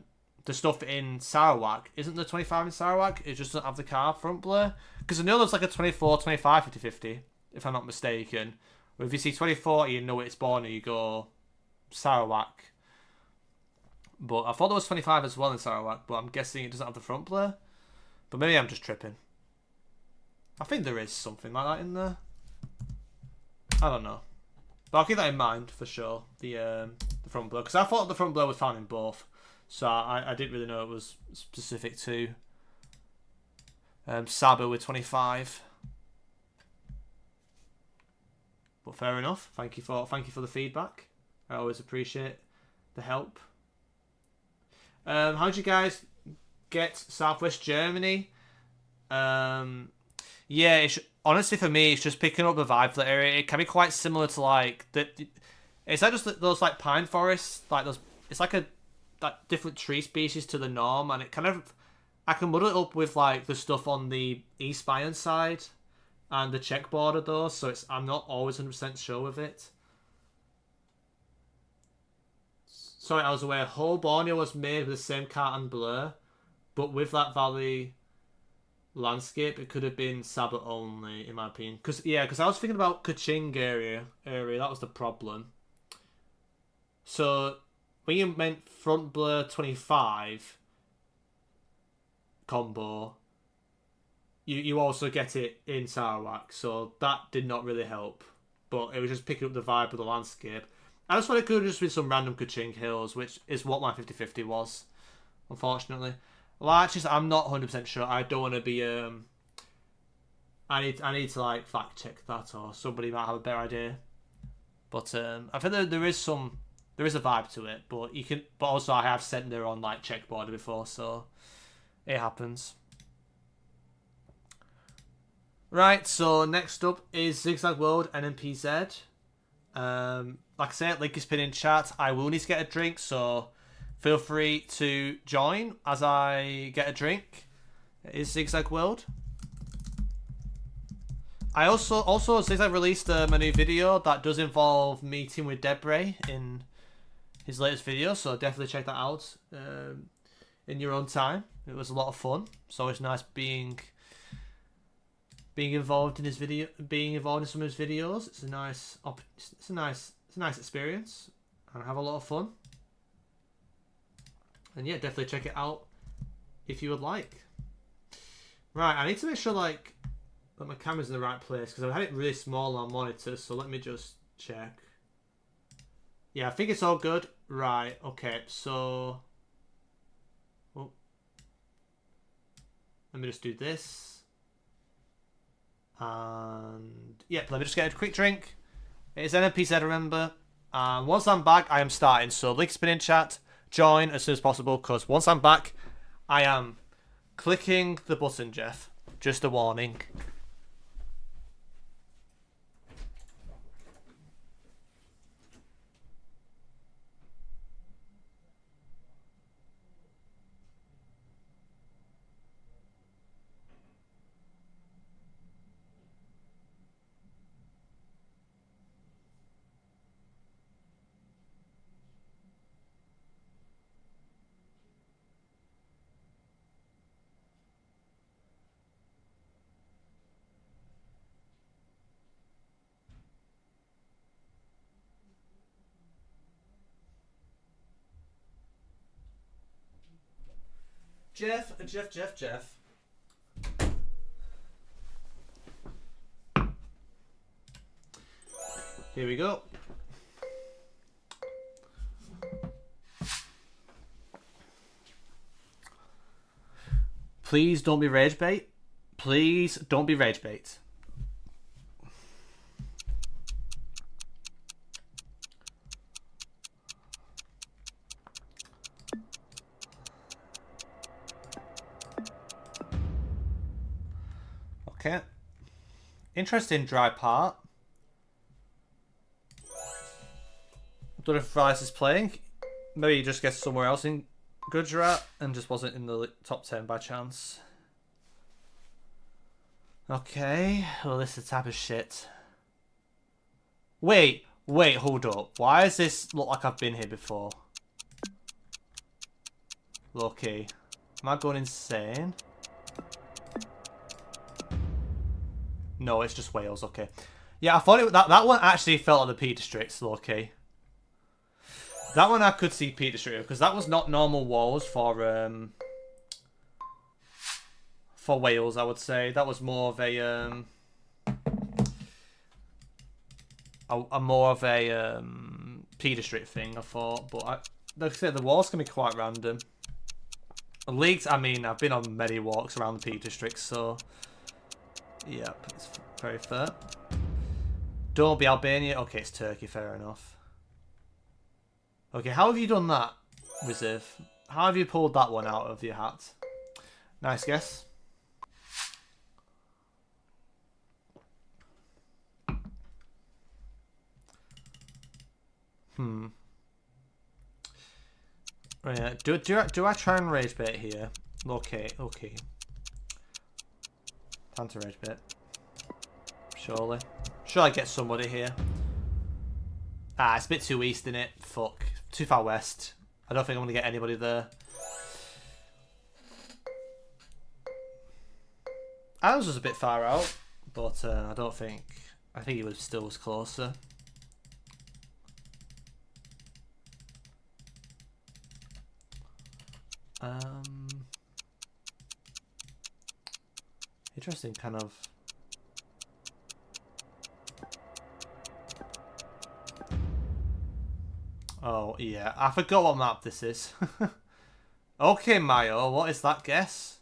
stuff in Sarawak. Isn't there 25 in Sarawak? It just doesn't have the car front blur? Because I know there's like a 24, 25, 50-50. If I'm not mistaken. Or if you see 2040 you know it's Borneo, you go Sarawak. But I thought there was 25 as well in Sarawak, but I'm guessing it doesn't have the front blur. But maybe I'm just tripping. I think there is something like that in there. I don't know. But I'll keep that in mind for sure, the front blur. Because I thought the front blur was found in both. So I didn't really know it was specific to Saba with 25. But fair enough. Thank you for the feedback. I always appreciate the help. How did you guys get Southwest Germany? Yeah, honestly for me, it's just picking up the vibe for the area. It can be quite similar to like it's like just those like pine forests, like those. It's like that different tree species to the norm, and it kind of I can muddle it up with like the stuff on the East Bayern side. And the Czech border though, so I'm not always 100% sure with it. Sorry, I was aware. Whole Borneo was made with the same cat and blur, but with that valley landscape, it could have been Saba only, in my opinion. Because I was thinking about Kaching area. That was the problem. So when you meant front blur 25 combo. You also get it in Sarawak, so that did not really help. But it was just picking up the vibe of the landscape. I just thought it could have just been some random Kaching hills, which is what my 50-50 was, unfortunately. Well, actually, I'm not 100% sure. I don't want to be... I need to like fact check that, or somebody might have a better idea. But I think there is a vibe to it, but also I have sent there on like Czech border before, so it happens. Right, so next up is Zigzag World NMPZ. Like I said, link is pinned in chat. I will need to get a drink, so feel free to join as I get a drink. It is Zigzag World. I also Zigzag released a new video that does involve meeting with Debre in his latest video, so definitely check that out in your own time. It was a lot of fun. It's always nice being involved in his video, being involved in some of his videos. It's a nice experience, and I have a lot of fun. And yeah, definitely check it out if you would like. Right, I need to make sure like that my camera's in the right place because I've had it really small on monitor. So let me just check. Yeah, I think it's all good. Right, okay, so let me just do this. And yeah, let me just get a quick drink. It's NMPZ, remember. And once I'm back, I am starting. So link spin in chat. Join as soon as possible, because once I'm back, I am clicking the button, Jeff. Just a warning. Jeff. Here we go. Please don't be rage bait. Please don't be rage bait. Okay. Interesting dry part. Don't know if Rice is playing. Maybe he just gets somewhere else in Gujarat and just wasn't in the top 10 by chance. Okay. Well, this is the type of shit. Wait, hold up. Why does this look like I've been here before? Okay. Am I going insane? No, it's just Wales, okay. Yeah, I thought that one actually felt like the Peak Districts, okay. That one I could see Peak District, because that was not normal walls for Wales, I would say. That was more of a more of a Peak District thing, I thought. But like I said, the walls can be quite random. Leagues, I mean, I've been on many walks around the Peak District, so yep, it's very fair. Don't be Albania. Okay, it's Turkey, fair enough. Okay, how have you done that, Reserve? How have you pulled that one out of your hat? Nice guess. Right, do I try and rage bait here? Okay. Time to rage bait. Surely. Sure, I get somebody here. Ah, it's a bit too east, isn't it? Fuck. Too far west. I don't think I'm going to get anybody there. Adams was a bit far out, but I don't think... I think he still was closer. Interesting kind of... Oh, yeah. I forgot what map this is. Okay, Mayo. What is that guess?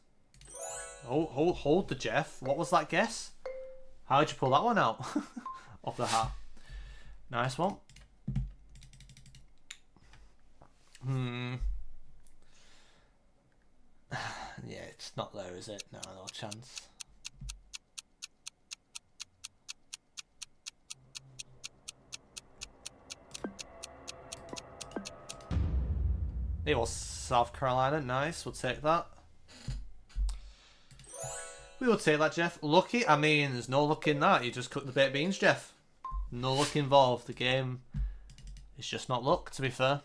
Oh, hold the Jeff. What was that guess? How did you pull that one out? Off the hat. Nice one. Yeah, it's not there, is it? No chance. It was South Carolina. Nice. We'll take that. We will take that, Jeff. Lucky? I mean, there's no luck in that. You just cook the baked beans, Jeff. No luck involved. The game is just not luck, to be fair.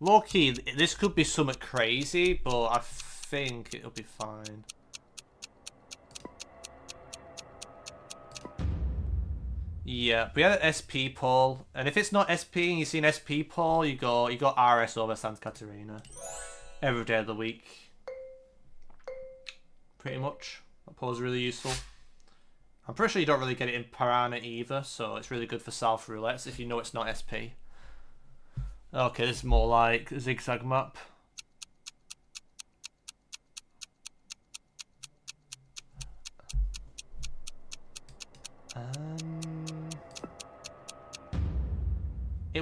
Low-key, this could be somewhat crazy, but I think it'll be fine. Yeah, we had an SP poll, and if it's not SP and you see an SP poll, you got RS over Santa Catarina every day of the week. Pretty much. That poll is really useful. I'm pretty sure you don't really get it in Piranha either, so it's really good for South Roulettes if you know it's not SP. Okay, this is more like a zigzag map.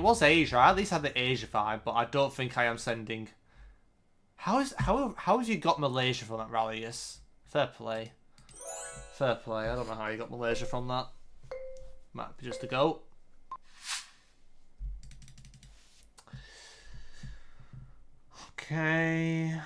it was Asia. I at least had the Asia vibe, but I don't think I am sending. How have you got Malaysia from that, Rallius? Fair play. Fair play. I don't know how you got Malaysia from that. Might be just a goat. Okay.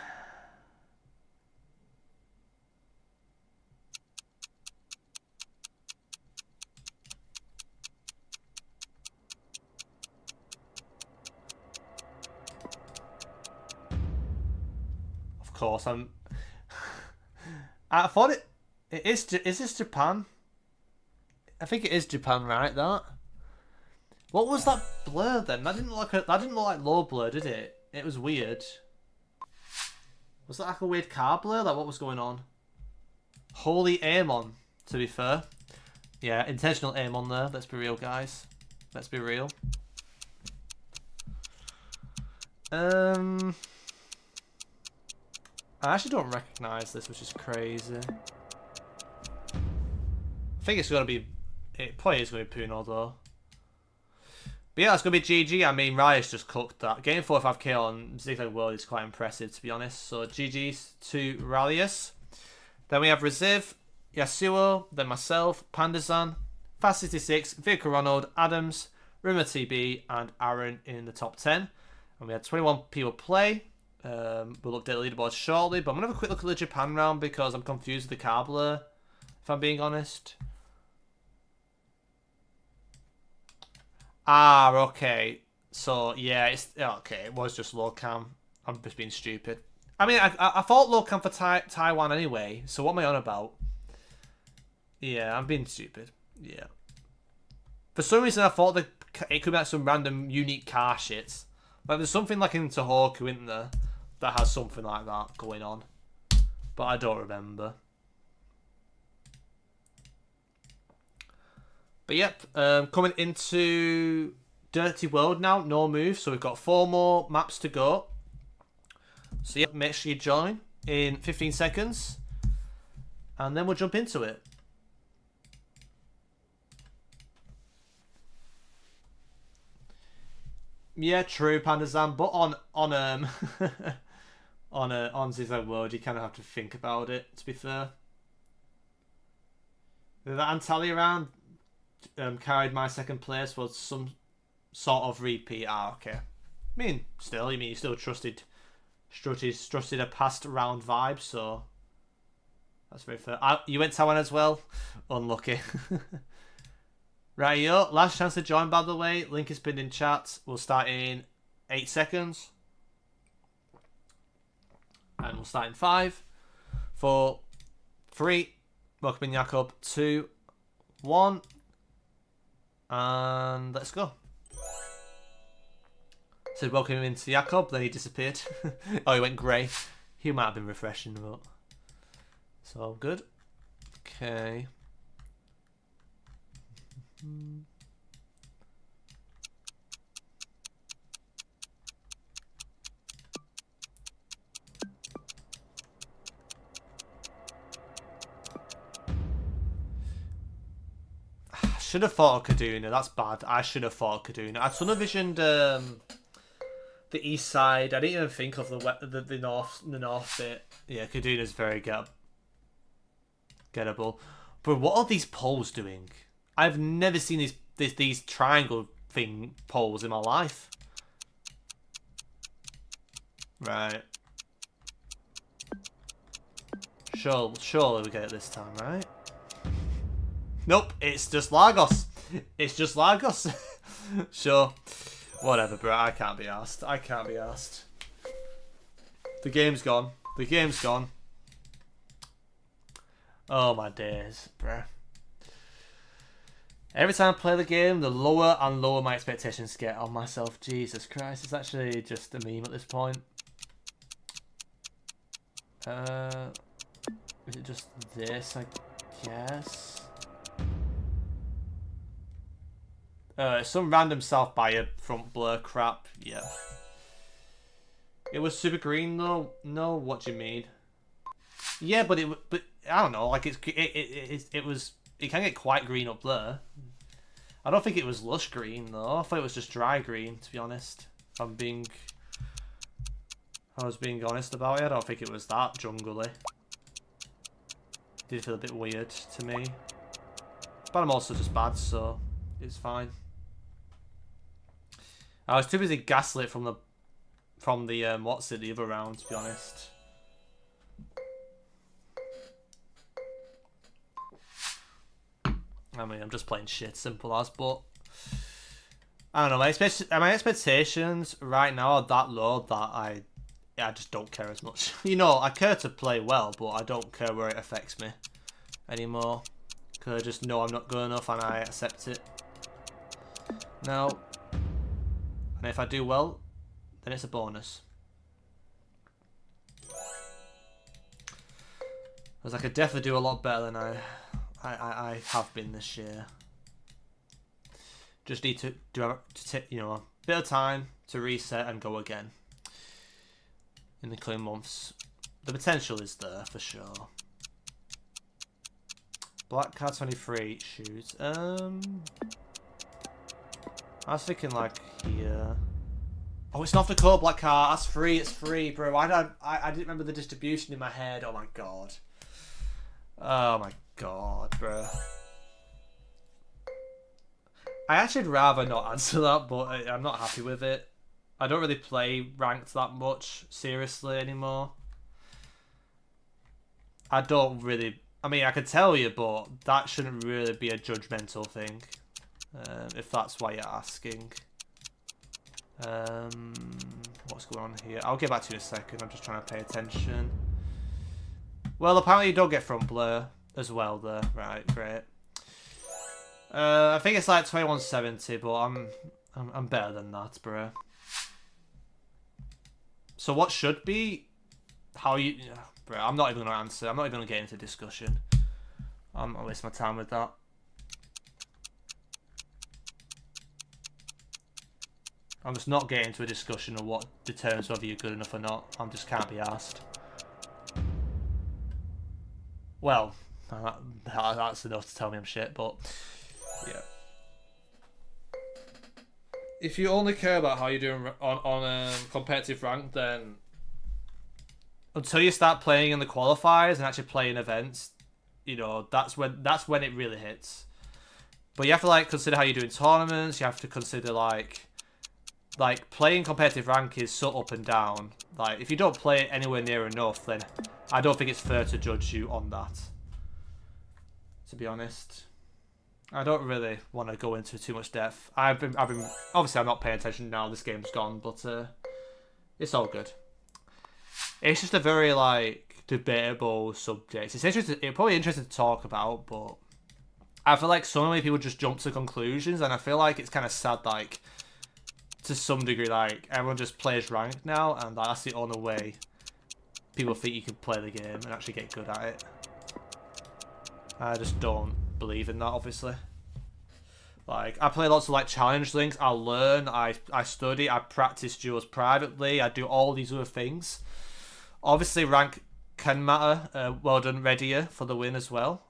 Of course, I'm. I thought it is. Is this Japan? I think it is Japan, right? That. What was that blur then? That didn't look like low blur, did it? It was weird. Was that like a weird car blur? Like what was going on? Holy aim on, to be fair. Yeah, intentional aim on there. Let's be real, guys. Let's be real. I actually don't recognise this, which is crazy. I think it's gonna be. It probably is gonna be Puno though. But yeah, it's going to be GG. I mean, Riot's just cooked that. Getting 45k on Zigzag World is quite impressive, to be honest. So GG's to Rallius. Then we have Reziv, Yasuo, then myself, Pandazan, Fast66, Vicar Ronald, Adams, Rumor TB, and Aaron in the top 10. And we had 21 people play. We'll update the leaderboard shortly. But I'm going to have a quick look at the Japan round because I'm confused with the car blur, if I'm being honest. Ah, okay. So, yeah, it's... Okay, it was just low cam. I'm just being stupid. I mean, I thought low cam for Taiwan anyway, so what am I on about? Yeah, I'm being stupid. Yeah. For some reason, I thought that it could be like some random unique car shit. Like, there's something like in Tohoku, isn't there, that has something like that going on. But I don't remember. But yep, coming into Dirty World now, no move. So we've got 4 more maps to go. So yep, make sure you join in 15 seconds. And then we'll jump into it. Yeah, true, Pandazan. But on on Zigzag World, you kind of have to think about it, to be fair. That Antalya round carried my second place was some sort of repeat. Ah, okay. I mean, still, you still trusted a past round vibe, so that's very fair. You went Taiwan as well. Unlucky. Right, yo, last chance to join, by the way. Link is pinned in chat. We'll start in 8 seconds, and we'll start in 5, 4, 3. Welcome in, Jakob. 2, 1. And let's go. Said welcome into Jakob, then he disappeared. Oh, he went grey. He might have been refreshing, but it's all good. Okay. Should have thought of Kaduna. That's bad. I should have thought of Kaduna. I tunnel visioned the east side. I didn't even think of the north bit. Yeah, Kaduna's very gettable. But what are these poles doing? I've never seen these triangle thing poles in my life. Right. Surely we get it this time, right? Nope, it's just Lagos. It's just Lagos. Sure. Whatever, bro. I can't be asked. I can't be asked. The game's gone. The game's gone. Oh, my days, bro. Every time I play the game, the lower and lower my expectations get on myself. Jesus Christ, it's actually just a meme at this point. Is it just this, I guess? Some random South Buyer front blur crap. Yeah. It was super green though. No, what do you mean? Yeah, but I don't know. Like it can get quite green up there. I don't think it was lush green though. I thought it was just dry green, to be honest. If I was being honest about it, I don't think it was that jungly. Did feel a bit weird to me. But I'm also just bad, so it's fine. I was too busy gaslit from the what's it, the other round, to be honest. I mean, I'm just playing shit, simple as, but I don't know, my expectations right now are that low that I just don't care as much. You know, I care to play well, but I don't care where it affects me anymore. Because I just know I'm not good enough and I accept it. Now, and if I do well, then it's a bonus. Because I could definitely do a lot better than I have been this year. Just need to take, you know, a bit of time to reset and go again in the coming months. The potential is there for sure. Black card 23 shoes. I was thinking like here. Oh, it's not the code black card. That's free. It's free, bro. I didn't remember the distribution in my head. Oh my god. Oh my god, bro. I actually'd rather not answer that, but I'm not happy with it. I don't really play ranked that much seriously anymore. I don't really... I mean, I could tell you, but that shouldn't really be a judgmental thing. If that's why you're asking. What's going on here? I'll get back to you in a second. I'm just trying to pay attention. Well, apparently you don't get front blur as well there. Right, great. I think it's like 2170, but I'm better than that, bro. So what should be? How you... Bro, I'm not even going to answer. I'm not even going to get into discussion. I'm not waste my time with that. I'm just not getting into a discussion of what determines whether you're good enough or not. I just can't be asked. Well, that's enough to tell me I'm shit, but yeah. If you only care about how you're doing on competitive rank, then until you start playing in the qualifiers and actually playing events, you know, that's when it really hits. But you have to like consider how you're doing tournaments. You have to consider like playing competitive rank is so up and down. Like if you don't play it anywhere near enough, then I don't think it's fair to judge you on that. To be honest, I don't really want to go into too much depth. I've been obviously I'm not paying attention now. This game's gone, but it's all good. It's just a very like debatable subject. It's interesting. It's probably interesting to talk about, but I feel like so many people just jump to conclusions, and I feel like it's kind of sad. Like to some degree, like everyone just plays ranked now, and that's the only way people think you can play the game and actually get good at it. I just don't believe in that, obviously. Like, I play lots of, like, challenge links. I learn, I study, I practice duels privately, I do all these other things. Obviously, rank can matter. Well done, Readier, for the win as well.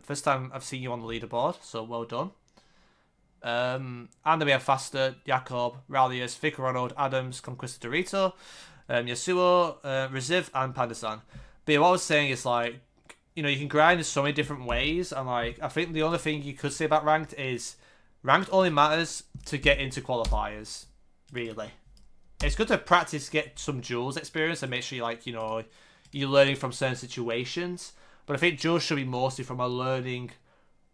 First time I've seen you on the leaderboard, so well done. And then we have Faster, Jakob, Ralliers, Vicar Ronald, Adams, Conquista Dorito, Yasuo, Reziv, and Pandasan. But what I was saying is, like, you know, you can grind in so many different ways, and like I think the only thing you could say about ranked is ranked only matters to get into qualifiers. Really, it's good to practice, get some duels experience, and make sure you like, you know, you're learning from certain situations. But I think duels should be mostly from a learning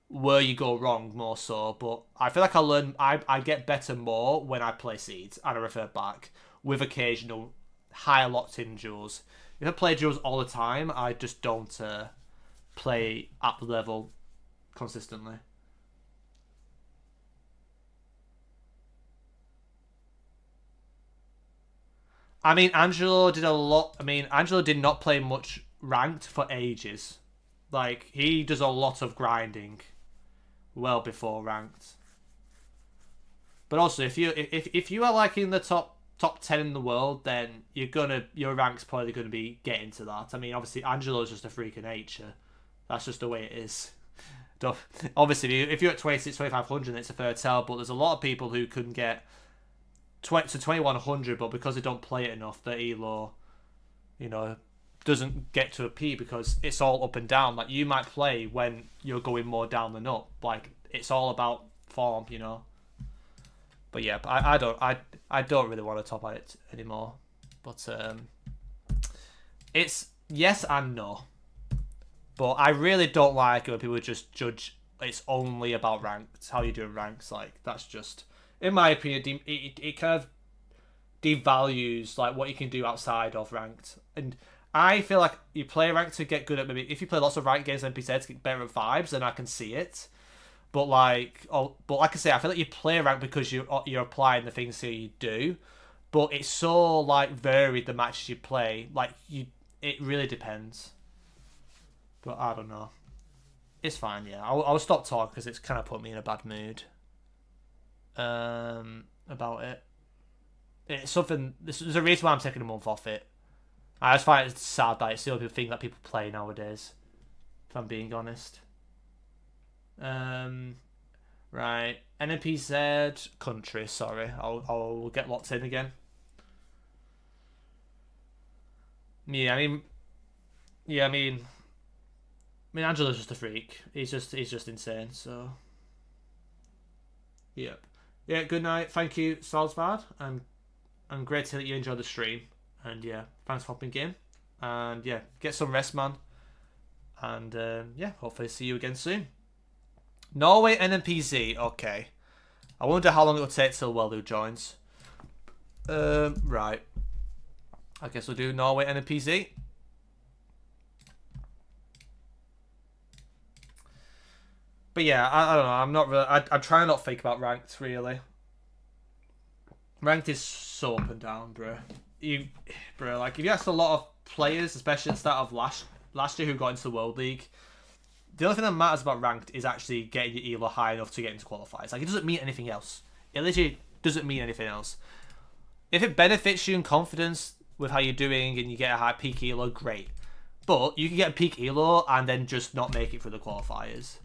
where you go wrong more so. But I feel like I get better more when I play seeds and I refer back with occasional higher locked in duels. If I play duels all the time, I just don't play at the level consistently. I mean, Angelo did a lot. I mean, Angelo did not play much ranked for ages. Like, he does a lot of grinding well before ranked. But also, if you are like in the top 10 in the world, then your rank's probably gonna be getting to that. I mean, obviously Angelo's just a freak of nature. That's just the way it is. Don't, obviously, if you're at 26, 2500, it's a fair tell, but there's a lot of people who couldn't get 20 to 2100, but because they don't play it enough, their elo, you know, doesn't get to a P because it's all up and down. Like, you might play when you're going more down than up. Like, it's all about form, you know. But yeah, I don't really want to top it anymore. But it's yes and no. But I really don't like it when people just judge it's only about ranks, how you do in ranks. Like, that's just, in my opinion, it kind of devalues like what you can do outside of ranked. And I feel like you play ranked to get good at, maybe if you play lots of ranked games on NPC to get better at vibes, then I can see it. But like I say, I feel like you play ranked because you're applying the things that you do. But it's so like varied the matches you play. Like it really depends. But I don't know. It's fine, yeah. I'll stop talking because it's kind of put me in a bad mood. About it. It's something. There's a reason why I'm taking a month off it. I just find it sad that it's the only thing that people play nowadays. If I'm being honest. Right. NPZ country. Sorry, I'll get locked in again. Yeah, I mean, Angelo's just a freak. He's just insane. So, yep. Yeah. Good night. Thank you, Salzbad. And great to hear that you enjoyed the stream. And yeah, thanks for hopping in. And yeah, get some rest, man. And yeah, hopefully see you again soon. Norway NNPZ. Okay. I wonder how long it will take till Welu joins. Right. I guess we'll do Norway NNPZ. But yeah, I don't know. I'm not really. I'm trying not to think about ranked really. Ranked is so up and down, bro. Like if you asked a lot of players, especially at the start of last year, who got into the World League, the only thing that matters about ranked is actually getting your elo high enough to get into qualifiers. Like, it doesn't mean anything else. It literally doesn't mean anything else. If it benefits you in confidence with how you're doing and you get a high peak elo, great. But you can get a peak elo and then just not make it through the qualifiers.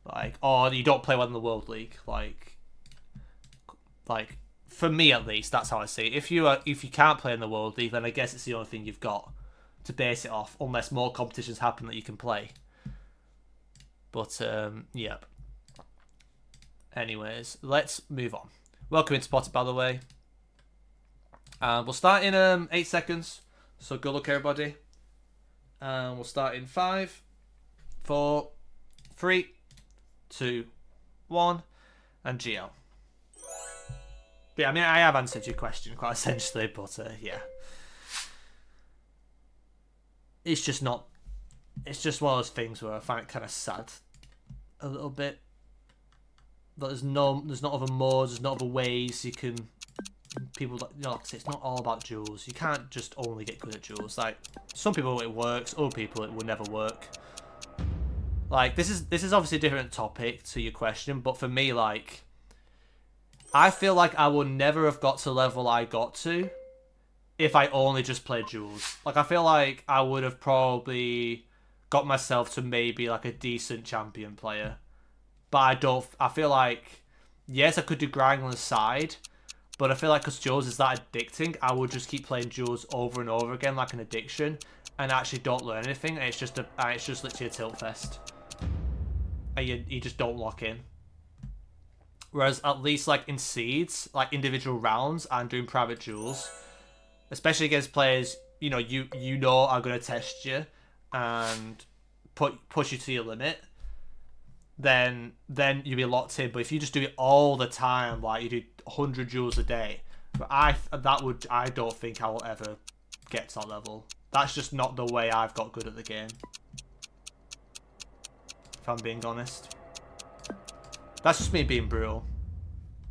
Like, or you don't play well in the World League. Like for me at least, that's how I see it. If you can't play in the World League, then I guess it's the only thing you've got to base it off, unless more competitions happen that you can play. But yep. Anyways, let's move on. Welcome into Spotted, by the way. We'll start in 8 seconds. So good luck, everybody. We'll start in 5, 4, 3, 2, 1, and GL. But yeah, I mean, I have answered your question quite essentially, but yeah. It's just not. It's just one of those things where I find it kind of sad, a little bit. But there's not other modes, there's not other ways you can. People, like I say, it's not all about duels. You can't just only get good at duels. Like, some people it works, other people it will never work. Like, this is obviously a different topic to your question, but for me, like, I feel like I would never have got to the level I got to if I only just played duels. Like, I feel like I would have probably got myself to maybe like a decent champion player. But I feel like, yes, I could do grind on the side, but I feel like because duels is that addicting, I would just keep playing duels over and over again like an addiction, and actually don't learn anything. And it's just literally a tilt fest, and you just don't lock in. Whereas at least like in seeds, like individual rounds and doing private duels, especially against players you know are going to test you and push you to your limit, then you'll be locked in. But if you just do it all the time, like you do 100 duels a day, I don't think I will ever get to that level. That's just not the way I've got good at the game, if I'm being honest. That's just me being brutal.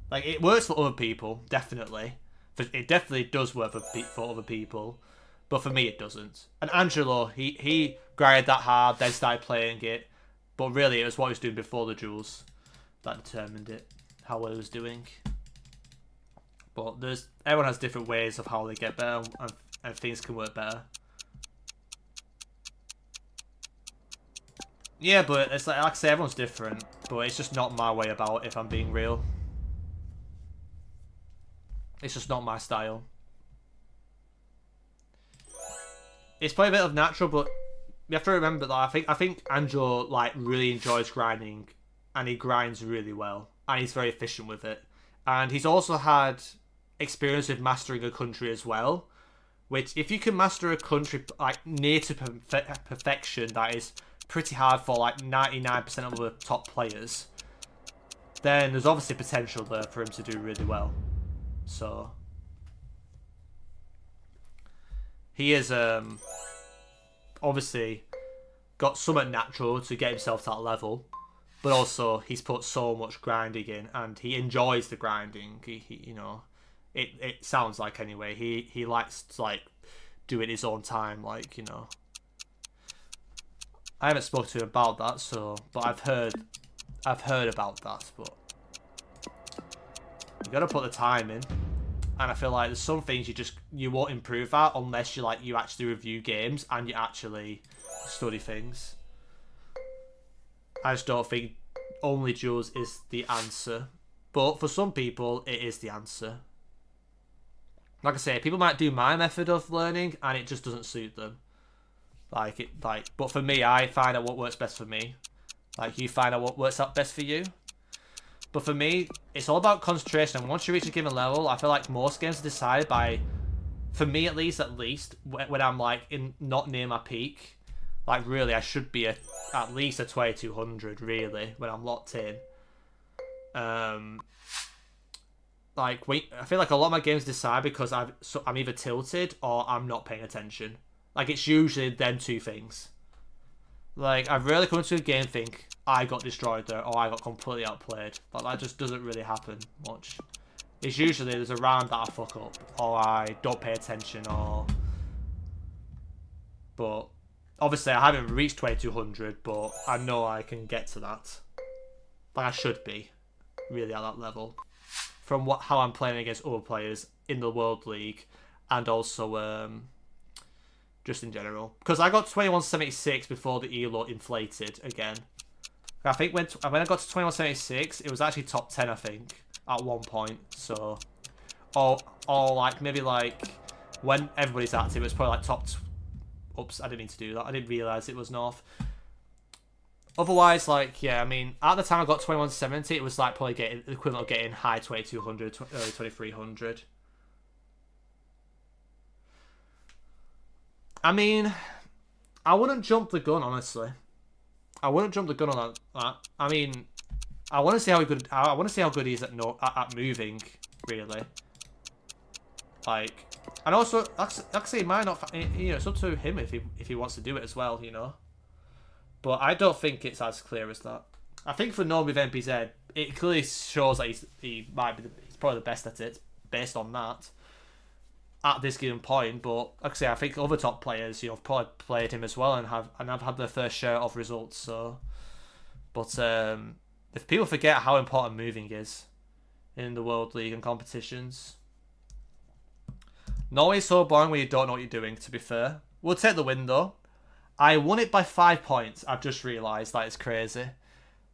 Like, it works for other people, definitely. It definitely does work for other people, but for me it doesn't. And Angelo, he grinded that hard, then started playing it, but really it was what he was doing before the duels that determined it, how well he was doing. But everyone has different ways of how they get better, and things can work better. Yeah, but it's like I say, everyone's different, but it's just not my way about it, if I'm being real. It's just not my style. It's probably a bit of natural, but you have to remember that I think Angelo like really enjoys grinding, and he grinds really well, and he's very efficient with it. And he's also had experience with mastering a country as well, which if you can master a country like near to perfection, that is pretty hard for like 99% of the top players, then there's obviously potential there for him to do really well. So he is obviously got somewhat natural to get himself to that level, but also he's put so much grinding in, and he enjoys the grinding. He you know, it sounds like anyway. He likes to like do it in his own time, like, you know. I haven't spoken to him about that, so but I've heard about that, but you gotta put the time in. And I feel like there's some things you won't improve at unless you actually review games and you actually study things. I just don't think only duels is the answer, but for some people it is the answer. Like I say, people might do my method of learning and it just doesn't suit them. But for me, I find out what works best for me. Like, you find out what works out best for you. But for me, it's all about concentration. And once you reach a given level, I feel like most games are decided by, for me at least, when I'm like not near my peak. Like, really, I should be at least a 2200, really, when I'm locked in. I feel like a lot of my games decide because I'm either tilted or I'm not paying attention. Like, it's usually them two things. Like, I've rarely come into a game and think, I got destroyed there, or I got completely outplayed. Like, that just doesn't really happen much. It's usually there's a round that I fuck up, or I don't pay attention, or... But, obviously I haven't reached 2200, but I know I can get to that. Like, I should be, really, at that level. From how I'm playing against other players in the World League, and also, just in general. Because I got 2176 before the elo inflated again. I think when I got to 2176, it was actually top 10, I think, at one point. So, or like maybe like when everybody's active, it's probably like top. Oops, I didn't mean to do that. I didn't realize it was north. Otherwise, like, yeah, I mean, at the time I got 2170, it was like probably getting the equivalent of getting high 2200, early 2300. I mean, I wouldn't jump the gun, honestly. I wouldn't jump the gun on that. I mean, I want to see how good. I want to see how good he is at moving, really. Like, and also, actually, it might not. You know, it's up to him if he wants to do it as well. You know, but I don't think it's as clear as that. I think for Norm with NPZ, it clearly shows that he's probably the best at it based on that. At this given point, but like I say, I think other top players, you know, have probably played him as well and have had their first share of results. So, but if people forget how important moving is in the World League and competitions, Norway's so boring when you don't know what you're doing. To be fair, we'll take the win though. I won it by 5 points. I've just realised that is crazy.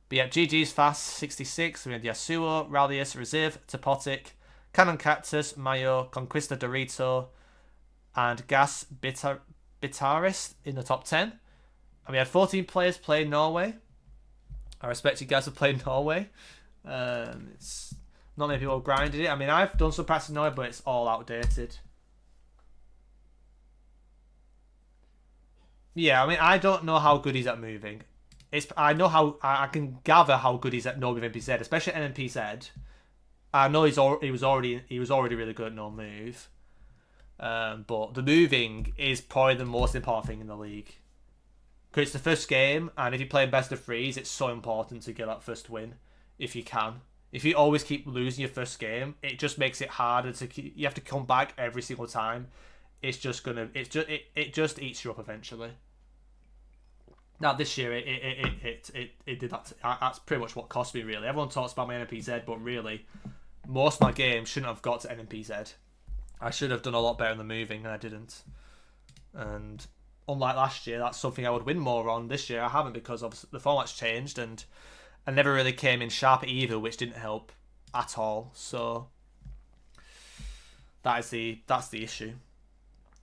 But yeah, GG's fast 66. We had Yasuo, Rallius, Reziv, Topotic, Cannon Cactus, Mayo, Conquista Dorito, and Gas Bitarist in the top 10. And we had 14 players playing Norway. I respect you guys for playing Norway. It's not many people grinded it. I mean, I've done some practice in Norway, but it's all outdated. Yeah, I mean, I don't know how good he's at moving. I know how I can gather how good he's at Norway with NPZ, especially at NPZ. I know he was already really good at no move, but the moving is probably the most important thing in the league. Because it's the first game, and if you play best of threes, it's so important to get that first win if you can. If you always keep losing your first game, it just makes it harder to keep. You have to come back every single time. It just eats you up eventually. Now this year it did that. That's pretty much what cost me really. Everyone talks about my NPZ, but really, most of my games shouldn't have got to NPZ. I should have done a lot better in the moving, and I didn't. And unlike last year, that's something I would win more on. This year I haven't, because obviously the format's changed and I never really came in sharp either, which didn't help at all. So that's the issue.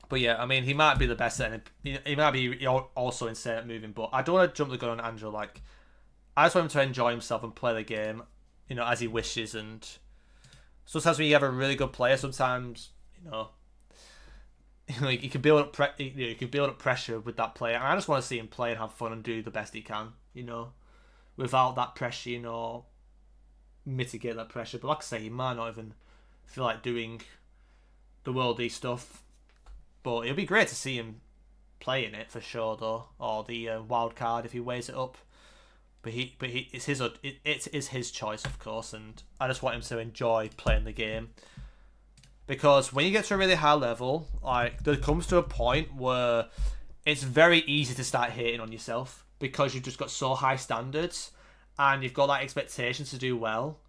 But yeah, I mean, he might be the best at it. He might be also insane at moving, but I don't want to jump the gun on Andrew. Like, I just want him to enjoy himself and play the game, as he wishes. And sometimes when you have a really good player, sometimes you can build up you can build up pressure with that player. And I just want to see him play and have fun and do the best he can, without that pressure, mitigate that pressure. But like I say, he might not even feel like doing the worldy stuff. But it'll be great to see him playing it for sure, though, or the wild card if he weighs it up. But it's his choice, of course, and I just want him to enjoy playing the game. Because when you get to a really high level, like, there comes to a point where it's very easy to start hating on yourself, because you've just got so high standards and you've got that expectation to do well.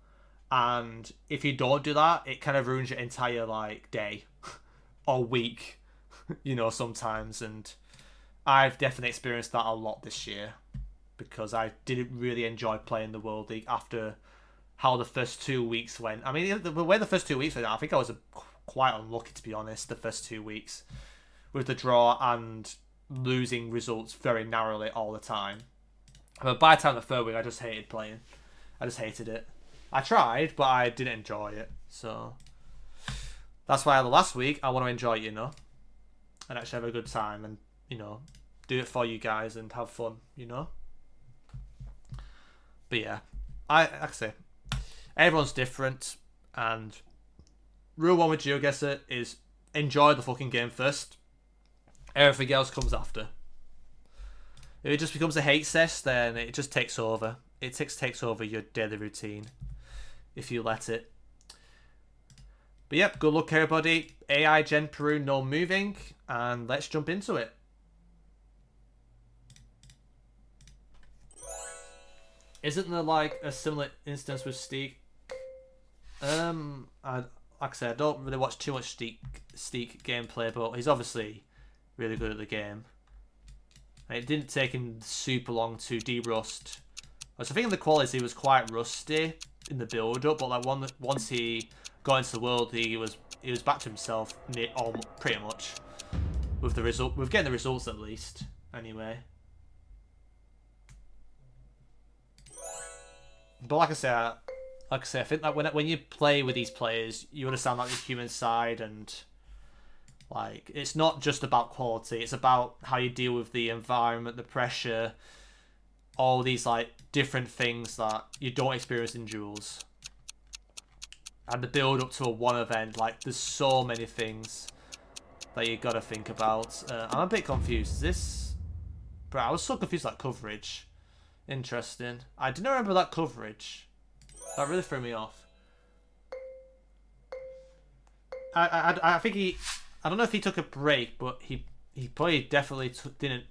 And if you don't do that, it kind of ruins your entire day or week. Sometimes, and I've definitely experienced that a lot this year, because I didn't really enjoy playing the World League after how the first 2 weeks went. I mean, the way the first 2 weeks went, I think I was quite unlucky, to be honest, the first 2 weeks, with the draw and losing results very narrowly all the time. But by the time of the third week, I just hated playing. I just hated it. I tried, but I didn't enjoy it. So that's why the last week, I want to enjoy it, and actually have a good time and, do it for you guys and have fun, But yeah, like I say, everyone's different, and rule one with GeoGuessr is enjoy the fucking game first. Everything else comes after. If it just becomes a hate cess, then it just takes over. It takes over your daily routine if you let it. But yep, good luck everybody. AI Gen Peru, no moving, and let's jump into it. Isn't there a similar instance with Steak? Like I said, I don't really watch too much Steak gameplay, but he's obviously really good at the game. And it didn't take him super long to de-rust. I think in the quality he was quite rusty in the build-up, but once he got into the world, he was back to himself pretty much with getting the results at least. Anyway, but like I say, I think that when you play with these players, you understand the human side, and it's not just about quality; it's about how you deal with the environment, the pressure, all these different things that you don't experience in duels. And the build up to a one event, there's so many things that you gotta think about. I'm a bit confused. Is this... Bro, I was so confused with that coverage. Interesting. I didn't remember that coverage. That really threw me off. I think he... I don't know if he took a break, but he probably definitely didn't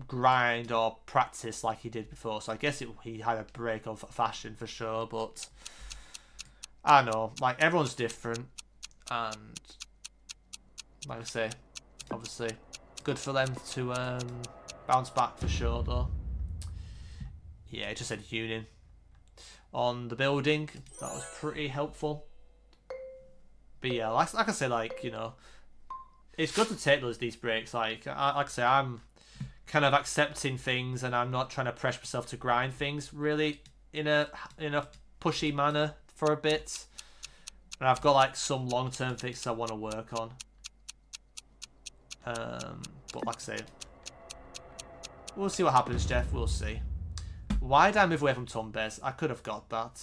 grind or practice like he did before. So I guess he had a break of fashion for sure, but... I know, everyone's different, and like I say, obviously, good for them to bounce back for sure, though. Yeah, it just said Union on the building. That was pretty helpful. But yeah, like I say, it's good to take these breaks. Like I say, I'm kind of accepting things, and I'm not trying to pressure myself to grind things really in a pushy manner for a bit, and I've got some long-term fixes I want to work on. But like I say, we'll see what happens, Jeff. We'll see. Why did I move away from Tumbes? I could have got that.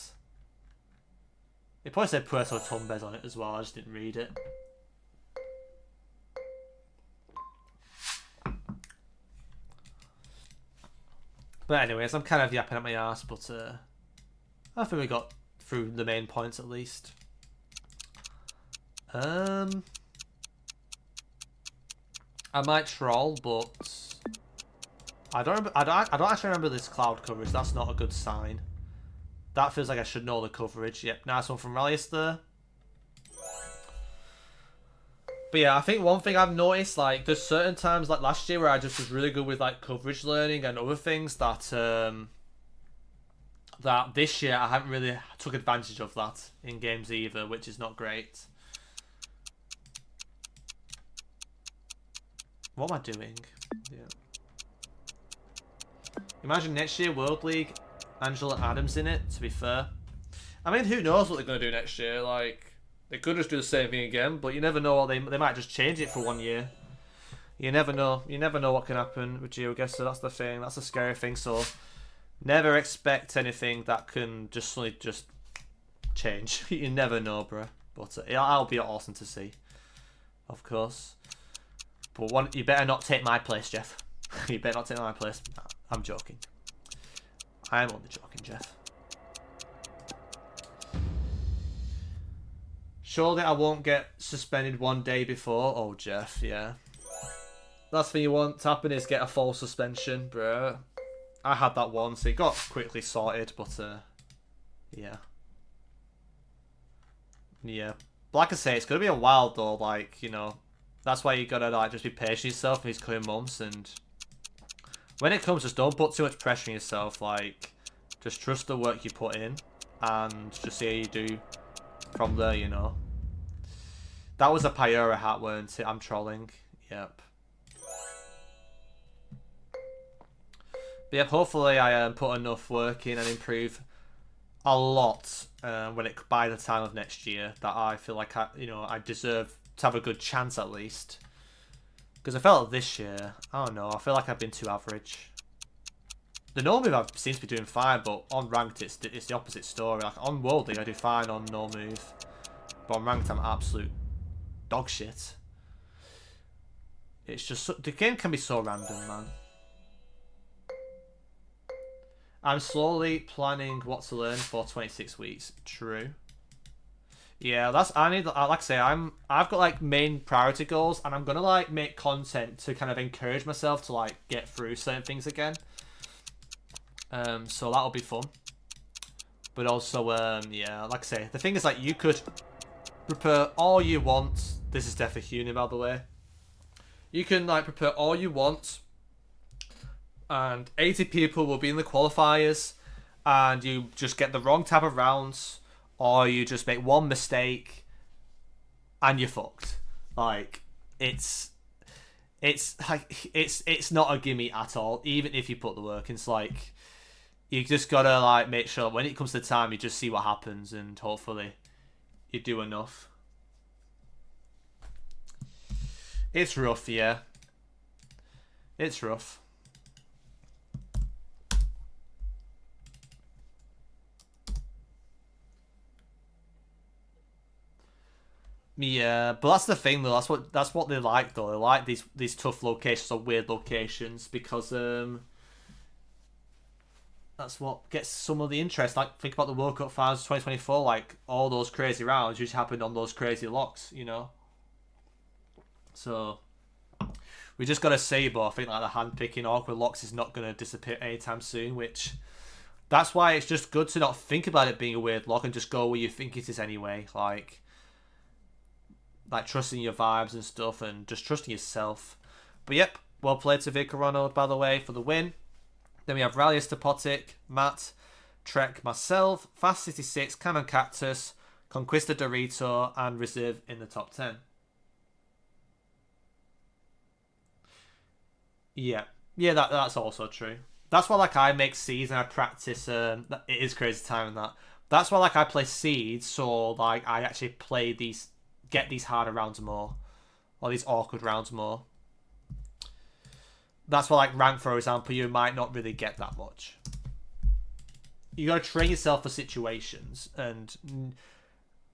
It probably said Puerto Tumbes on it as well. I just didn't read it. But anyways, I'm kind of yapping at my ass, but I think we got through the main points at least. I might troll, but I don't actually remember this cloud coverage. That's not a good sign. That feels like I should know the coverage. Yep, nice one from Challies there. But yeah, I think one thing I've noticed, like, there's certain times, like last year, where I just was really good with like coverage learning and other things that this year I haven't really took advantage of that in games either, which is not great. What am I doing? Yeah. Imagine next year World League, Angela Adams in it. To be fair, I mean, who knows what they're gonna do next year? Like, they could just do the same thing again, but you never know. What they might just change it for 1 year. You never know. You never know what can happen with GeoGuessr. So that's the thing. That's the scary thing. So never expect anything that can just suddenly just change. You never know, bro. But it'll be awesome to see, of course. But you better not take my place, Jeff. You better not take my place. I'm joking. I'm only joking, Jeff. Surely I won't get suspended 1 day before. Oh, Jeff, yeah. Last thing you want to happen is get a false suspension, bro. I had that once. It got quickly sorted, but yeah. Yeah. But like I say, it's gonna be a while though. Like, you know, that's why you gotta like just be patient yourself in these coming months, and when it comes, just don't put too much pressure on yourself. Like, just trust the work you put in, and just see how you do from there. You know. That was a Pyora hat, weren't it? I'm trolling. Yep. But yeah, hopefully I put enough work in and improve a lot by the time of next year that I feel like I deserve to have a good chance at least. Because I felt this year, I don't know, I feel like I've been too average. The no move seems to be doing fine, but on ranked it's the opposite story. Like on World League I do fine on no move, but on ranked I'm absolute dog shit. It's just the game can be so random, man. I'm slowly planning what to learn for 26 weeks. True. Yeah, like I say, I've got like main priority goals, and I'm gonna like make content to kind of encourage myself to like get through certain things again. So that'll be fun. But also, yeah, like I say, the thing is like you could prepare all you want. This is definitely Uni, by the way. You can like prepare all you want, and 80 people will be in the qualifiers, and you just get the wrong type of rounds, or you just make one mistake and you're fucked. Like, it's not a gimme at all, even if you put the work. It's like you just gotta like make sure when it comes to time you just see what happens, and hopefully you do enough. It's rough, yeah. It's rough. Yeah, but that's the thing though. That's what they like though. They like these tough locations or weird locations because that's what gets some of the interest. Like think about the World Cup finals 2024. Like all those crazy rounds just happened on those crazy locks, you know. So we just gotta see, but I think like the hand picking awkward locks is not gonna disappear anytime soon. Which that's why it's just good to not think about it being a weird lock and just go where you think it is anyway. Like trusting your vibes and stuff, and just trusting yourself. But yep, well played to Vicar Ronald, by the way, for the win. Then we have Rallius Topotic, Matt, Trek, myself, Fast City 6, Canon Cactus, Conquista Dorito, and Reserve in the top 10. Yeah, that's also true. That's why like I make seeds and I practice. It is crazy time in that. That's why like I play seeds, so like I actually play get these harder rounds more, or these awkward rounds more. That's why like rank, for example, you might not really get that much. You gotta train yourself for situations, and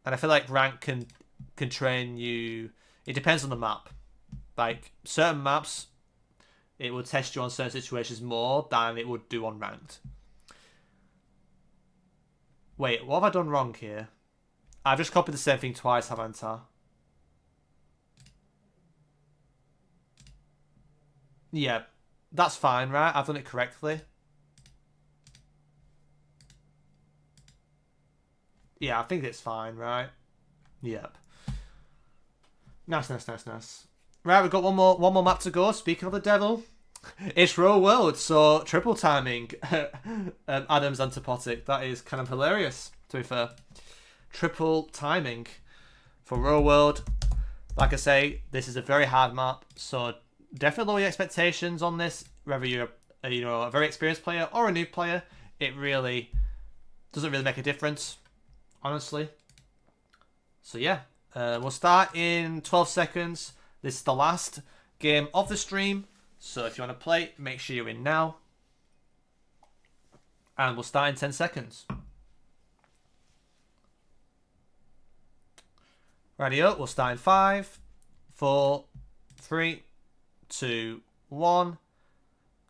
I feel like rank can train you. It depends on the map. Like certain maps, it will test you on certain situations more than it would do on ranked. Wait, what have I done wrong here? I've just copied the same thing twice, haven't I? Yeah, that's fine, right? I've done it correctly. Yeah, I think it's fine, right? Yep. Nice, nice, nice, nice. Right, we've got one more map to go. Speaking of the devil, it's Row World, so triple timing. Adam's antipotic. That is kind of hilarious, to be fair. Triple timing for Row World. Like I say, this is a very hard map, so definitely lower your expectations on this. Whether you're a very experienced player or a new player, it really doesn't really make a difference, honestly. So yeah, we'll start in 12 seconds. This is the last game of the stream, so if you want to play, make sure you're in now. And we'll start in 10 seconds. Rightio, we'll start in 5, 4, 3, 2, 1.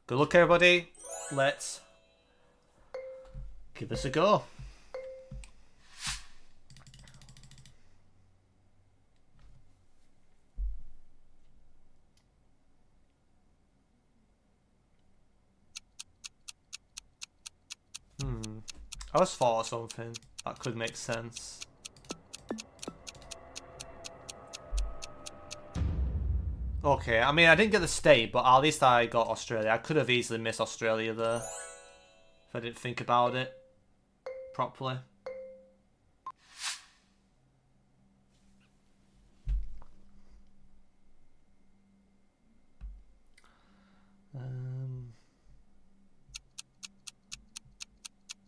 Good luck, everybody. Let's give this a go. I was thought of something that could make sense. Okay, I mean, I didn't get the state, but at least I got Australia. I could have easily missed Australia there if I didn't think about it properly.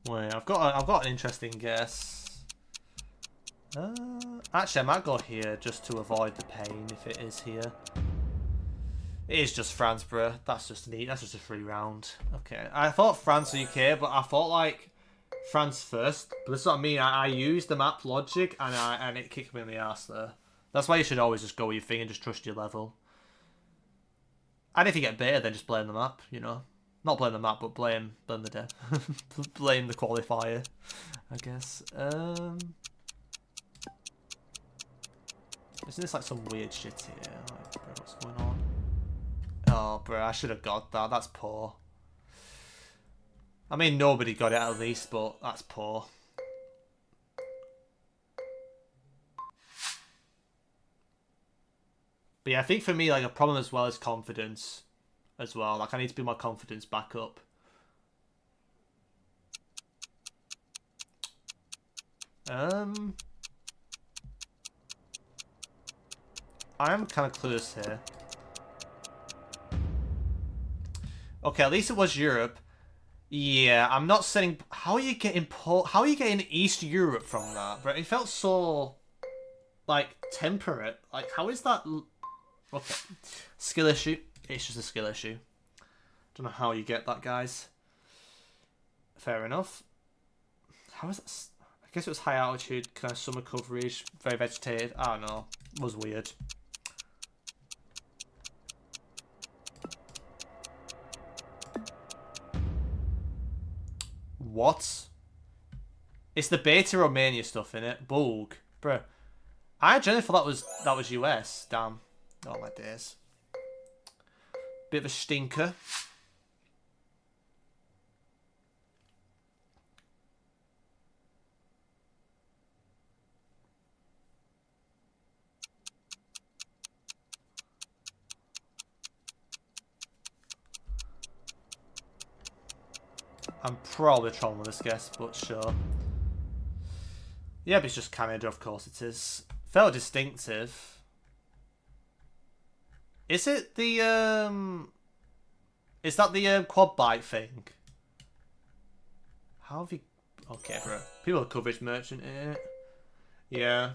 Wait, I've got an interesting guess. Actually, I might go here just to avoid the pain if it is here. It is just France, bruh. That's just neat. That's just a free round. Okay, I thought France or UK, but I thought like France first. But that's what I mean. I used the map logic and it kicked me in the ass there. That's why you should always just go with your thing and just trust your level. And if you get better, then just blame the map. You know. Not blame the map, but blame the dev. Blame the qualifier, I guess. Isn't this like some weird shit here? Like, bro, what's going on? Oh, bro, I should have got that. That's poor. I mean, nobody got it at least, but that's poor. But yeah, I think for me, like, a problem as well is confidence. As well, like I need to build my confidence back up. I am kind of clueless here. Okay, at least it was Europe. Yeah, I'm not saying. How are you getting East Europe from that? But it felt so like temperate. Like, how is that? Okay, skill issue. It's just a skill issue. Don't know how you get that, guys. Fair enough. How is that? I guess it was high altitude, kind of summer coverage, very vegetated. I don't know. It was weird. What? It's the Beta Romania stuff in it. Bulg. Bruh. I generally thought that was US. Damn. Oh my days. Bit of a stinker. I'm probably trolling with this guess, but sure. Yeah, but it's just Canada, of course it is. Felt distinctive. Is it the, is that the, quad bike thing? How have you... Okay, bro. People are coverage merchant in it. Yeah.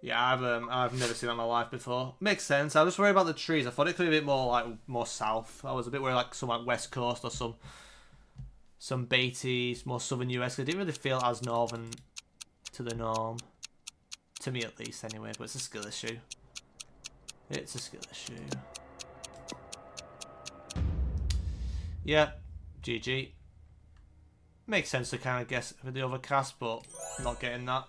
Yeah, I've never seen that in my life before. Makes sense. I was just worried about the trees. I thought it could be a bit more, like, more south. I was a bit worried, like, some, like, west coast or some Beatties, more southern US. It didn't really feel as northern to the norm. To me, at least, anyway. But it's a skill issue. It's a skill issue. Yeah, GG. Makes sense to kind of guess for the overcast, but not getting that.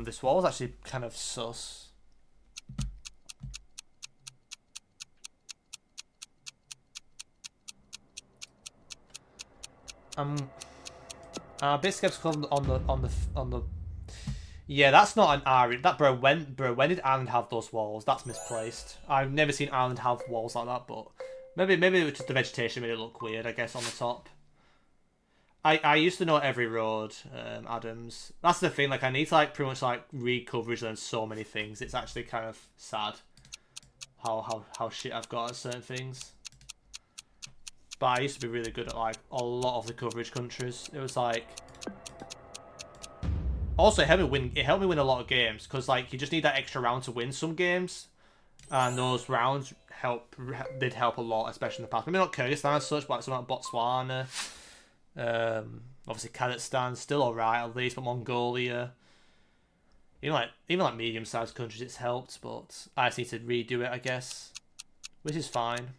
This wall's actually kind of sus. I'm a bit skeptical on the. Yeah, that's not an Ireland. When did Ireland have those walls? That's misplaced. I've never seen Ireland have walls like that, but maybe it was just the vegetation made it look weird, I guess, on the top. I used to know every road, Adams. That's the thing, like I need to like pretty much like read coverage learn so many things. It's actually kind of sad how shit I've got at certain things. But I used to be really good at like a lot of the coverage countries. It was like also it helped me win a lot of games because like you just need that extra round to win some games. And those rounds did help a lot, especially in the past. Maybe not Kyrgyzstan as such, but like something like Botswana. Obviously Kazakhstan still alright at least, but Mongolia, even like medium-sized countries, it's helped. But I just need to redo it, I guess, which is fine.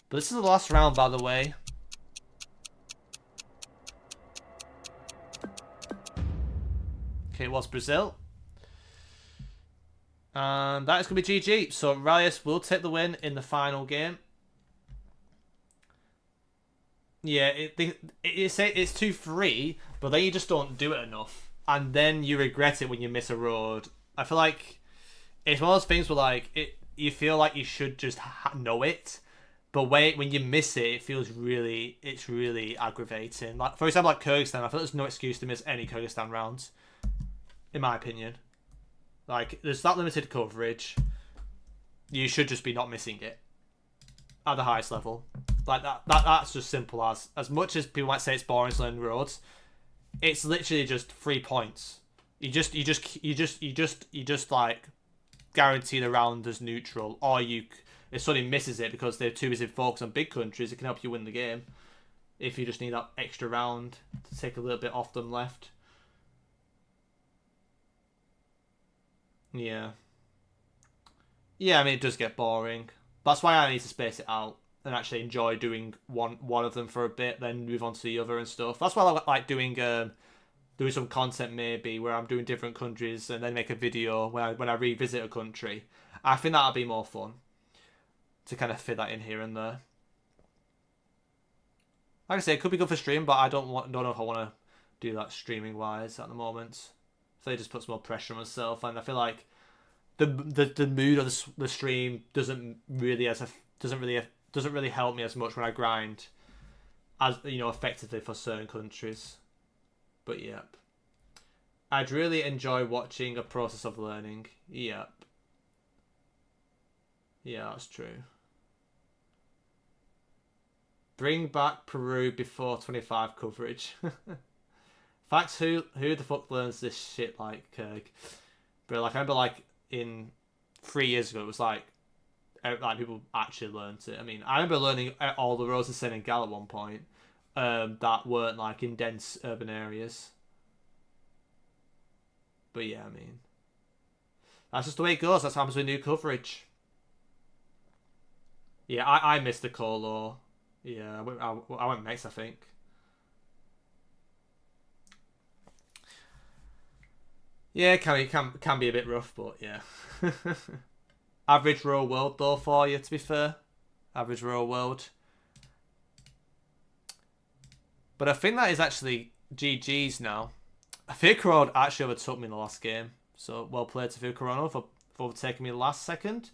But this is the last round, by the way. Okay, it was Brazil, and that is gonna be GG. So Reyes will take the win in the final game. Yeah, it's 2-3, but then you just don't do it enough, and then you regret it when you miss a road. I feel like it's one of those things where like you feel like you should just know it, but when you miss it, it's really aggravating. Like for example, like Kyrgyzstan, I feel there's no excuse to miss any Kyrgyzstan rounds, in my opinion. Like there's that limited coverage, you should just be not missing it at the highest level. Like that's just simple as much as people might say it's boring to learn roads, it's literally just 3 points. You just like guarantee the round as neutral, or if somebody misses it because they're too busy focused on big countries, it can help you win the game. If you just need that extra round to take a little bit off them left. Yeah. Yeah, I mean it does get boring. That's why I need to space it out and actually enjoy doing one of them for a bit, then move on to the other and stuff. That's why I like doing some content maybe where I'm doing different countries and then make a video when I revisit a country. I think that'll be more fun to kind of fit that in here and there. Like I say, it could be good for stream, but I don't know if I want to do that streaming wise at the moment. So it just puts more pressure on myself, and I feel like the mood of the stream doesn't really help me as much when I grind, as effectively for certain countries. But yep, I'd really enjoy watching a process of learning. Yep, yeah, that's true. Bring back Peru before 25 coverage. Facts, who the fuck learns this shit like Kirk? But like I remember like in 3 years ago it was like people actually learned it. I mean, I remember learning all the roads in Senegal at one point that weren't like in dense urban areas. But yeah, I mean, that's just the way it goes. That's what happens with new coverage. Yeah, I missed the Colo. Yeah, I went next, I think. Yeah, can be a bit rough, but yeah. Average real world though for you, to be fair. Average real world. But I think that is actually GG's now. Fukuro actually overtook me in the last game. So well played to Fukuro for overtaking me last second.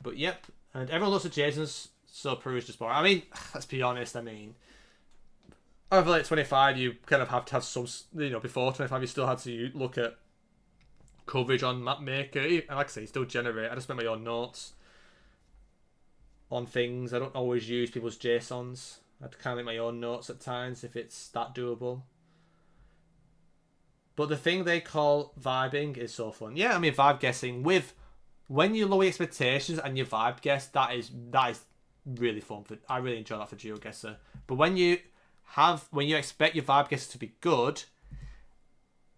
But yep. And everyone looks at Jason's, so Peru's just boring. I mean, let's be honest, I mean, over like 25, you kind of have to have some, before 25, you still had to look at coverage on Mapmaker. And like I say, you still generate. I just make my own notes on things. I don't always use people's JSONs. I kind of make my own notes at times if it's that doable. But the thing they call vibing is so fun. Yeah, I mean, vibe guessing when you lower expectations and you vibe guess, that is really fun. I really enjoy that for GeoGuessr. But when you expect your vibe guesses to be good,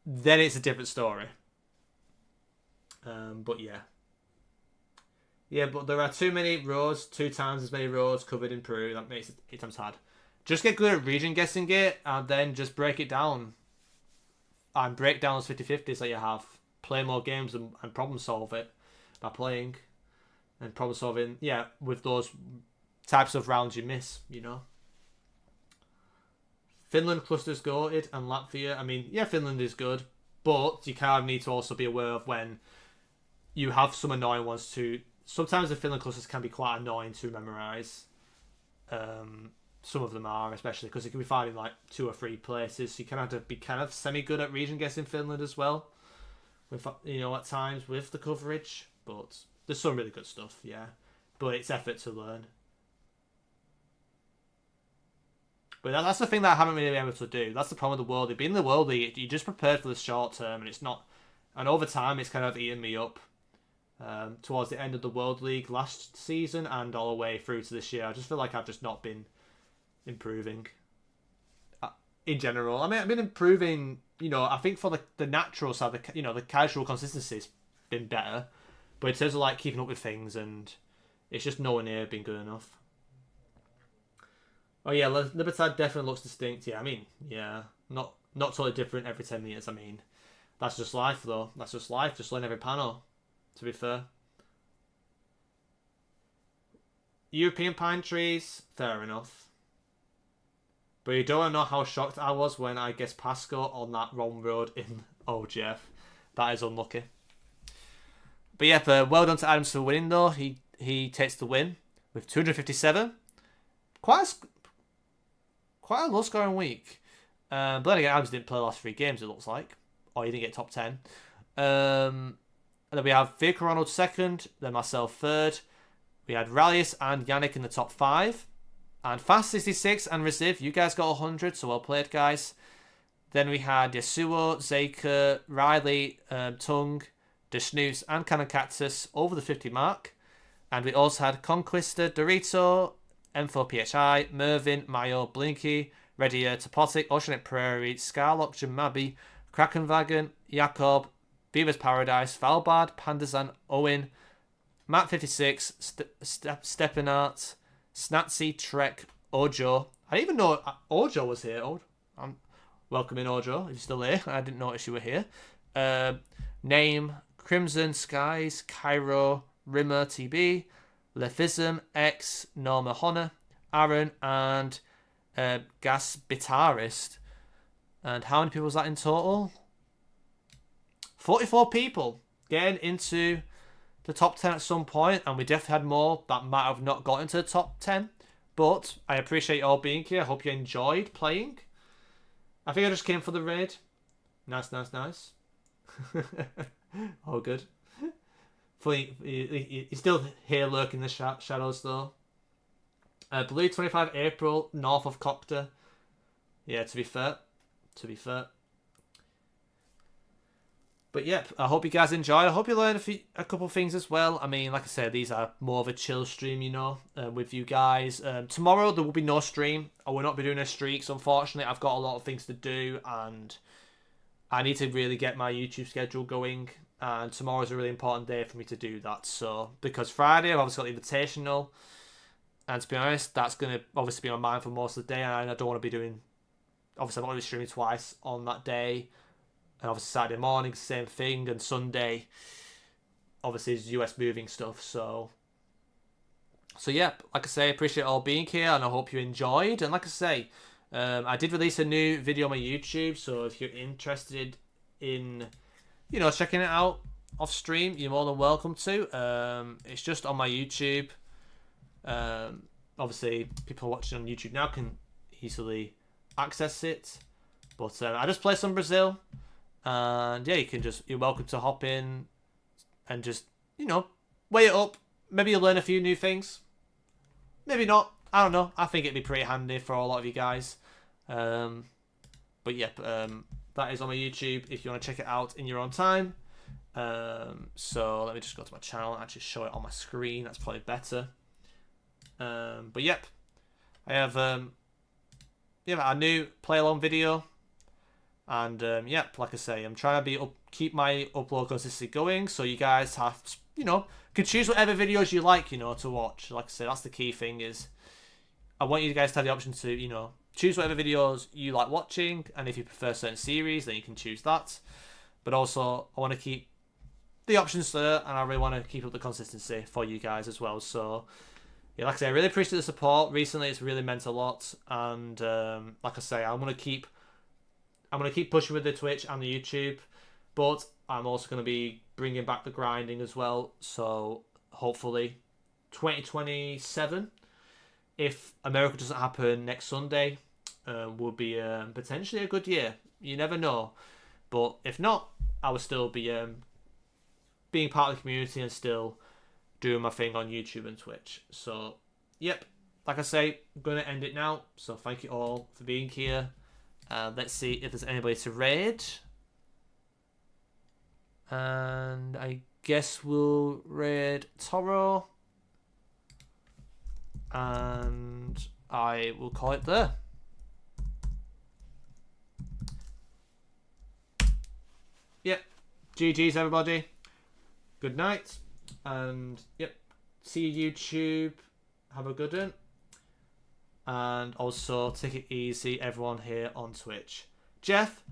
then it's a different story. But yeah. Yeah, but there are too many roads, 2 times as many roads covered in Peru. That makes it 8 times hard. Just get good at region guessing it, and then just break it down. And break down those 50-50s that you have. Play more games and problem solve it by playing. And problem solving, yeah, with those types of rounds you miss, Finland cluster's goated, and Latvia. I mean, yeah, Finland is good, but you kind of need to also be aware of when you have some annoying ones too. Sometimes the Finland clusters can be quite annoying to memorize. Some of them are, especially because it can be found in like 2 or 3 places. So you kind of have to be kind of semi-good at region guessing Finland as well. With, you know, at times with the coverage, but there's some really good stuff, yeah. But it's effort to learn. But that's the thing that I haven't really been able to do. That's the problem with the World League. Being in the World League, you just prepared for the short term, and it's not. And over time, it's kind of eaten me up. Towards the end of the World League last season and all the way through to this year, I just feel like I've just not been improving. In general, I mean, I've been improving. You know, I think for the natural side, the casual consistency's been better. But in terms of like keeping up with things, and it's just nowhere near being good enough. Oh yeah, Libertad definitely looks distinct. Yeah, I mean, yeah, not totally different every 10 meters. I mean, that's just life though. That's just life. Just learn every panel. To be fair. European pine trees, fair enough. But you don't know how shocked I was when I guessed Pasco on that wrong road in OGF. That is unlucky. But yeah, well done to Adams for winning though. He takes the win with 257. Quite a low scoring week. But then again, Adams didn't play the last 3 games, it looks like. Or he didn't get top 10. And then we have Vicar Ronald second, then myself third. We had Rallius and Yannick in the top 5. And Fast66 and Reziv, you guys got 100, so well played, guys. Then we had Yasuo, Zeka, Riley, Tung, Desnoots, and Cannon Cactus over the 50 mark. And we also had Conquista, Dorito, M4PHI, Mervin, Mayo, Blinky, Redier, Topotic, Oceanic Prairie, Scarlock, Jamabi, Krakenwagen, Jakob, Beaver's Paradise, Valbard, Pandazan, Owen, Matt56, Stepanart, Snatsy, Trek, Ojo. I didn't even know Ojo was here. I'm welcoming Ojo, if you're still here. I didn't notice you were here. Name, Crimson, Skies, Cairo, Rimmer, TB, Lefism, X, Norma Honor, Aaron, and Gas Guitarist. And how many people was that in total? 44 people getting into the top 10 at some point, and we definitely had more that might have not got into the top 10. But I appreciate you all being here. I hope you enjoyed playing. I think I just came for the raid. Nice. All good. Funny, he's still here lurking in the shadows though. Blue 25 April, north of Copter. Yeah, to be fair. But yep, I hope you guys enjoyed. I hope you learned a couple of things as well. I mean, like I said, these are more of a chill stream, you know, with you guys. Tomorrow there will be no stream. I will not be doing a streaks, unfortunately. I've got a lot of things to do, and I need to really get my YouTube schedule going. And tomorrow is a really important day for me to do that. So, because Friday I've obviously got the Invitational, and to be honest, that's going to obviously be on my mind for most of the day, and I don't want to be doing... Obviously, I'm not going to be streaming twice on that day. And obviously Saturday morning, same thing. And Sunday, obviously, is US moving stuff. So yeah, like I say, appreciate all being here. And I hope you enjoyed. And like I say, I did release a new video on my YouTube. So if you're interested in, you know, checking it out off stream, you're more than welcome to. It's just on my YouTube. Obviously, people watching on YouTube now can easily access it. But I just play some Brazil. And yeah, you're welcome to hop in and just, you know, weigh it up. Maybe you'll learn a few new things. Maybe not. I don't know. I think it'd be pretty handy for a lot of you guys. But yeah, that is on my YouTube if you want to check it out in your own time. So let me just go to my channel and actually show it on my screen. That's probably better. But yep, I have a new play along video. And yep, like I say, I'm trying to keep my upload consistency going, so you guys have, you know, can choose whatever videos you like, you know, to watch. Like I say, that's the key thing, is I want you guys to have the option to, you know, choose whatever videos you like watching, and if you prefer certain series, then you can choose that. But also, I want to keep the options there, and I really want to keep up the consistency for you guys as well. So yeah, like I say, I really appreciate the support. Recently, it's really meant a lot, and like I say, I'm gonna keep pushing with the Twitch and the YouTube, but I'm also gonna be bringing back the grinding as well. So hopefully, 2027, if America doesn't happen next Sunday, will be potentially a good year. You never know, but if not, I will still be being part of the community and still doing my thing on YouTube and Twitch. So, yep, like I say, I'm going to end it now. So, thank you all for being here. Let's see if there's anybody to raid. And I guess we'll raid Toro. And I will call it there. Yep, GG's everybody. Good night. And yep, see you YouTube. Have a good one. And also take it easy, everyone here on Twitch. Jeff.